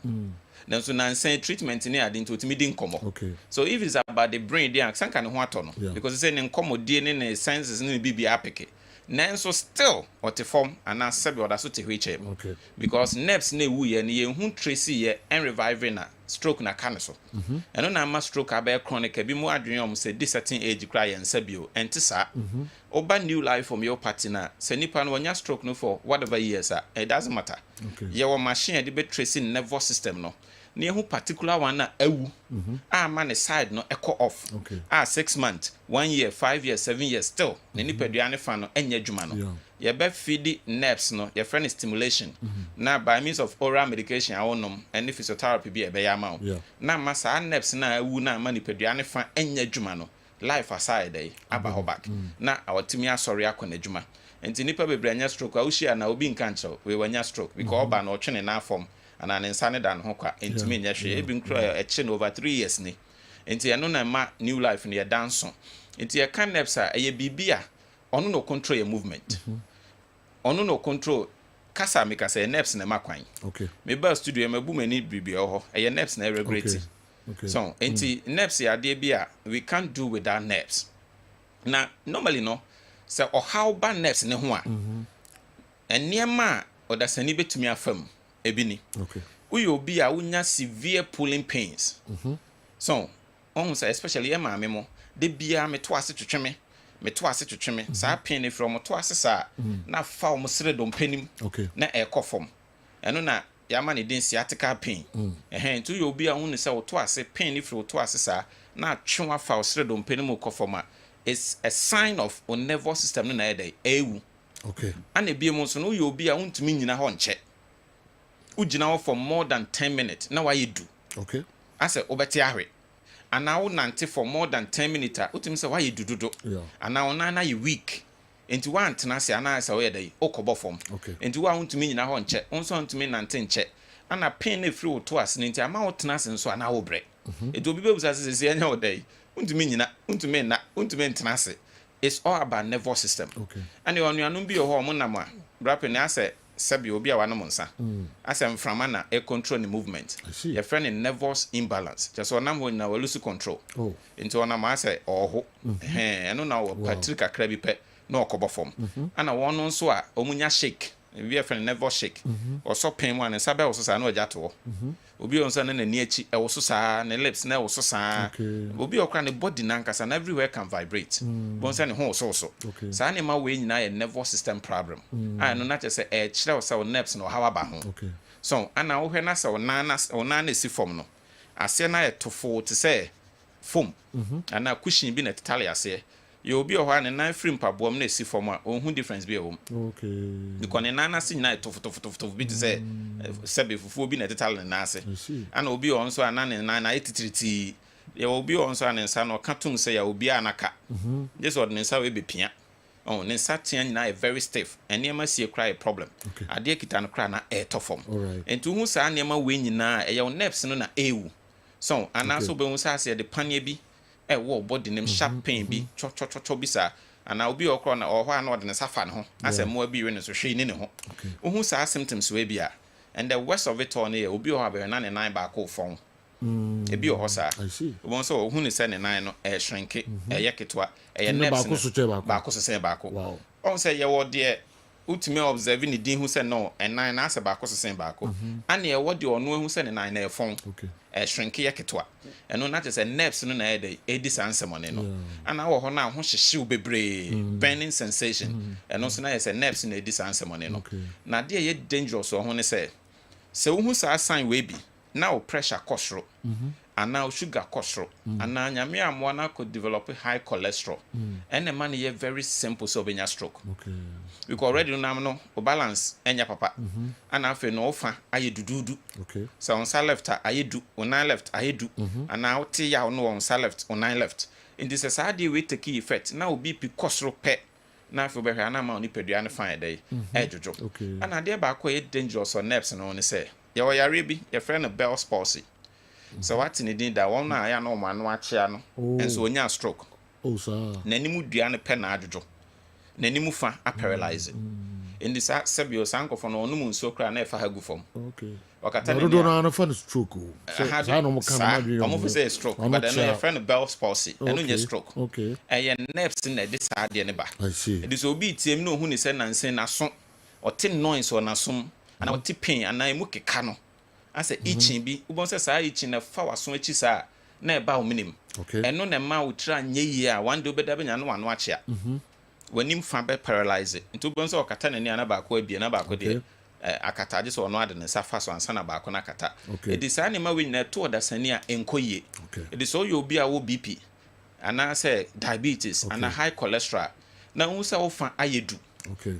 na so nan say treatment ni ade enti otumi di nkomo Okay. so if it's about the brain dey an sanka ne ho ato no Yeah. because say ne nkomo die ne senses ne bibi apeke nanso still what form and as sebe oda so te hweche Okay. because nerves na ewu ye ne ye hu tracy ye and reviving na stroke na kan so eno na ma stroke abe chronic bi mu adwen om say this certain age cry and sabio enti sa oba new life from your party na se nipa no nya stroke no for whatever years it doesn't matter Okay. ye wo machine de be tracy nervous system no na hu particular one na awu man the side no echo off Okay. 6 months 1 year 5 years 7 years still na nipa duane fa no enya dwuma no Yeah. ye be feed nerves no your friend stimulation na by means of oral medication awonom and physiotherapy bi e be ya ma Yeah. na masa nerves na awu na ma nipa duane fa enya dwuma no life aside dey aba ho back na awatimi asori akona dwuma enti nipa bebre anya stroke a ushia na obi nkancho we wanya stroke because oba na otwene na form ana ne nsane dan ho kwa entimi nya hwe ebi nkra eche over 3 years ni enti eno na ma new life ne ye danso enti ye kan nerves a ye bibia ono no control your movement ono no control kasa meka say nerves na makwan Okay. me ba studio me bu mani bibia ho ye nerves na regulate Okay. so enti nerves ya de bia we can't do without nerves na normally no say o how ba nerves ne ho a eniema ɔdasani betumi afam ebi ni okay uyo obi a unya severe pulling pains so on say especially e maame mo de bia me to ase twetweme saa pain from mo to ase saa na fa o mo sere dom panim okay na e kofom eno na yama ne den sciatica pain ntu uyo obi a hu ne say o to ase pain if o to ase saa na twenwa fa o sere dom panim kofom a is a sign of o nervous system no na e dey ewu okay ana bia mo so no uyo obi a untumi nyina ho nche ujina for more than 10 minutes na why you do okay ase obeti ahwe ana wo nante for more than 10 minutes utimi say why you do yeah ana ona na you weak enti wa antena se ana say we dey okobo form okay enti wa untumi nyina ho nche onso untumi nante nche ana pain na free to as enti ama wo tena se nso ana wo bre enti obi bebusa se enya wo dey untumi nyina untumi ntena se it's all about nervous system okay and you anu bi ho mo nam a brape na ase sebi obi a wanom nsa asem frama na e control the movement your friend in nervous imbalance just onam ho na we lose control into onam ase oho eno na wo patrick akra bi pe na okobo form ana won nso a omunya shake we friend nervous shake or so pain one sabe wo so sa na oja to obi onso na ni achi e wo so sa ne lips na wo so sa obi okra ne body na nkasa na everywhere can vibrate bon say ne ho so sa ne ma we nyina ye nervous system problem no na say e kire wo sa wo nerves no hawa ba ho so ana wo hwe na sa wo na si form no ase na ye tofo to say foam ana cushion bi na tetale ase you obi o ha ne nan free mpaboam na si form a ohun difference bi e wo okay because ne nan ase nyina tof bi to say sebe fufu bi na tetale na ase ana obi o nso ana ne nan na etitiriti ya obi o nso ana nsa no katum say ya obi anaka just od ne nsa we be pia oh ne nsa tia nyina e very stiff ene ma sie cry problem ade kita no cry na e to form enti hu sa ne ma we nyina e ya nerves no na ewu so ana so be hu sa ase de panie bi e wo body nem sharp pain bi cho bi sa ana obi okro na o ho ana od ne safa ne ho asem mo abi we ne so hwe ni ne ho hu sa symptoms we bi a and the worst of it all ne obi o ha be na ne nan ba ko fon ebi o ho sa won so hu ne se ne nan no e shrink e ye ketwa e ye nerves ba ko so se ba ko on say ye wo de ultimate observe ni din hu se no nan na ase ba ko so se ba ko ana ye wo de ono hu se ne nan na e fon shrink ye ketwa eno na just nerves no na e dey edi sansemone no ana wo ho na ho hyehyew bebre burning sensation eno so na ye se nerves na edi sansemone no na de ye dangerous ho ne se wo hu sa sign we bi na o pressure kosro ana o sugar kosro ana nyame amwa na could develop high cholesterol and the man ye very simple so benya stroke because already no o balance enya papa ana afi no ofa aye dududu so on side left aye du on left aye du ana o ti ya no on side left on left in this side we take effect na obi pi kosro pe na afi be hwa na ma oni pedua ne fine dey ejojo ana de ba ko ye dangerous on nerves no ne say ye wo yare bi ye friend Bell's palsy so what in the that one na ya no man no achia no enso onya stroke sir nanimu dua ne pe na adwojo nanimu fa a paralyze in this sebio sanko for no num nso kra na e fa hagu fom wakata ne do na fa stroke sa no mo kan ma bi omo say stroke but then your friend Bell's palsy eno nya stroke e nerves na de sa de ne ba it is obi tiem no hu ni se nansen na so o te noise o na som ana o te pain ana emu keka no ase itching bi ubon se sa itching na fa waso achi sa na e ba o minim eno na ma utra nyeyie a one day obeda benya no wano achia wanim fa be paralyze nti ubon se okata na ni ana ba ko abie na ba ko de akata je so ono ade ne safa so ansa na ba ko na kata edi sa ne ma we na to da sani a enkoye edi so yo bi a wo bp ana se diabetes ana high cholesterol na unsa wo fa ayedu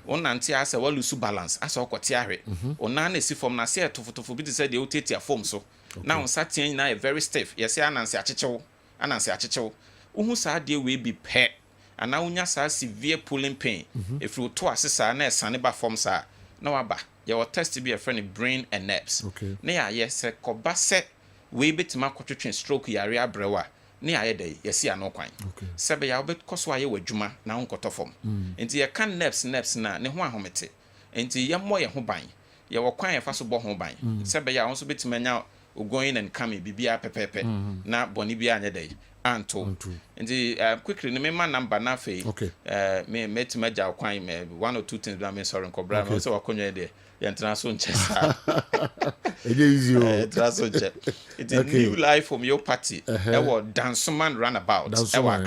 onante ase wa lose balance ase okote ahwe ona na si form na se etofotofo bi se de oteti form so na on satin na very stiff yes ananse achechew uhu sa de we bi pe ana unya sa severe pulling pain if you to asesa na esane ba form sa na waba ye will test be a friend brain and nerves na ya yes koba se we betima kotwetwen stroke yare abrewa ne aye dey yesi ano kwan sebe ya obet koso aye wadwuma na onkoto fom enti ye kan nerves na ne ho ahomete enti ye mo ye ho ban ye wo kwan ye fa so bo ho ban sebe ya onso betima nya going and coming bibia pepepe na boni bia anya dey anto nti quickly no me ma number na fe me met maja kwan me one or two things that me sorry nkobra me so wakonwa dey yentra so nchesa it is easy it's a new life from your party Dansuman runabout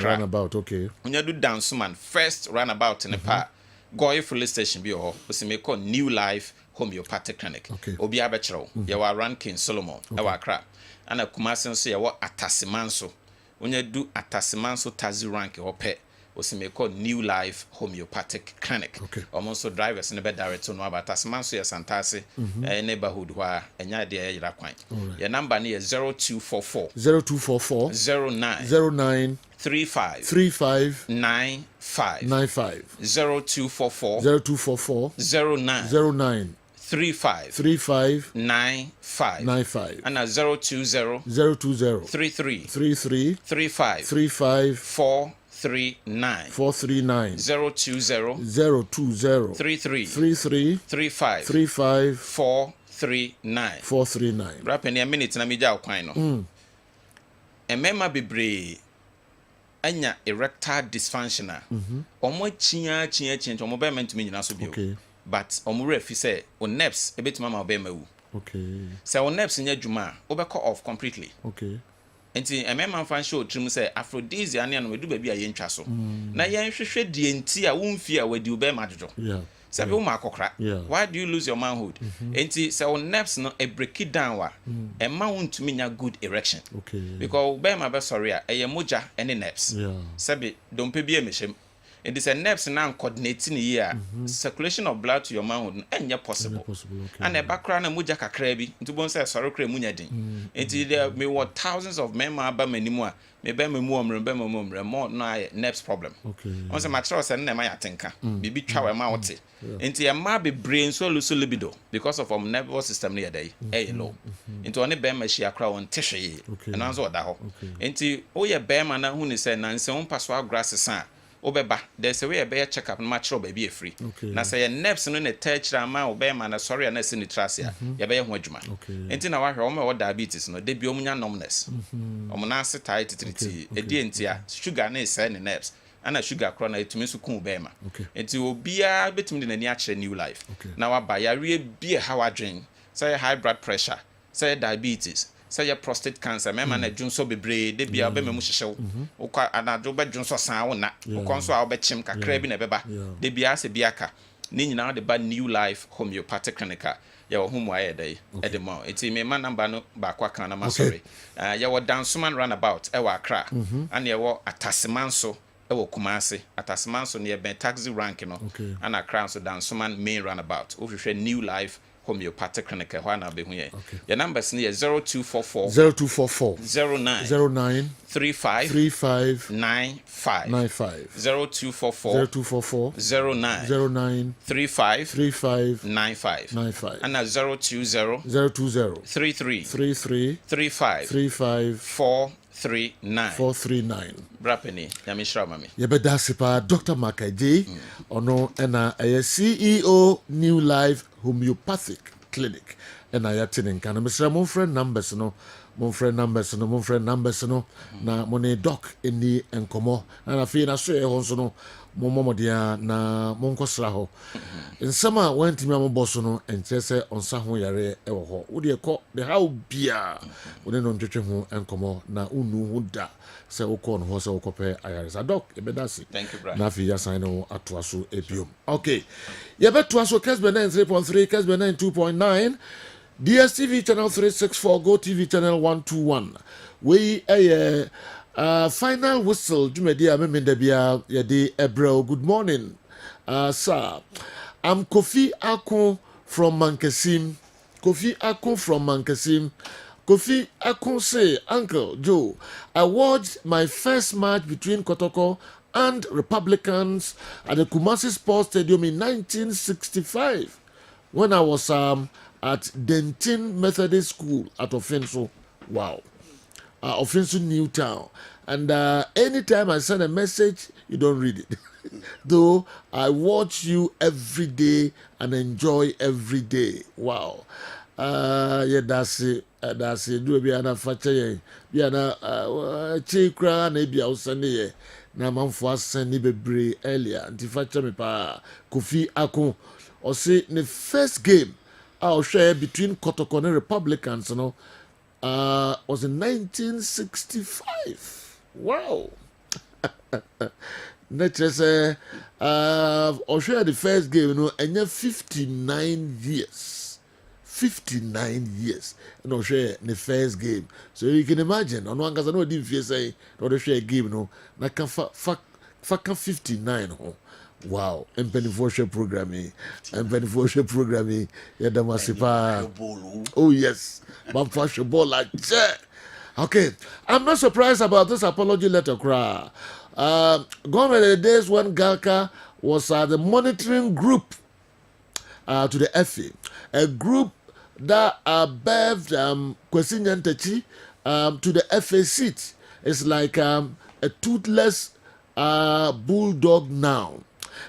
runabout okay when you do Dansuman first runabout in the park go police station bi ho we say call new life homeopathic clinic obi abechero you are ranking Solomon e wa Accra and Kumasi so you atasimanso when you do atasimanso tazi rank ho pe we say call new life homeopathic clinic almost drivers in the bed direct no about atasimanso yes antase neighborhood where enya de yira kwan your number is 0244 09 35 95 0244 09 35 95 and 020 33 35 439 020 33 35 439 rapid a minute na me ja kwan no emema bebre anya erectile dysfunctional omo chia omo be mentumi nyina so bio but omo refi say o nerves ebetima ma be mawu say o nerves nya dwuma o be cut off completely enti emema fan show trim say aphrodisia ne no medu ba bi a yentwa so na yen hwehwe die enti a womfi a wadi o be madwojo sabi wo makokra why do you lose your manhood enti say o nerves no e break it down wa e ma wontumi nya good erection because be ma be sorry a e moja any nerves sabi dompe bi e mehyem it is a nerves now coordinating here circulation of blood to your manhood enye possible and e background na moja kakra bi ntubon say sorry kra munya din enti there me what thousands of men ma ba manimu a me be me mu omre more na nerves problem on say material say na ma yatenka bibi twa we ma wote enti e ma be brain so libido because of nervous system near dey low enti one be ma hia kra won tehwe and anzo oda ho enti o ye be ma na hu ni say na nse won paso grass san obeba there's a way a check up natural baby free na say nerves no na touch ma obema na sorry na se nitrasia ya be ho adwuma enti na wahwe o diabetes no de bi omunya numbness omuna se tight titriti edi entia sugar na ese ne nerves ana sugar kro na etumi so kun obema enti obia betumi de nani a kire new life na waba ya re bi how adwen say high blood pressure say diabetes say your prostate cancer mema na dwun so bebre de bia obema mu hyehyew ukwa anadwo be dwun so san wo na ukon so a obechim kakra bi na beba de bia se bia ka ni nyina de ba new life homeopathic clinic ya wo humu aye dai edemo enti me ma number no ba kwa kan na masori ya wo Dansuman runabout e wa Accra and ya wo Atasimanso e wo Kumasi Atasimanso ne ben taxi rank no and Accra so Dansuman main runabout ofhwehwe new life homeopathic clinic wha na be hu ye your numbers ne 0244 09 35 95 0244 09 35 95 and 020 33 35 439 brapeni yamishra mami yebeda sipa Dr. Makaji ono ena CEO New Life Homeopathic Clinic ena yatinin kana misra mon friend numbers no na money doc eni enkomo na fi na so e ho so no momodia na monkosra ho nsama wantimi amoboso no enchese onsa ho yare e wo ho wo de ko de how bia wo ne no ntwetwe ho enkomo na unu hu da se wo ko no ho se wo kope ayare sa doc e bedasi thank you brother na fi ya sign no atoaso ebiom okay ye betuaso Kessben 3.3 Kessben 2.9 DSTV channel 364 Go TV channel 121 we final whistle Jumedia Memendabia Yadi Ebro. Good morning, sir. I'm Kofi Akon from Mankesim. Kofi Akon say, Uncle Joe, I watched my first match between Kotoko and Republicans at the Kumasi Sports Stadium in 1965 when I was at Denton Methodist School at Offenso. Wow. Offensive Newtown, and anytime I send a message, you don't read it. Though I watch you every day and enjoy every day. Wow. that's it. Do be an affair, be an cheap crown, maybe I'll send it. Na manfo asɛn be bebree earlier nti fa kyerɛ me paa Kofi Ako or say the first game I'll share between Kotoko and Republicans was in 1965. Wow. Nature say I'll share the first game and 59 years. 59 years and I'll share the first game. So you can imagine, on one case I know didn't feel say or share a game na can 59 wow, and beneficial programming yeah damasipa. Oh yes, but for ball like that. Okay, I'm not surprised about this apology letter cry. Gone were the days when Galka was the monitoring group to the FA, a group that birthed Kwesi Nyantakyi to the FA seat. It's like a toothless bulldog now.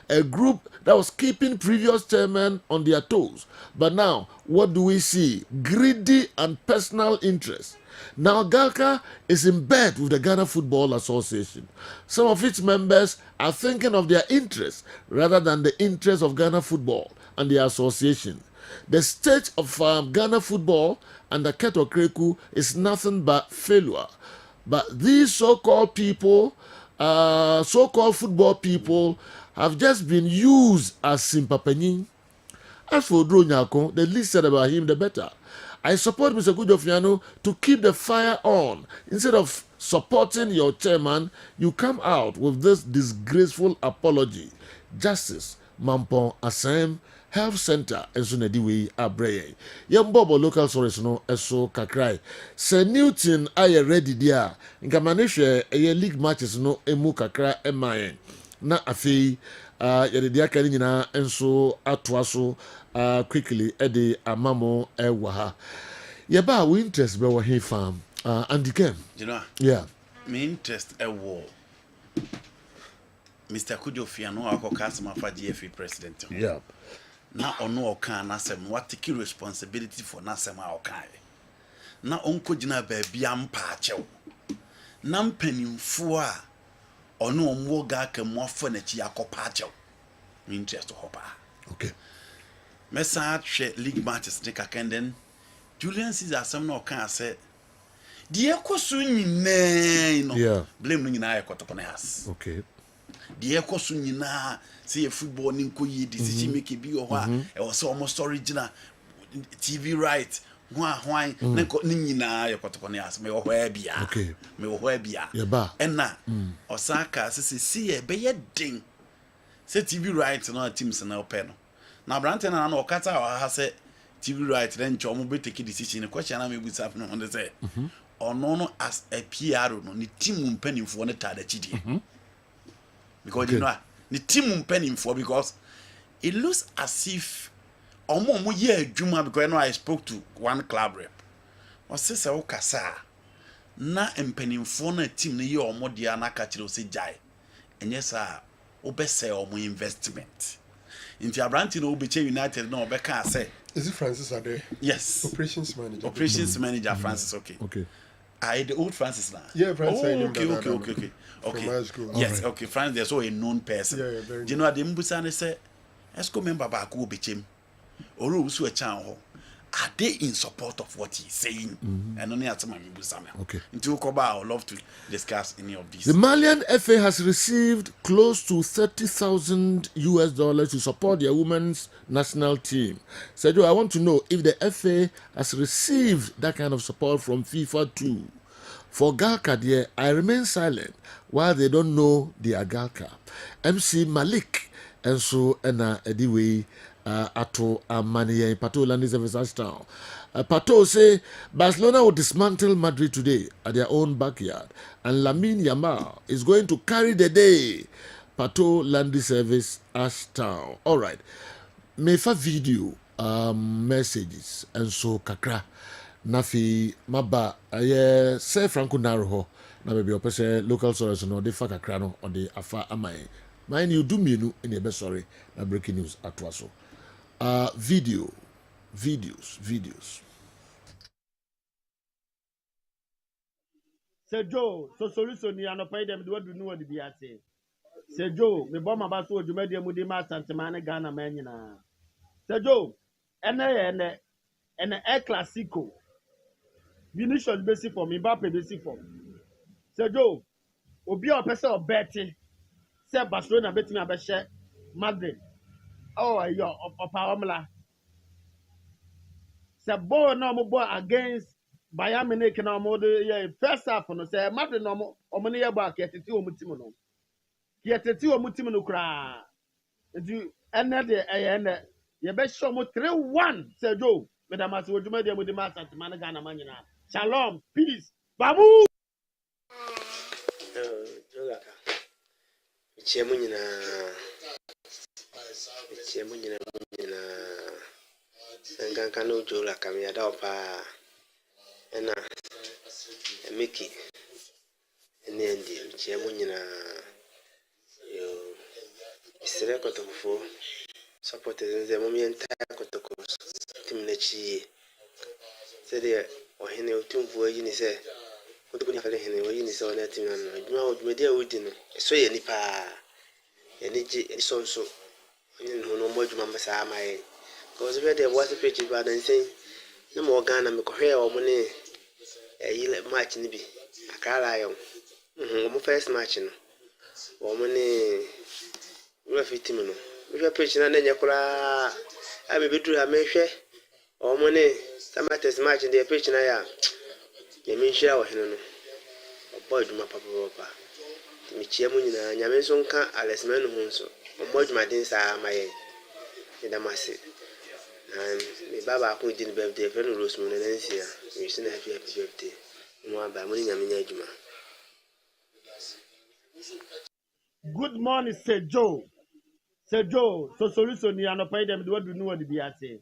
A group that was keeping previous chairmen on their toes. But now, what do we see? Greedy and personal interest. Now, Galka is in bed with the Ghana Football Association. Some of its members are thinking of their interests rather than the interests of Ghana football and the association. The state of Ghana football under Keto Kreku is nothing but failure. But these so-called people, so-called football people, have just been used as Simpapenin. As for Dro Nyako, the least said about him, the better. I support Mr. Kujofiano to keep the fire on. Instead of supporting your chairman, you come out with this disgraceful apology. Justice, Mampong Asem, Health Center, Esunediwe Abreye. Yambobo local source no eso kakrai. Se Newton aye ready dia. Nkamanishe eye league matches no emu kakra emayen. Na afei yɛde deɛ aka no nyinaa nso atoa so quickly ɛde amamo ɛwɔ ha yɛba a wo interest bɛwɔ he farm Andy Kem yeah me interest ɛwɔ Mr. Kujofiano akɔka asɛm afa GFA president ho yeah na ɔno ɔka n'asɛm watake responsibility for n'asɛm a ɔkae na ɔnkɔgyina baabi ampa akyɛw na mpanimfoɔ a ono omwo ga ka mo afa na chi akopa achew interest hopa okay mesa hwe league matches ne kakenden Julian Caesar asem na okan ase die ekosu nyina no yeah blame no nyina ekotoko na has okay die ekosu nyina say football ni nkoyi decision make bi o ho a e was almost original TV right hwan na ni nyina ekotoko na has me o ho a bia okay me o ho a bia yeba enna osaka se e be ye den se TV right no teams na ope no na brante na okata ha se TV right then ncho mo be take decision the question na me bu sap no on say no as a PR no ni team mpanimfo no tada chidie because you know ni team mpanimfo because it looks as if omo ye adwuma because I spoke to one club rep o se se o kasa na mpanimfo na team na ye omo dia na ka kire o se jai enye sa o be say omo investment into Abranti no Obeche United no Obeka say. Is it Francis Ade? Yes. Operations manager. Operations manager Francis, okay. Okay. The old Francis now. Yeah, Francis. Okay. Yes, okay. Francis, there's so a known person. Yeah, very. Do you know the Mbusane say? Esco member back who Obechem. Oru usu a chan ho. Are they in support of what he's saying? And only at some Mbusame. Okay. Into Koba, I would love to discuss any of these. The Malian FA has received close to $30,000 to support their women's national team. Sergio, I want to know if the FA has received that kind of support from FIFA too. For Galka, dear, I remain silent while they don't know they are Galka. MC Malik and so anyway. Ato Amani Pato Landis of Town. Pato say Barcelona will dismantle Madrid today at their own backyard, and Lamine Yamal is going to carry the day. Pato Landis Service Ashtown. All right, mefa video messages and so kakra nafi maba aye say Franco Naruho na baby opese local source no de fa kakra no on the afa amai. Mind you do me no in the best sorry na breaking news atwaso. Video videos. Sir Joe, so solution you no pay them do no one be at say. Sir Joe, me bomb about so you made them with the mass and Tamana Ghana man. Sir Joe, and a Clásico. Vinicius basic for me, Mbappe basic for. Sir Joe, obi a person of Betty. Say Barcelona betting about share Madrid. Oh, yo, of Pamela. Say boy no more against Bayern Munich na mo de first half no say Madrid no mo ne ye ba ke tete o mutim no. Ke tete o mutim no kra. Nti ene de ene ye be show mo 3-1 say Joe. Madam as wo djuma de mo de ma santima na Ghana man nyina. Shalom, peace. Babu. Laka. Chemu nyina nganka no jo Laka mi ada opa ena emeki ene ndi chemu nyina yo isere kotofo support ze mo mi entire kotoko tim na chi sede ohene otumvu ayi ni se kotoko ni afale hene oyi ni se ona tim na no djuma odjumedi a wodi no so ye nipa ene ji sonso onye no mo djuma mbasa amaye cause we dey watch page ba na nsen na mo Ghana me kohwe o mo ne eyi match ni bi akara ayo mo first match no o mo ne we fit team no we page na nya kura a me bedu a me hwe o mo ne samates match dey page na ya ye me hira o hene no boy duma papa mi chia mu nyina nyame so nka alesman no hunso o mo djuma din sa amaye ni damase me baba ko din birthday fe no rose mo na nsia me shi na happy birthday mo aba mo nyame nya adjuma. Good morning, Sir Joe. Sir Joe, so solution you no pay them do no one be at say.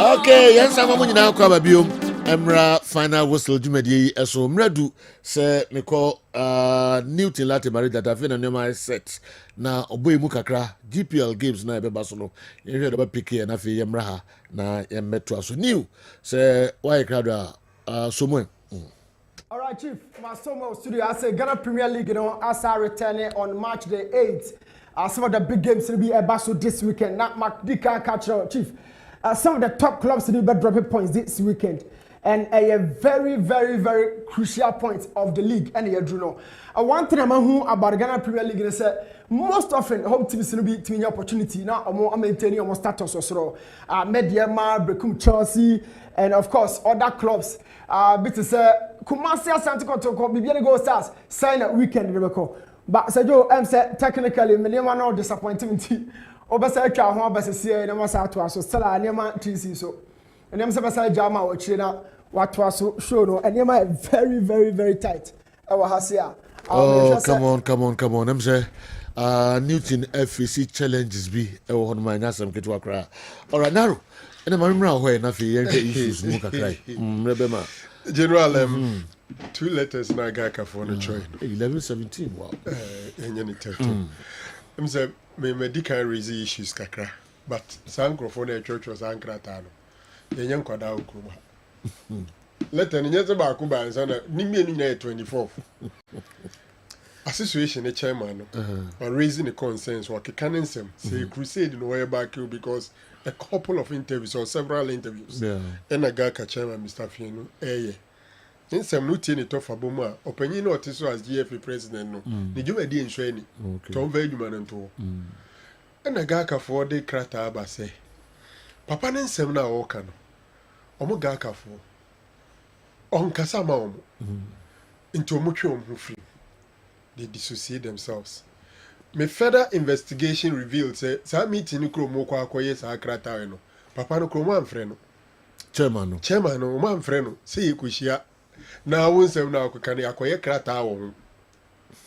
Okay, yes, I'm going to go Emra final whistle Jumedi so mredu se me call Newton Latte Marie that I've been on set na oboy mu kakra GPL games na ebe baso no you hear about pick na fe yemra ha na yemeto so new se why crowd someone. All right, Chief. My summer studio. I say Ghana Premier League, as I returning on March the 8th. Some of the big games will be a Basso this weekend. Not Dika Catcher, Chief. Some of the top clubs will be dropping points this weekend. And a very, very, very crucial point of the league. And you know, one thing I'm about Ghana Premier League is most often home teams will be taking opportunity now. I'm maintaining our status or so. Mediama, Brekum, Chelsea, and of course other clubs. Because Kumasi Asante Kotoko, Bibiani Go Stars sign a weekend Rebecca. But Sergio, I'm said technically, Milima no disappointment. Obasa Cha Hwa Basia, and Masa to us, so Sala, Nema TC so. And I'm Sabasa Jama or China, what was show no, and Nema very, very, very tight. Our Hasia. Oh, come on. I'm say Newton FEC challenges be on my Nasam Ketwakra. All right, now. And I'm around where nothing issues cry. Rebema. General, 2 letters na Gaka for the join. 11-17. Wow. And you need to. I'm saying, me medical raise issues kakra, but Sankro for the church was Ankratano. The young Quada Kuma. Letter in Yazaba Kuba and Sana, Nimi 24th. A situation a chairman on raising the concerns or canon say crusade in way back you because a couple of interviews or several interviews and a Gaka chairman Mr. Fieno in some routine it off a boma opinion or as GFA president no did you in training Tom Veduman and to and a Gaka for the crata aba say Papa and some now okano Omo Gaka for on Casama into a mutual free. They dissociate themselves. My further investigation revealed say some meeting no kromo kwa akoye sa akrata no. Papa no kromo amfreno. Chairman no man freno. Say ikushia. Na wonsem na akokane akoye krata wo.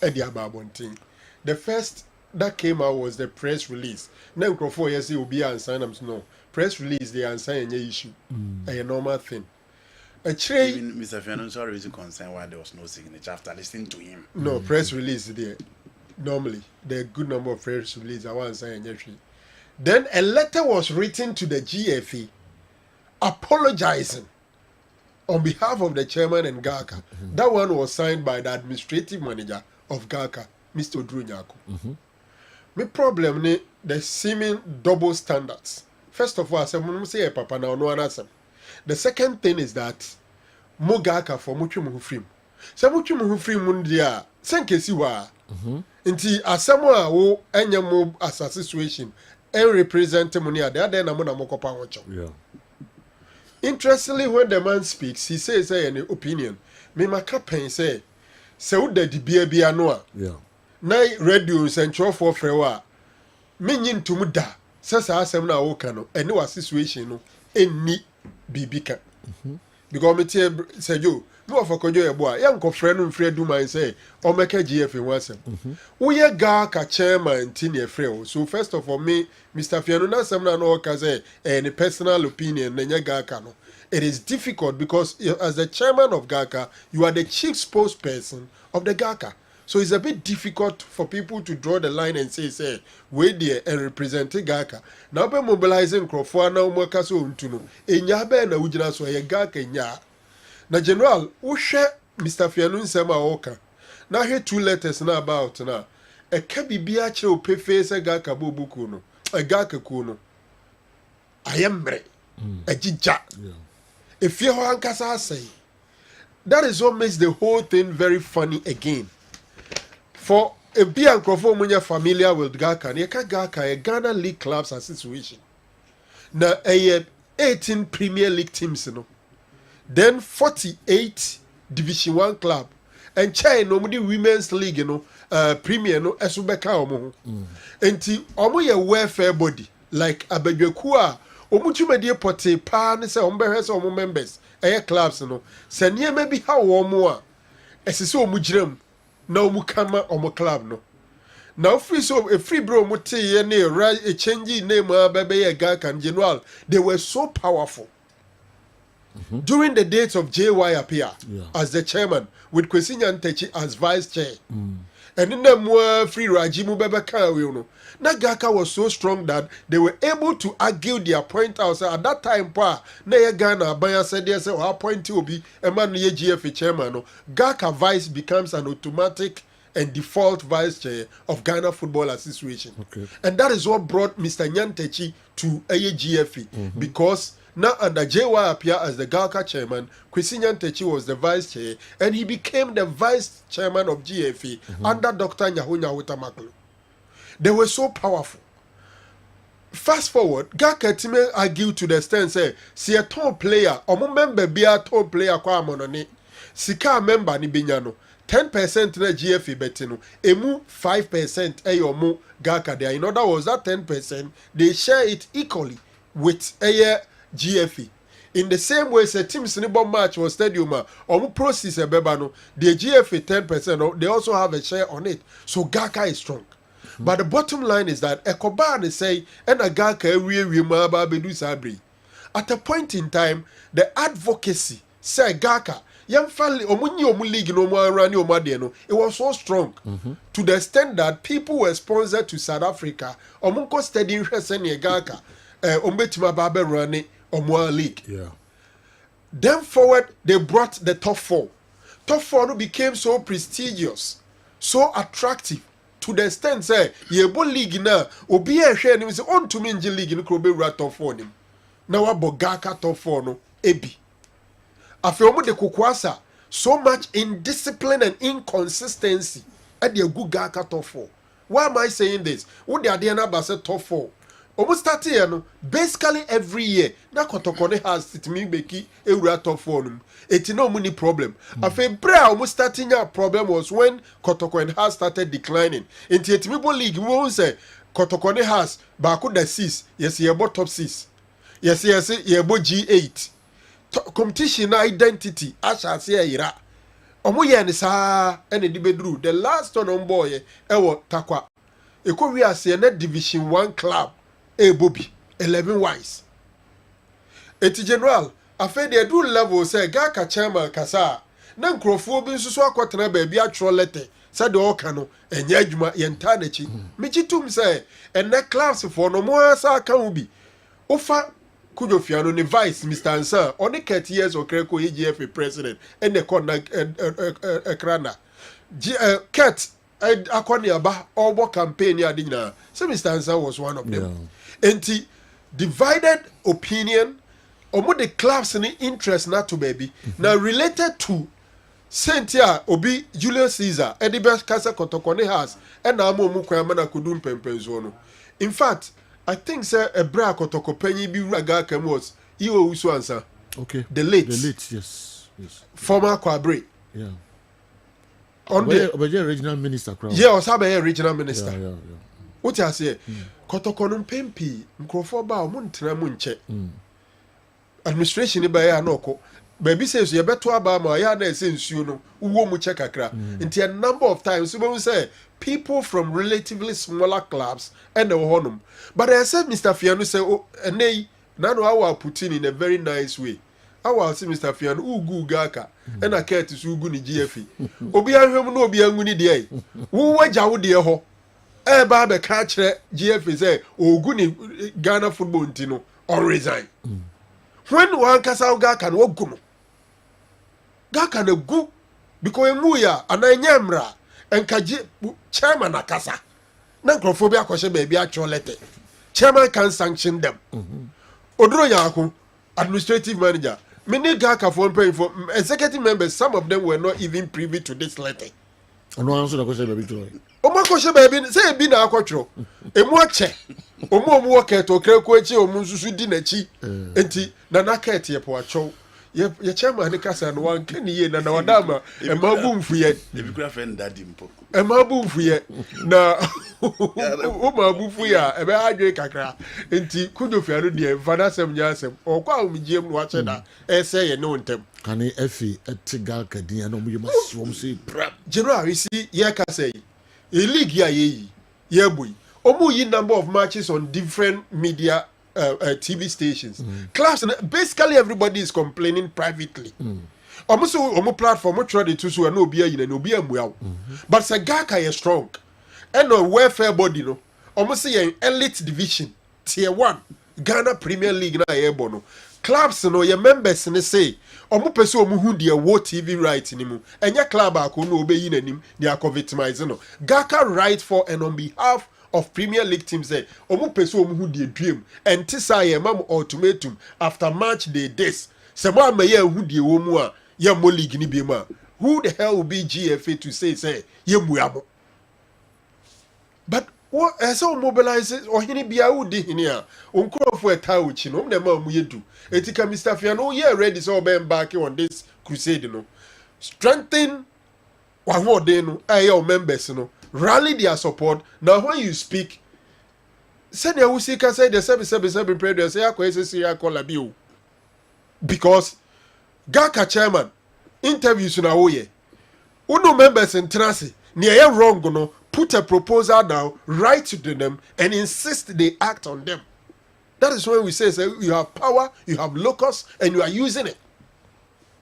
E dia babontin. The first that came out was the press release. Na nkrofo ye say obi ansan am no. Press release they ansan any issue. A normal thing. Even Mr. Fiano, sorry, is concerned why there was no signature after listening to him. No, press release there. normally there are a good number of press releases. I want to say then a letter was written to the GFA apologizing on behalf of the chairman and Gaka. That one was signed by the administrative manager of Gaka, Mr. Odrunyako. My problem is the seeming double standards. First of all, I say papa now no answer. The second thing is that mo Gaka for much mu free. So much mu free mundia senkesi wa. Nti asamu a wo enya mo as a situation and represent money at the other na mo kopa hocho. Yeah. Interestingly, when the man speaks, he says an opinion. Me maka pen say wo da di bia no a. Yeah. Na radio central for frewa. Me nyintum da. Sasa asem na wo ka no. Ene wa situation no enni bibika. Because me tie say yo no of akojo ebo a yan ko frɛ no mfrɛ du man say o meka GF ho asem. Wo ye ga ka chairman tin ye frɛ o. So first of all me Mr. Fiano na asem na no ka say any personal opinion na nya ga ka no. It is difficult because as the chairman of GAKA, you are the chief spokesperson of the GAKA. So it's a bit difficult for people to draw the line and say, wait there and represent GAKA. Now be mobilizing Crawford now mwaka so untuno. Enya be na ujina so ye GAKA nya. Na general, who share Mr. Fianun Sema Oka. Now here 2 letters now about now. A kabi biache o pefe se GAKA bobu kuno. A GAKA kuno. Ayembre. A jija. If you say that is what makes the whole thing very funny again. For a be and munya familiar with Gaka, a Ghana League clubs and situation. Now a 18 Premier League teams, you know. Then 48 Division 1 club. And China nobody Women's League, you know, Premier no Esubeka omo. Enti omo ye welfare body like Abedwekua. Omuchume die pote pa ne se ombehwe se omo members clubs no se nie ma bi ha wo mo a esese omugiram na omukama omo club no now free so a free bro muti ye ne a change name abebe ye Gaka general they were so powerful during the dates of JY appear as the chairman with Kwesi Nyantakyi as vice chair and in them were free Rajimu Bebeka you know. Na Gaka was so strong that they were able to argue their point out. So at that time, na ye Ghana, Baya said, yes, our point will be a man ye GFA chairman. No. Gaka vice becomes an automatic and default vice chair of Ghana Football Association. Okay. And that is what brought Mr. Nyantakyi to GFA because now under JY appear as the Gaka chairman, Kwesi Nyantakyi was the vice chair, and he became the vice chairman of GFA under Dr. Nyahunya Hutamaklu. They were so powerful. Fast forward, Gaka time argued to the extent say, si a top player, omo member be a top player kwa monone, sika member ni binyano, 10% na GFA betino, emu 5% omo Gaka there. In other words, that 10%, they share it equally with GFA. In the same way, say team Sinibon match was stadium, omo process a bebano, the GFA 10%, they also have a share on it. So Gaka is strong. But the bottom line is that Ekoban is say and a Gaka sabri. At a point in time, the advocacy say Gaka young family league no more rani it was so strong to the extent that people were sponsored to South Africa omunko studying Hesenia Gaka ombetima babe rani omwa league. Yeah. Then forward they brought the top 4. Top 4 became so prestigious, so attractive. To the extent say yebo league na obi e hwe ni say on to me nje league no kro be wura top 4 nim na wa Gaka top 4 no ebi afi omo de kokoasa so much indiscipline and inconsistency at the good Gaka top 4. Why am I saying this? What the idea na ba say top 4 omo start here no basically every year na Kotokone has it me beki ewura top 4 no it no money problem. Afi bra omo starting a problem was when Kotokone has started declining. Into Etimibo League we won't say Kotokone has baako da 6 yes yebo top 6 yes yebo G8 competition identity asha se ira omo ye ne saa ene di bedru the last one on boy ewo takwa ekowi ase na division 1 club Bobi 11 wise eti general afa de do level say Gaka chairman kasa na nkrofo bi nso so akotena ba bi atro letter said the okano and yajuma yentanachi michitum say and that class for no more sa can be offer Kujo Fiano ne vice Mr. Ansa on the 30 years of Kreko EGFA president and the conduct krana Ket Akoniaba Obo campaign yadina. So Mr. Ansa was one of them. And divided opinion omo the clubs in interest not to baby now related to Sentia Obi Julius Caesar Edibes Casa Kotokone has and Amo Mukwamana Kudum Pempenzono. In fact, I think sir a bra Kotoko Penny be raga was Iwo Uswansa. Okay. The late, yes. Former Kwabre. Yeah. On the regional minister crowd. Yeah, was have a regional minister. Yeah. What I say, Kotokonum Pempi, Nkrofoba, Muntra Munche. Administration by Anoko. Baby says you better about my yard since you know who mu check akra. Until a number of times we say people from relatively smaller clubs and the honum. But I said Mr. Fiano say oh nay now I will put in a very nice way. I will see Mr. Fiano ugu gaka and I care to sugu ni GFE. Obi ahwem no obi anguni de. Wo waja wo de ho. E ba be ka kire GFE say ogu ni Ghana football ntino or resign. When one kasa gaka no ogu no Gaka na gu because emuya ananyamra enkaje chairman akasa na nkrofobia akoshe baby actual letter chairman can sanction them oduro yako administrative manager many Gaka for executive members some of them were not even privy to this letter ono answer the question baby to omo akoshe baby say bi na akotro emu ache omo work to kreko echi omo nsusu di na chi enti na naket ye po acho ye chairman ne kasa no wan kan ye na wadama e ma bu mfuye e bi kura friend daddy mpo e ma bu mfuye na o ma bu mfuya e be adwe kakra enti Kujo Fiano de fada sem nya sem o kwa o mjiem no ache da e se ye no ntem kan efi etigal kadin na mo masom say general you see ye ka say e league ya ye boy omo yi number of matches on different media TV stations. Clubs, basically everybody is complaining privately. Almost on platform, we try to so no be in no be but Sagaka is strong. And no welfare body no. Almost say an elite division, tier 1, Ghana Premier League na ebono. Clubs no your members ne say omo pese omo hu de wo TV right ni mu. Enya club akọ no obeyi nanim they are victimizing no. Gaka right for and on behalf of Premier League teams say omo pese omo hu de dream and tisa ye mam ultimatum after match day this se mo amaye hu de wo mu a ye mo league ni bi mu a who the hell will be GFA to say ye muamo but what so mobilize or hini bia wo di hini a onkrofo eta uchi no na ma mu yedu etika Mr. Fiano ye ready so be back on this crusade no strengthen one day no ayo members no rally their support. Now when you speak, say the Usika say the 777 prayer say akwa Serie call abi because Gaka chairman interviews na oye. Uno members in Trasi near wrong no put a proposal down, write to them and insist they act on them. That is when we say you have power, you have locus and you are using it.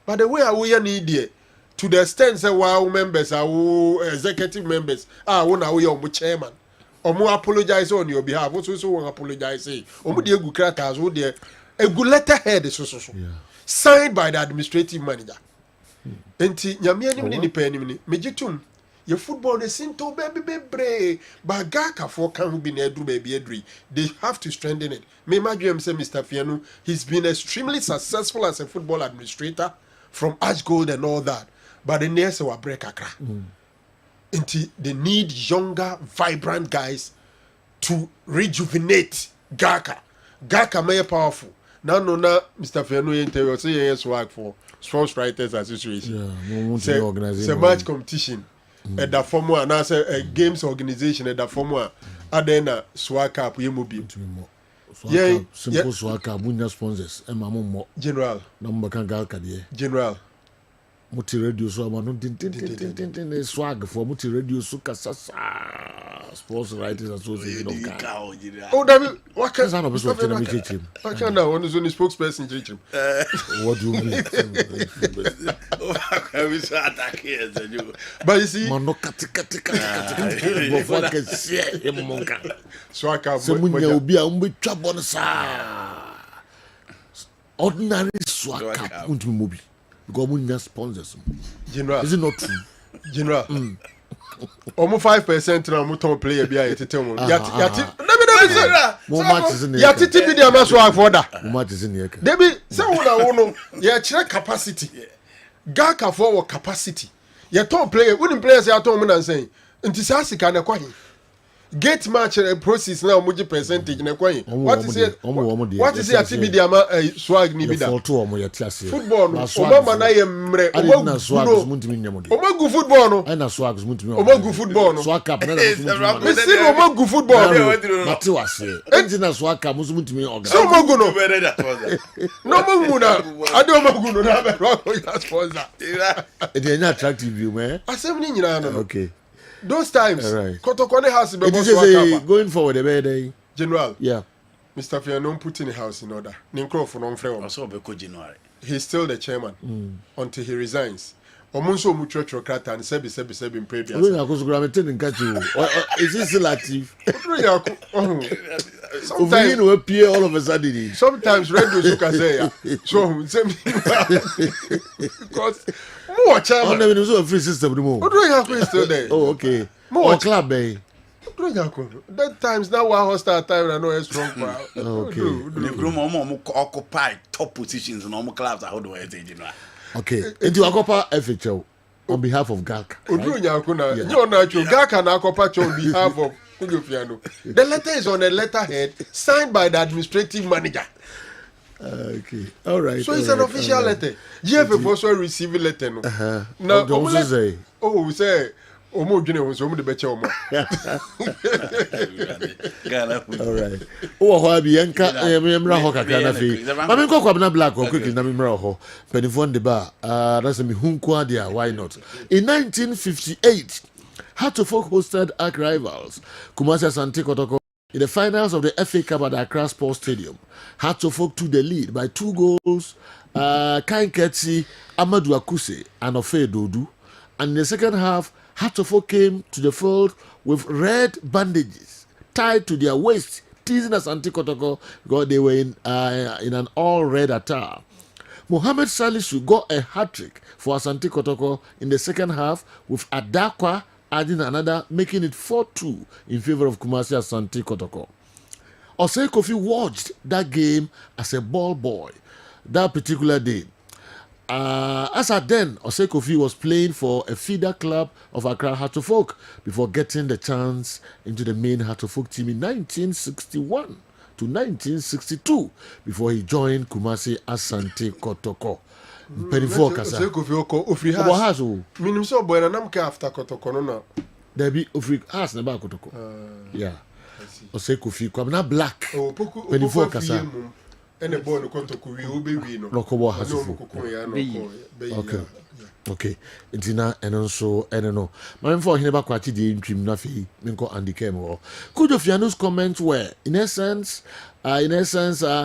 But the way we need it to the extent say wow members are executive members now we are chairman omo apologize on your behalf so won apologize say omo de egu crackers wo de egu letterhead so signed by the administrative manager enti nyame anim ni nipa anim ni megitum your football the sinto baby bebre bagaka for can be na edu baby edri they have to strengthen it me madwem say Mr. Fiano he's been extremely successful as a football administrator from Ashgold and all that. But the next will break akra. Until they need younger, vibrant guys to rejuvenate Gaka. Gaka may powerful. Now, Mr. Fiano interview say yes work for Sports Writers Association. Yeah, say match competition at the former and also a games organization at the former. Adena swag up yemubi. Yeah, simple swag up. Munya sponsors. Emma mo General. Number can Gaka there. General. Muti radio so amano din swag for muti radio so kasasa Sports Writers Association of Ghana. Oh, David, what can I was talking about him? I can't know one is only spokesperson teach him. What do you mean? But you see, Mano katika before can share him monka. so I can't Someone will be a trouble sa. Ordinary swag cap unto movie. Because we sponsors. General, Is it not true? General. Almost 5% now. We don't play a beer. Yati. More matches in the Yati TV the amaso afoda. More matches in the Debi, say una check capacity. Gaka for capacity. You don't play. Wouldn't play say atom na say. Nti sasi ka na kwahi. Gate match process now muji percentage na kwahi. What is it? What is it? TV the ama swag ni bida. Football no. Obama na ye mre. Omagu football no. Ana swag muntimi. Omagu football no. Swag cap na muntimi. Me see omagu football no. Mati wase. Engine swag cap muntimi organ. So omagu no. No omagu na. Ade omagu no na be rock sponsor. It is not attractive you man. Asem ni nyina no. Okay. Those times, right. Kotokone has been going forward a better General. Yeah. Mr. Fianon putting the house in order. Ninkro for non frame. January. He's still the chairman until he resigns. Omunso mucho krata and sebi in previous. Is this still active? Sometimes will appear all of a sudden. Sometimes radio suka say so because more chairman. Never know a free system anymore. Still there. Oh, okay. More club bay. That times now one hostile time I know it's strong. Okay. The groom occupy top positions in normal clubs. How do I say, you know? Okay. Into Akopa FHO on behalf of GAC. You're not your GAC and Akopa on behalf of Kujofiano. The letter is on a letterhead signed by the administrative manager. Okay. All right. So it's an official letter. GFF also receive a letter. No. Now, we say. Omo dwene won so omo de beche omo. All right. O ho abi enka emra ho kakra na fe. Ma me nkokwa na black o quick na me mra ho. Penifon de ba that's me hunko adia why not. In 1958, Hatofok hosted arch rivals Kumasi Asante Kotoko in the finals of the FA Cup at the Accra Sports Stadium. Hatofok took the lead by 2 goals. Kanketsi, Amadou Akuse and Ofe Dodu. And in the second half, Hatofok came to the field with red bandages tied to their waist, teasing Asante Kotoko because they were in an all-red attire. Mohamed Salisu got a hat-trick for Asante Kotoko in the second half, with Adakwa adding another, making it 4-2 in favor of Kumasi Asante Kotoko. Osei Kofi watched that game as a ball boy that particular day. As at then, Osei Kofi was playing for a feeder club of Accra Hatofok before getting the chance into the main Hatofok team in 1961 to 1962 before he joined Kumasi Asante Kotoko. Penifo kasa. Osei Kofi ofri has. Minim so boy na nam ka after Kotoko no na. There be ofri has na ba Kotoko. Yeah. Osei Kofi kwamna black. Penifo kasa. And the boy no Kotoko we obewi no. Lokobo has. Okay. Intina enonso eneno. Mamfo hineba kwachi di ntwim na fi minko andikemo. Kujofiano's comments were in essence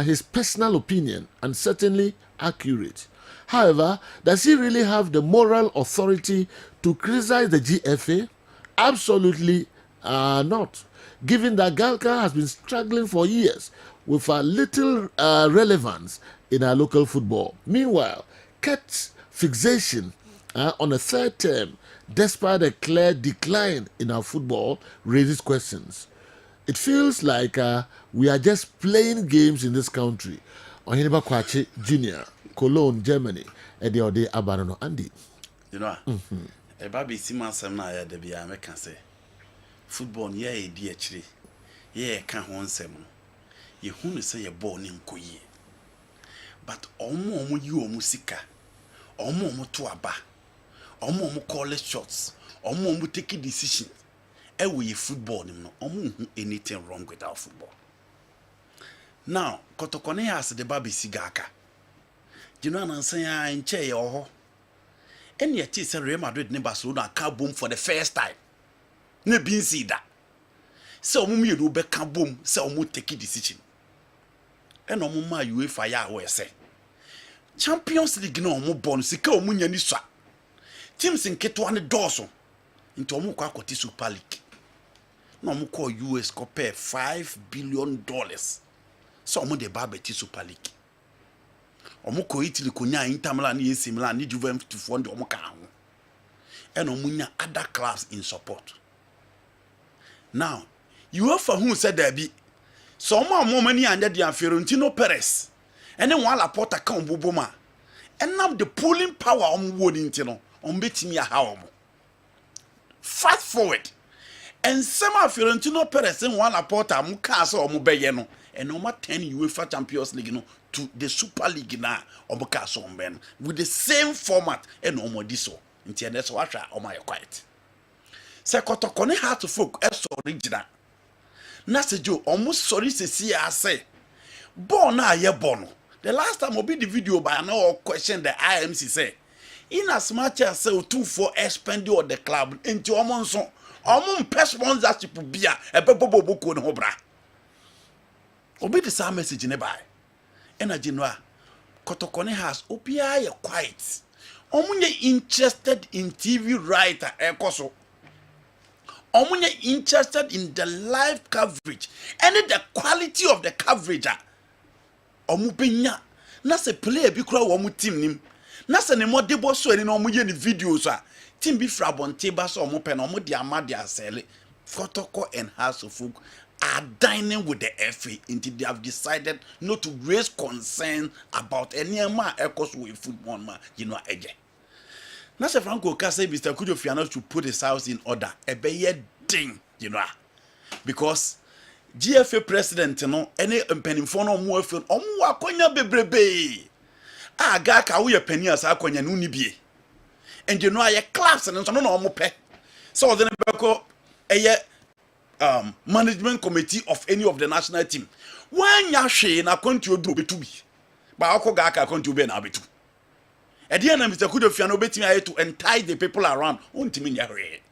his personal opinion and certainly accurate. However, does he really have the moral authority to criticize the GFA? Absolutely not. Given that Galka has been struggling for years with a little relevance in our local football. Meanwhile, Ket's fixation on a third term, despite a clear decline in our football, raises questions. It feels like we are just playing games in this country. Ohineba Kwache Jr., Cologne, Germany, Ode Abanono, Andy. You know, a baby Siman na ya de bia me kan say football ye e di akire ye ka ho nsem no ye hunu say ye ball ni nkoyi but omo yi omo sika omo to aba omo call shots omo take decision e we football ni no omo anything wrong with our football. Now Kotokone has the baby sigaka. You know, I'm saying, I ain't che ho. Any a tis Real Madrid ne Barcelona ka boom for the first time. Ne bin see that. So mummy do be ka boom, so mu take a decision. And no mumma UEFA ya we say. Champions League no mo bon sika o munya ni swa. Teams in keto ane doso. Into omu kwa kwati Super League. No mo call US compare $5 billion. So omu de ba beti Super League. Omu ko Italy ko nya Inter Milan ni AC Milan ni Juventus to fund omu ka ho. And omu nya other clubs in support. Now, UEFA who said there be so omu money under the Fiorentino Perez. And then one Laporta kan boboma. And now the pulling power omu wodi ntino. Omu betimi aha omu. Fast forward. And some of Fiorentino Perez and one Laporta mu ka so omu beye no. And no 10 UEFA Champions League no to the Super League na omu ka so omu with the same format and omu diso. Nti ene so ahwa omu aye quiet. Se kotokone heart to folk eso original. Na se jo omu sorry se si ase. Born na ye born. The last time obi the video by now question the IMC say in as much as say 2-4 expend or the club into omonso omon sponsorship bia ebebobo boko ne hobra obi the same message ne buy energy no kotokone has opia ye quiet omunye interested in TV writer ekoso omunye interested in the live coverage and the quality of the coverage omu benya na se player bi kura wo mu team nim na se ne modebo so ani na omu ye ni videos a team bi fra bonte ba so omu pe na omu de ama de asele protocol and house of folk are dining with the FA until they have decided not to raise concern about any ma ekos with football ma eje na se Franco ka say Mr. Kujo Fiano to put his house in order ebeye ding because GFA president no any mpanimfo no mo afi omo akonya bebrebe aga ka wo ye pani asa akonya no ni bie enje no aye class no no omo pe so the beko eye management committee of any of the national team when ya hwe na konti odu betu bi ba akoga aka konti obe na betu e dey na Mr. Kudo Fiano betimi aye to entice the people around ontimi nya hwe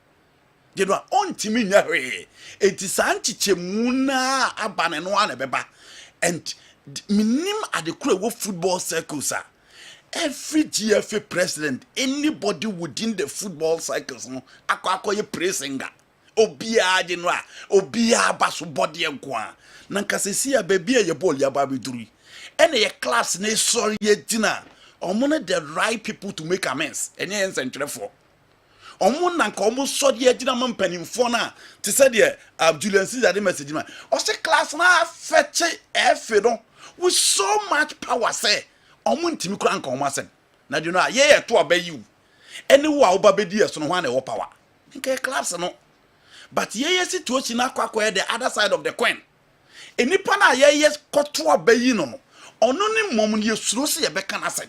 you know ontimi nya hwe eti sanchiche muna abane no ane beba and minim at the crew of football circles every GFA president anybody within the football circles no akwa ye presinga obia de no obia baso body enko na nkasesi ababia ye ball ya ba biduri ene ye class na sorry ye tina omone the right people to make amends enye ensentwe for omo na nka omo so de agina mampanimfo na te se de Julian Caesar de message ma o se class na fetche efe no with so much power say omo ntimi kura nka omo asem na de no ye to abayi any wa oba bedi eso no ho na e power nka class no but ye situation akwa the other side of the coin enipa na ye koto abayi no ono ni mom ni esuro se ye beka na asem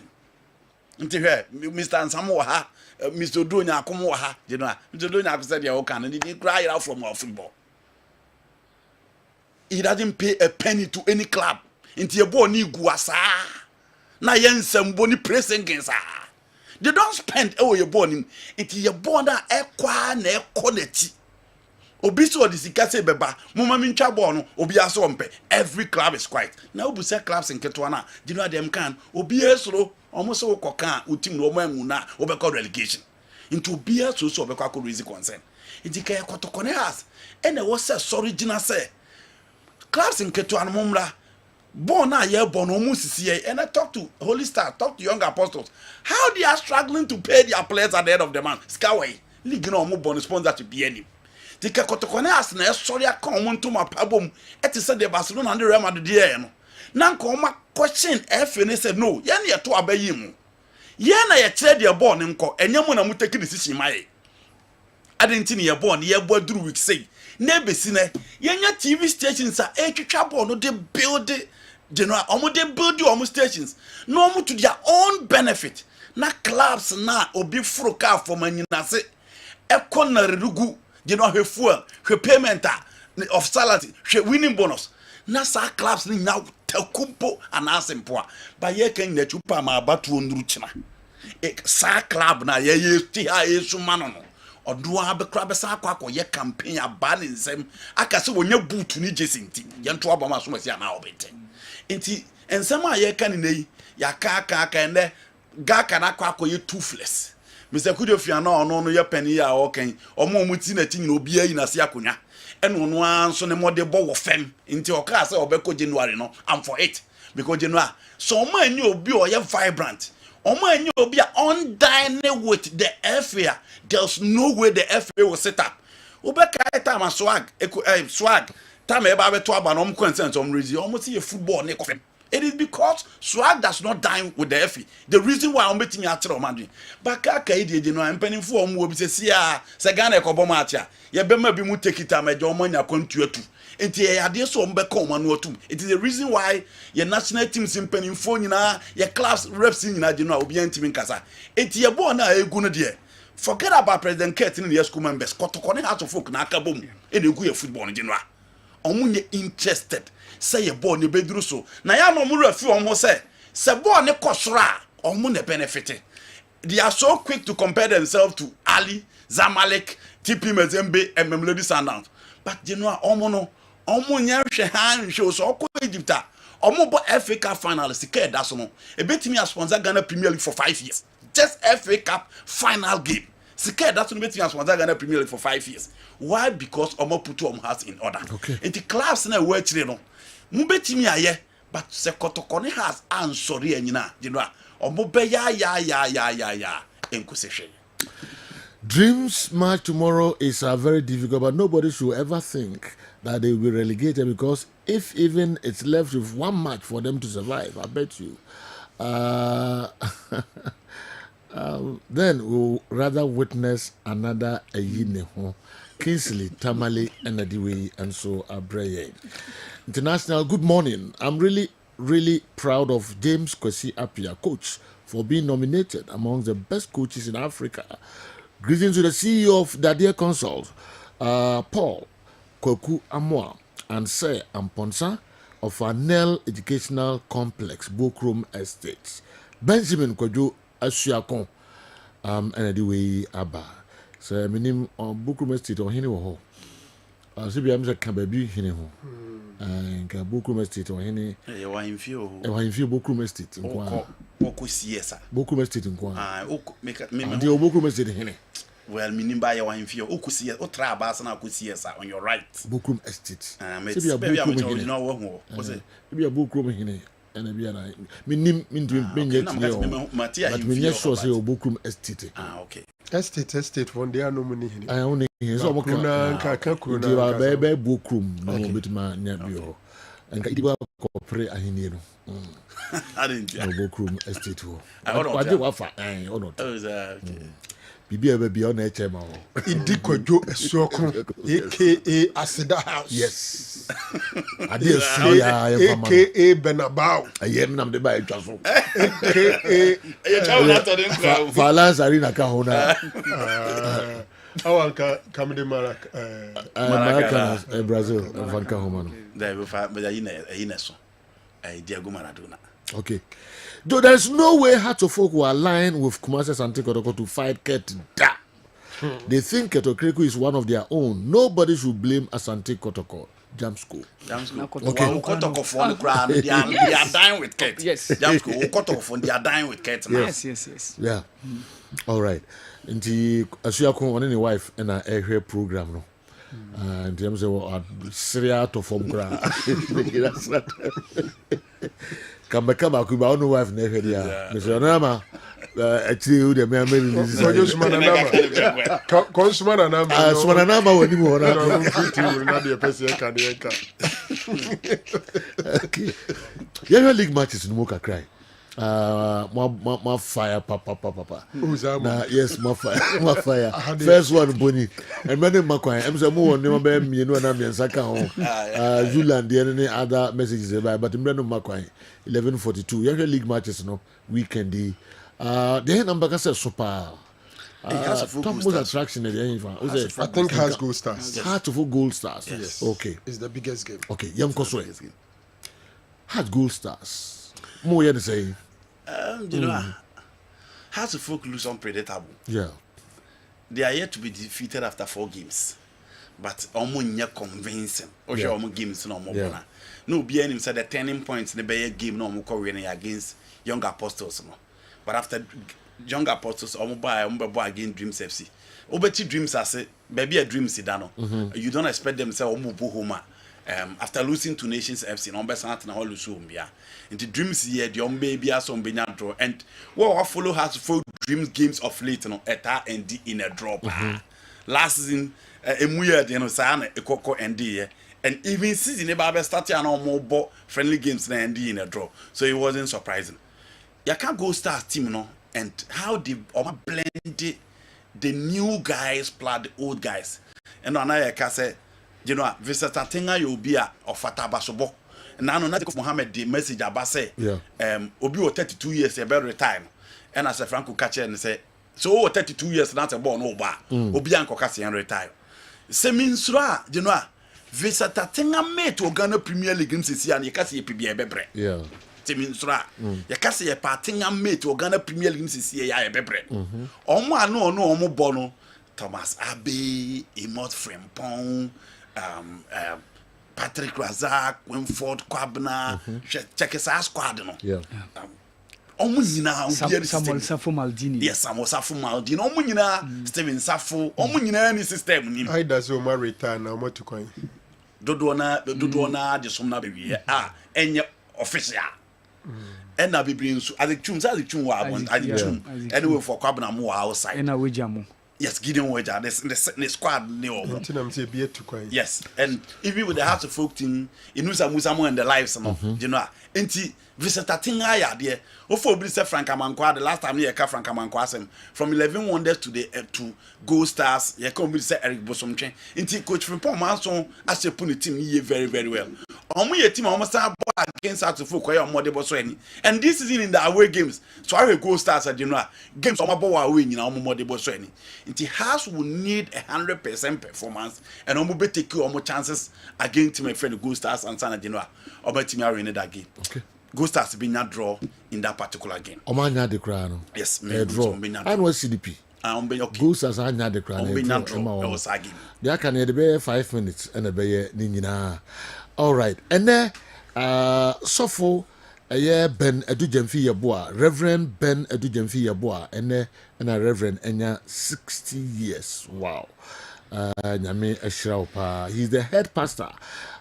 nti hwe Mr. Ansamo ha Mr. Donya akomo ha you know Mr. Donya akose de okan and he cry out from our football. He doesn't pay a penny to any club nti e ball ni guasa na yensam ni pressing sa they don't spend your ball nim nti your ball na ekwa na ekoneti obi so de sika se beba mama mi ntwa ball no obi aso mpe every club is quiet na obu say clubs in ketwa na you know them can obi esoro almost so kokan utim no man na obekọ relegation into bia so obekọ akọ raise concern idika kotokone has ene wo say sorry gina say clubs in keto an mumra born na ye born o musisi and I talk to Holy Star, talk to young apostles how they are struggling to pay their players at the end of the month skaway league no mo bon sponsorship be any dika kotokone has na sorry akọ mo ntoma pabom eti say the Barcelona and the Real Madrid there no na nka o ma question FA said no ye na ye to abayi mu ye na ye kire de ball nko enyemu na mu take decision mai adenti ne ye ball ne ye bo duru week say na besi ne ye nya TV stations a etwitwa ball no de build general omo de build omo stations no omo to their own benefit na clubs na obi furo car for manyina se ekọ na rerugu general hwe fuel hwe payment of salary hwe winning bonus na sa clubs ni now takumpo anasempo ba ye kan na chupa ma abatu onduru china sa club na ye ti ha yesu mano no odo abekra besa akwa ye campaign aba ne nsem aka se wonya boot ni jesinti ye nto abama so masi na obete enti ensem a ye kan nei ya ka ene ga kana akwa ye toothless Mr. Kudofia na ono no ye pani ya oken omo ti na ti nyina obi ayi na se akonya eno no anso ne mode bo wo fem nti oka se obeko January no am for it because January so omo anyi obi o ye vibrant omo anyi obi a on dine with the FA there's no way the FA will set up obeka time swag swag time e ba beto aba no consent reason omo see football ne kofem. It is because swag does not dine with the FA. The reason why I'm meeting at Romandri. Baka Kaidi, you know, I'm penning for more because Sagana Kobomatia. You better be more take it time at your money. I come to you too. And the idea so become one or two. It is the reason why your national teams in penning for you know, your class reps in you know, be in team in Casa. It's your born a good idea. Forget about President Kate in the school members. Kotokone has to folk na kabum in the good football in general. Omunye interested. Say a born you bedru so na ya no mu rafi omo say born ne kosora omo ne benefit. They are so quick to compare themselves to Ali, Zamalek, TP Mazembe and Mamelodi Sundowns, but you know omo no omo nya hwe han hwe so okọ Egypt omo bo FA Cup finalist ke da so no e betimi a sponsor Ghana Premier League for 5 years, just FA Cup final game. Sike that's no betimi a sponsor Ghana Premier League for 5 years. Why? Because omo put omo house in order. Okay. And the class na we chire no mubetimi aye but se kotokone has ansori enyina jinwa omobe ya enkusehwe. Dreams match tomorrow is very difficult, but nobody should ever think that they will be relegated, because if even it's left with one match for them to survive, I bet you then we'll rather witness another Eyineho, Kingsley, Tamale, and Adiwe, and so Abreye. International, good morning. I'm really proud of James Kwesi Appiah, coach, for being nominated among the best coaches in Africa. Greetings to the CEO of Dadia Consult, Paul Kweku Amoa, and Sir Amponsa of Anel Educational Complex, Bokrom Estates. Benjamin Kwadwo Asuakon, and Adiwe Abba. So, my name on Bokrom Estate or Hini. CBM is a Kababi Hini. And Bokrom Estate or Hini. You are in few. Bokrom Estate. Bokrom Estate in Kwan. Until Bokrom Estate Hini. Well, meaning by your in few. Okusi, Otra Basana Kusiesa on your right. Bokrom Estate. Maybe I know what more. Was it? Maybe a Bokrom Hini. And a beer. Meaning, Matia, but we just was a Bokrom Estate. Okay. Estate one day no money. I only hear some Kuna baby Bokrom, no bit man near you. And Kaiba Copre Ahinero. I didn't know Bokrom Estate. I don't know. Bibi ebe bi on HM. Idikwajo Esuokun aka Asida House. Yes. Ade esu ya aka Benabao. Ayem nam de ba etwaso. Aka Valence Arena ka hona. Awanka Kamde Marak Maracanã Brazil Vanka Homano. There we find but ina so. Diego Maradona. Okay. Though there's no way Hearts-of-Oak will align with Kumasi Asante Kotoko to fight Ket Da. They think Ketokreku is one of their own. Nobody should blame Asante Kotoko. Jamsko. Okay. Kotoko for the crowd. They are dying with Ket. Yes. Jamsko. Kotoko for they are dying with Ket now. Yes. Yeah. All right. And the Asuakon on any wife and a hair program no. And them say well Serie A to form crowd. Come Kuba on wife never there. Mr. Nama, actually, who the man made this. Swananama when you want to not be a person. Okay. Yellow League matches in Moka cry. My fire, papa. Who's that? Yes, my fire. First one, Bonnie. And many Makwai. I'm some more never me, you know, and I'm in Saka. Zuland, the any other messages about, but in Brandon Makwai, 11:42. Yellow League matches, no weekend. The number says super. Top most attraction at the end. I think has Gold Stars. Heart-of-Oak Gold Stars. Yes. Okay. It's the biggest game. Okay. Yam Koswe. Heart Gold Stars. More than say. You know, Hearts of Oak looks unpredictable. Yeah. They are yet to be defeated after 4 games. But almost convincing. Or sure, almost games no more. Yeah. No, be any said the turning points in the Bayer game no more Korean against Young Apostles. No. But after Young Apostles, almost buy against Dreams FC. Obeti Dreams I say, baby a Dreams Sidano. You don't expect them to say almost Bohoma. After losing to Nations FC, no best not na hall Lusumbia. Into Dreams here, the baby has some benya draw. And what follow has for Dreams games of late, no, eta and D in a drop. Last season, emuya the no sana ekoko and D. And even season about starting on more friendly games than D in a draw. So it wasn't surprising. You can't go start team, no, and how they blend the new guys plus the old guys. And I can say, you know, visitor Tinga you'll be a of Fatabasobo. And now not Mohammed the message about say, Obi 32 years a better time. And as a Franco catcher and say, so 32 years not a born over. Obi Anko Cassi and retire. Seminsra, you know, visitor Tinga made to Ghana Premier League in CC and you can see PBA bebre. Yeah. Seminsra, you can see a parting made to Ghana Premier League in CC a bebre. Omo no bono. Thomas Abbey, Emot Frempong, Patrick Razak, Winford Kwabna, check his ass squad. Yeah. Omunina, Samuel Safo Maldini. Yes, Samuel Safo Maldini. Omunina, Steven Safo. Omunina any system. I does your return now. What to coin? Dodona, the Somna baby. And official. And I be bringing as the tunes, I the tune. Anyway, for Kwabna more outside. And I will jam. Yes, Gideon Wager, the squad. Yes, and even with the Hearts of Oak team, you know some and the lives, you know. And visitor thing I there. Ofo Blisse Frank Amankwa, the last time you heard Frank Amankwa from 11 Wonders to the to Gold Stars, you come with Eric Bosomchen. Into Coach Frimpong Manson as you put the team here very, very well. Your team almost against Hearts of Oak, more de and this is in the away games. So I will Gold Stars at Genoa games on my boy away in our more de Boswani. The house will need 100% performance and I'm be take you more chances against my friend Gold Stars and San Genoa or my team are in that game. Okay. Ghost Stars being not draw in that particular game. Omanya the crown. Yes, draw. I was CDP. Ghost Stars are not the crown. They can be 5 minutes and a bay nina. All right, and then Sofo Ben Edujemfi Yabua, Reverend Ben Edujemfi Yabua, and a Reverend Enya 60 years. Wow. Nyame Eshraupa. He's the head pastor.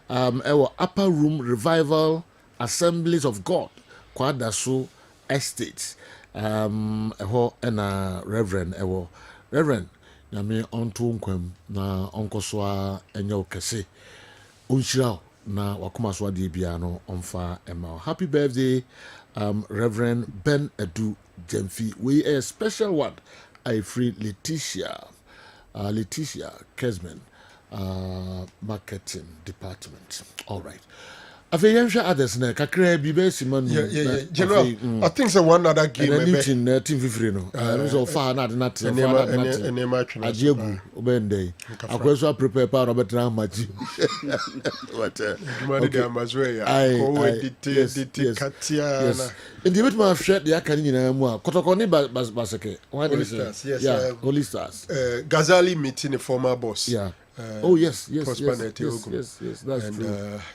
Our Upper Room Revival Assemblies of God, Kwadaso Estates. Eho ena Reverend Reverend Nyame onto nkwam na onkoswa enya okese. Unshirao na wakuma so ade bia no omfa ema. Happy birthday Reverend Ben Edu Jemfi. We a special one. I free Letitia Kessben, marketing department. All right. I think others na kakra bi be siman. Yeah. General, I think so one other game maybe team 15 no. So far not Ajegu obende. Akweso prepare pa Robert Ramati. What yes. In the bit my shirt the aka nyina mu kotoko ni baseke. Yes. Holy Stars. Ghazali meeting the former boss. Yeah. Yes, that's and, true.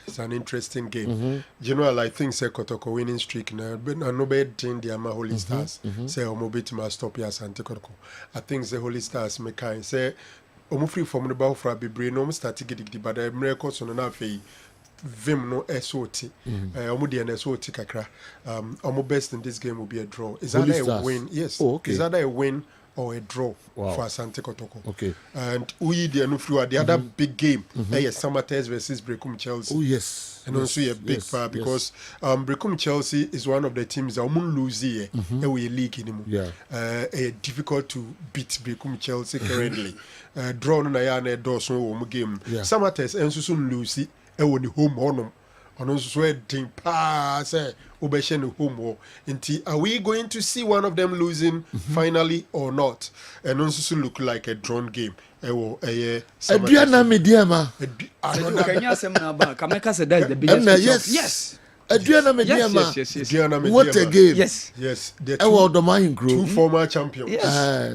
It's an interesting game. General, I think say Kotoko winning streak now, but no bad thing the Holy Stars. Say Omobit must stop here Sante Kotoko. I think the Holy Stars mekai say free from the ball for a bibre no start to get but the miracles on an fee. Vim no SOT. Omudi and SOT kakra. Omo best in this game will be a draw. Is that a win? Yes. Oh, okay. Is that a win? Or a draw for Asante Kotoko. Okay. And we the other big game. Samatex versus Brecum Chelsea. Oh yes. And also a big part because Brecum Chelsea is one of the teams that won't lose here. We league anymore. Yeah. Difficult to beat Brecum Chelsea currently. Draw no na ya do so game. Samatex and so soon lose it. The home honor. On sweating pass obeshen home. Are we going to see one of them losing finally or not? And also look like a drawn game. Yes. Adriana Mediama. Yes. What a game. Yes. Yes. The two former champions. Yes.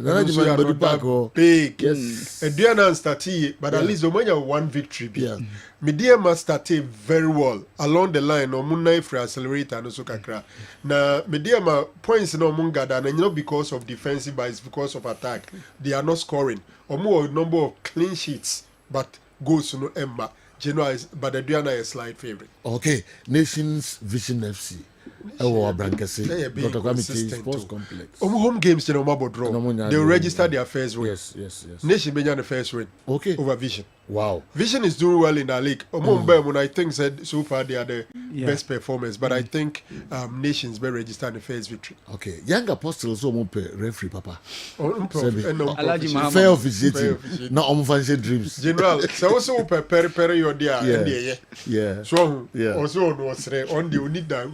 Big. Yes. Adriana and Stati, but at least Omanya one victory. Yeah. Mediama started very well along the line. Omunai for accelerator and kakra. Na Mediama points no mungada, and not because of defensive, but it's because of attack. They are not scoring. Omo number of clean sheets, but goals no Emma. Genoa is, but Adriana is slight favorite. Okay, Nations Vision FC. Brankasi. Dr. Kwame Sports Complex. Home games, draw. They will register their first win. Yes. Nation Benyan the first win. Okay. Over Vision. Wow. Vision is doing well in the league. When I think said so far they are the best performers, but I think Nations will register the first victory. Okay. Young Apostles referee papa. Fair officiating. Not unfancy dreams. General, so also peri your dear. Yeah. So also no on the need that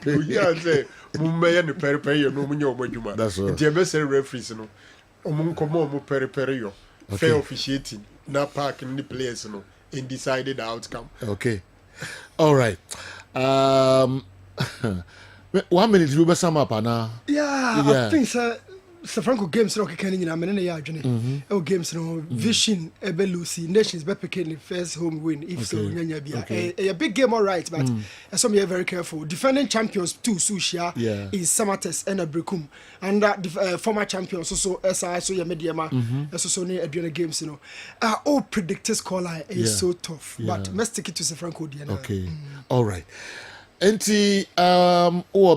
you say Mumbai and the peri no munyo. That's all. The best referees no. Komo peri yo. Fair officiating. Not parking the players in decided the outcome. Okay. All right. 1 minute you be sum up now. I think Sir Franco games no kekani nyina menene ya adwene e games no Vision ebe Lucy Nations be picking the first home win if so nyanya bia a big game, all right, but some are very careful. Defending champions too Sushia is Samates and Brekum, and the former champions also SI so ya mediama so ne adwene games all predicted scoreline is so tough, but let's take it to Sir Franco dia. Okay. All right. Enti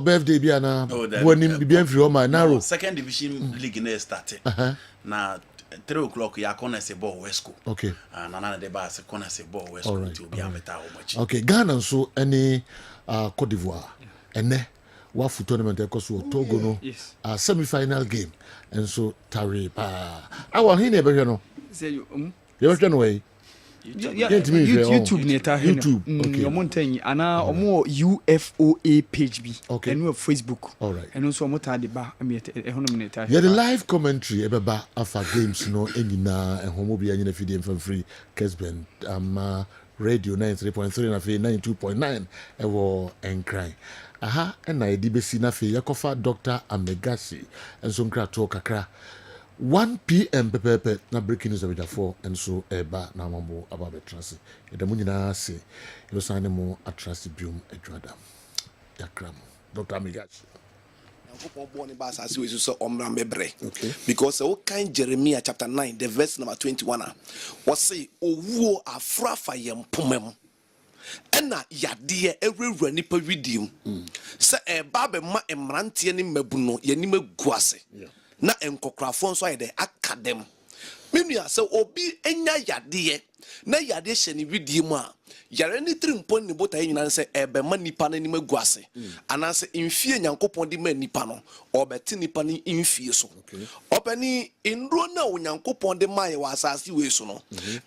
birthday bi ana wonim bi amfiri o ma narrow second division league na started na 3 o'clock ya corner se ball Wesco. Okay. Na de ba se corner se ball Wesco to be ameta o machi. Okay, Ghana nso any Cote d'Ivoire ene wa foot tournament ekoso Togo no semi-final game and so tari pa awa hin e be hwe no say you hwe no way YouTube neta YouTube. Okay. Your mountain ana omo UFOA page bi. Okay. And Facebook. All right. And also omo ta de ba honom neta. Yeah, the live commentary ebeba afa games no enyina enhomo bia nyina fidie mfam free Kessben radio 93.3 na fe 92.9 ewo enkran. Aha na edi besi na fe yakofa Dr. Amegashi enso nkra to kakra 1 p.m. pepepe na breaking news of 4 and so eba na mambo ababe trance edamu nyina se yo sane mo atrance biom adwada yakram Dr. Amigachi okay. Because kind Jeremiah chapter 9 the verse number 21 was say owo afrafa yempomem ena yade ewura nipa widim se eba be ma emrante ne mabuno yanim aguase na enkokrafo nso ayede akadem menua se obi enya yade na yade hye ne widiem a yare ne trimpon ne bota nyina se ebe ma nipa na nim aguase anase mfie nyankopon de ma nipa no obeti nipa ni mfie so opani ndro na onyankopon de ma ye wasase we so no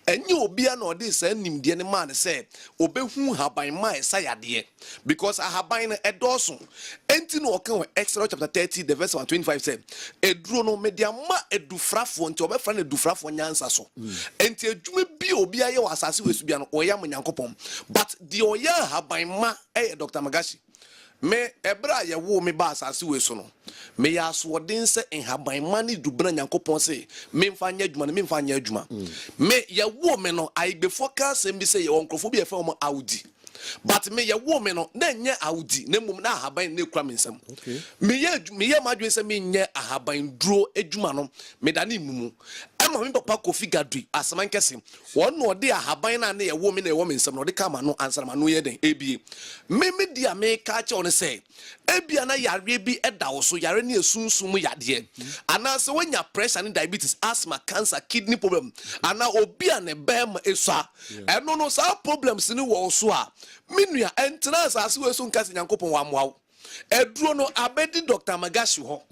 enye obia na ode sa nimde ne ma ne se obehu haban ma esa yade because ahaban na edoso enti no okan Exodus chapter 30 the verse 125 say eduro no media ma edufrafo nti obefra na edufrafo nyansa so enti adwuma bi obia ye wasase we so bia no oyam nyankopon. But the oya habaima Dr. Magashi me ebra ye wo me ba asase we so no me ya aswoden se en habaima ni dubna nyankopon se me mfa nya adwuma me mfa nya adwuma me ye wo me no I be focus em bi se ye onkrofo bi e fa mo Audi. But me ye woman no na nye Audi na mum na ahaban na ekura mensam me ye madwen se me nye ahaban duro adwuma no me da na imumu ama me papa Kofi Gadri asaman kese won no de ahaban na ye woman na ye woman nsam no de kama no answer ma no ye den ebie me dia me ka che on se ebia na yare bi eda wo so yare na esunsum yade ana se wonya pressure and diabetes asthma cancer kidney problem ana obi an ebem esua eno no sa problems ni wo so a minua entra asase we so nkase nyankopon wa moawo eduro no abedi Dr. Magashi ho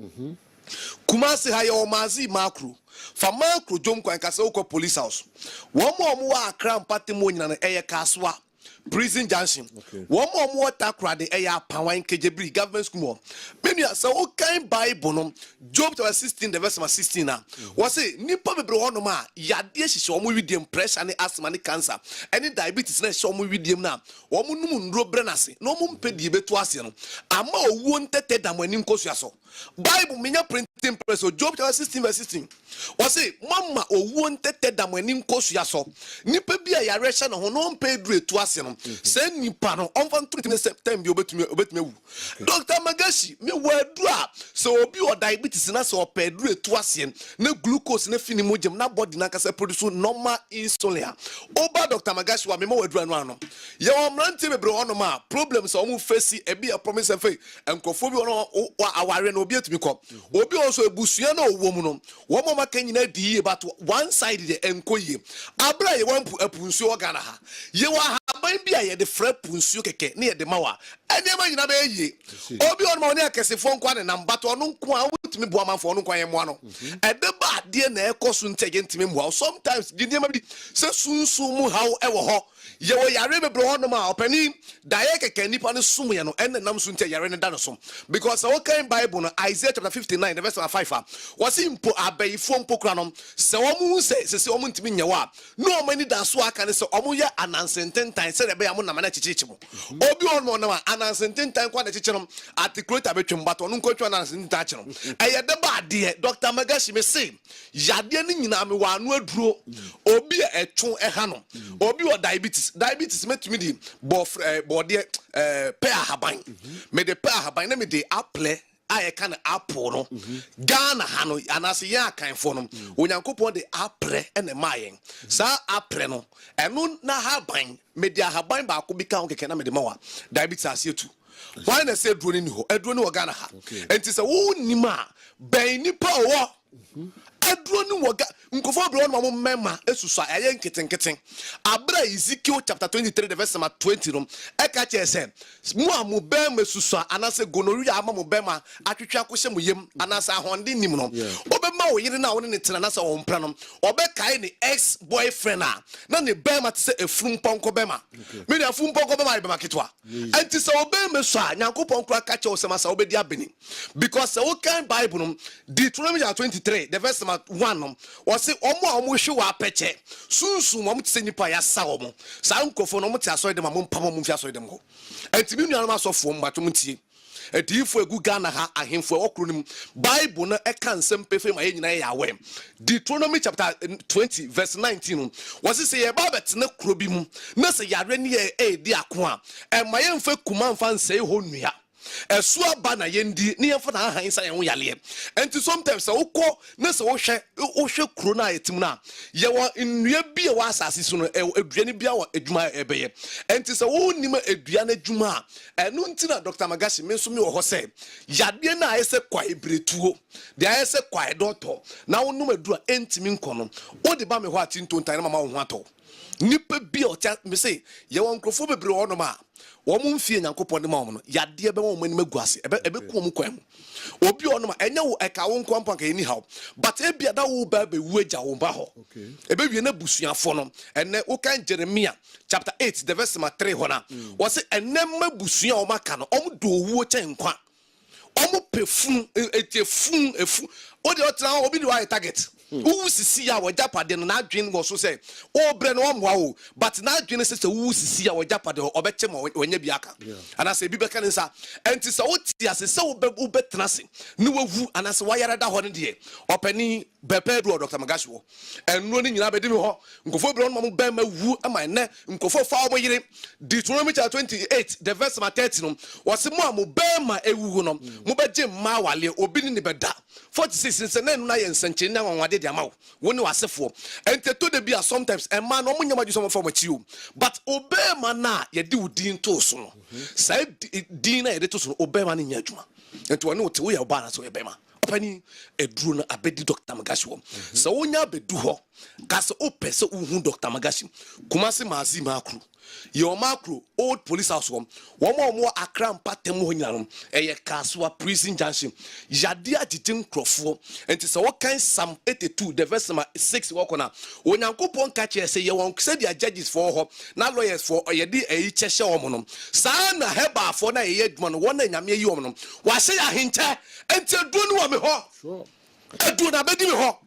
Kumasi ha yo mazi makro fa makro jom kwan kase ukọ police house wo mo wa akra mpate mo nyina na eye kaswa Prison Junction. One more takra the air Pawan KJB government school. Many are so kind Bible. Job to 16, the verse 16. Was it Nipa Bronoma? Yadia show me with the impression and asthma cancer. Any diabetes show me with them now. Woman ro brenasi. No mum pedi betuasian. Ama wanted them when in Kosiaso. Bible minya printing press. Job to 16 verse 16. Was it Mama or wanted them when in Kosiaso? Nipa be a yareshan or no paid rate to us. Send me panel on 20 September. Dr. Magashi, me word drop. So be your diabetes and us or paid rate to us. No glucose, no finimodium, no body, no produce normal insulin. Oba Dr. Magashi, wa me more run. You are running bro problems almost face a be a promise of faith and cophobia or our obiet me cop. Obi also a busiano woman. One more can you know but one side the encoy. Abra you want a punsio ganaha. You are maybe I had the fret punsio keke near the mawa. And never in a bay. Obi on Monia Cassifon quan and Ambato no qua with me boaman for no quayamano. At the bad dear ne cosun taken to me well. Sometimes did you maybe so soon however. You are bro on my opening. Diaka can nip on the sumiano and the Namsunte Yarena Danosom. Because our kind Bible, Isaiah chapter 59, the verse 5 was in po abbey phone pocranum. So Omu says, Omun to me, no many than swak and so Omuya and answer 10 times said a Bayamuna Manachichimo. Obi on Monama and answer 10 times quite a chichenum at the great abitum, but on unquote and answer tachinum. I had the bad dear Dr. Magashi may say, Yadian in Amiwan will draw Obi a chon a hanum, Obi or diabetes met me the body pair habine. May the pair habine me the apple. I can apple no Ghana Hano and as a ya kind for them when you couple the apple and the maying. Sa apple no and no na habine media habine ba could be count can the moa diabetes as you too. Why I said Edwin Ghana ha and it's a wound nima Benny power. Edwin waga nkofo bro no mema esusa eye nketen abra Ezekiel chapter 23 the verse 20 no e ka che se mu amu bem esusa anase gonorrhea amamu bema atwetwa kohye mu yem anase ahonde nim no obema wo yire na wo ne tena na se wo mpra no obekai ne ex boyfriend na ne bema te se efrum ponko bema me ne efrum ponko bema bema ketwa enti se obema so a nyankopon kura ka che wo se ma sa obedi abeni because wo kan Bible no Deuteronomy 23 the verse 1 was say omo hwe wa peche sunsun mo mte nipa ya sa omo sa nkofo no mte aso dem mo mpam mo mfi aso dem ho entimi nua no asofo mbato mtie edifo egu Ghana ha ahemfo okronim Bible no e kan sempefe ma yenyina ya we Deuteronomy chapter 20 verse 19 was say ye ba betene kro bi mu na se yare ne e di ako a e ma ye mfa kuma mfa nse ho nua Esua bana yendi ni yefo na han sa yen yale enti sometimes se wokọ na se wo hwe kro na yetim na ye wo nnua bi e wa asase so no eduane bia wo adwuma ebeye enti se wo nim eduane adwuma enu ntina Dr. Magashi me so me wo ho se yade na ayese kwa ebretuo de ayese kwa doctor na wo num adu a entimi nkono wo de ba me ho atinto ntan na mama wo ho ato nipa bi o tia me say ye wo nkrofo bebre wo no ma wo mu mfie nyankopon de ma wo no yade be wo mani maguase ebe ku mu kwam obi ono ma enya wo eka wo nkwampa ka eni haw but ebia da wo ba be wu agya wo ba ho ebe wie na busuafo no ene wo kan Jeremiah chapter 8 the verse 3 hona wo se ene ma busua o maka no om do wu chen kwa om pefun etefun efu o de otra obi do target who sisi ya wo japade no na adwen wo so say o bre no omwa wo but na adwen se who sisi ya wo japade obeche ma wonya bi aka ana se bi beka nsa enti se wo ti ase se wo betena se ni wawu ana se wayara da ho ne de opani bepe do Dr. Magashi wo enno ni nyina bedi mi ho nkofo bre no mo be ma wu ama ne nkofo fa wo yire Deuteronomy 28 the verse 30 no wo se mo am be ma ewu no mo beje ma wale obi ni beda 46 se na na ye nsanche na wanwade dia mawo woni wasefo enteto de bia sometimes e man no munyama ju so for machi o but obema na ye di udin to so no sai din na ye de to so obema na nya adwuma enti woni wote wo ya oba na so obema opani eduru na abedi Dr. Magashi wo so wonya bedu ho ka se opese uhu Dr. Magashi kuma se mazi makru Your macro old police house one more Accra Patem Honyanum, a Kaswa prison junction. Yadia Jitim Crofo, and it's all kind some 82, the verse number 6 walk on. When Uncle Pon catcher say you won't say your judges for her, not lawyers for a yadi a cheshire woman. Sana heba for na yed man, one and Yamia Yomanum. Why say I hint until don't want me ho? Sure. I do not beg me ho.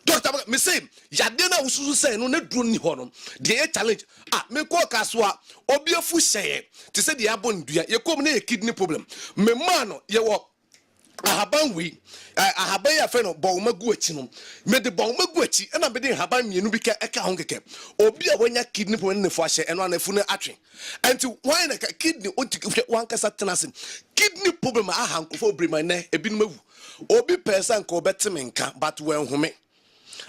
Doctor, me say, Yadena usu say no net drone ni honom. The challenge. Me ko kaswa obiefu say to say the abon dua ye come na kidney problem. Me man ye wo ahaban wi ahaban ya fe no bo magu achi no. Me de bo magu achi na me de ahaban mienu bi ka eka ho keke. Obi a wanya kidney problem ne fo ahye eno anafu ne atwe. Enti why na kidney onti wan kasa tenasin. Kidney problem aha nkofo brema na ebinu mawu. Obi person ko betime nka but wen home.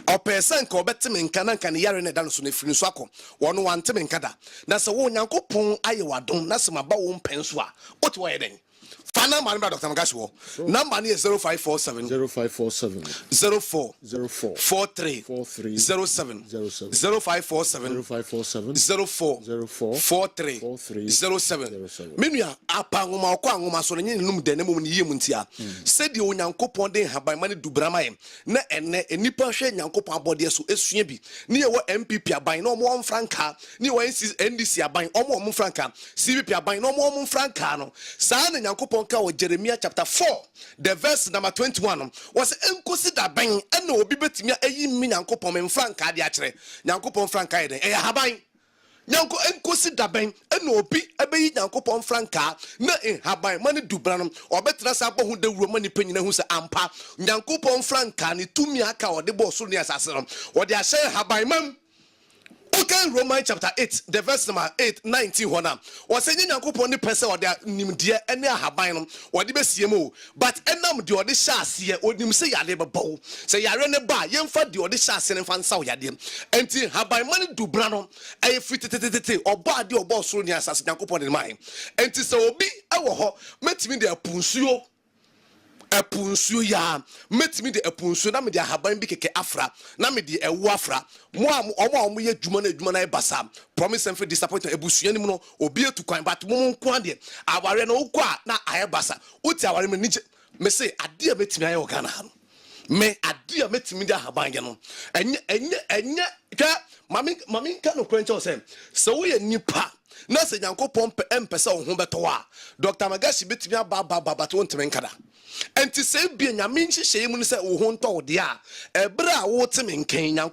Or person ko betime nka na nka ne yare ne da no so ne firi so akọ wono wantime nka da na se wo nyankopon aye wadom na se maba wo mpenso a oti wo yeden Fana man by Dr. Magasho. Number is 0547 0547 04 04 43 43 07 0547 04 43 07 Menua apa ngoma kwa ngoma so ne num de ne mum ne yem ntia said the onyankopon den haban mane dubrama yem na enne enipa hwe nyankopon abode so esua bi ne ye wo MPP aban na omo franka ne wo NDC aban omo franka CVP aban na omo franka no saa na nyankopon ka wo Jeremiah chapter 4 the verse number 21 was consider ban and obi betimi ayi mi nyankopon men franka de akere nyankopon franka eden e haban nyanko consider ban and obi abeyi nyankopon franka na haban mane dubra no obetra sa bo hu de wuro mani panyina hu se ampa nyankopon franka ne tumi aka ode bo so ne asase no ode ahye haban mam. Okay, Romans chapter 8, the verse number 8, 19. Was saying Yankopon the person or their nimdia and their habanum or the best CMO, but enam the other chassis or nim say ya labor bow. Say ya run a bar, young fat the other chassis and fan saw yadim. And till habai money do branum, a fit or body or boss soon as Yankopon in mind. And till so be our ho, met me their punsio. Epunsu ya met me the epunsu na me de haban bi keke afra na me de ewu afra mo omo ye dwuma na basa promise and for disappointment ebusu ani mu no obi etukwan but mo nko ade aware na ukwa na aye basa uti aware me nije me say ade a metimi aye ogana ha me ade a metimi de haban ge no enye ka mami ka no kwenche se wo ye nipa na se Yankopon empese wo ho beto a Dr. Magashi betimi aba to nteme nkada enti se bia nyame nhyehyɛ mu ne se wo ho ntɔ wo de a ebra wo teme nkan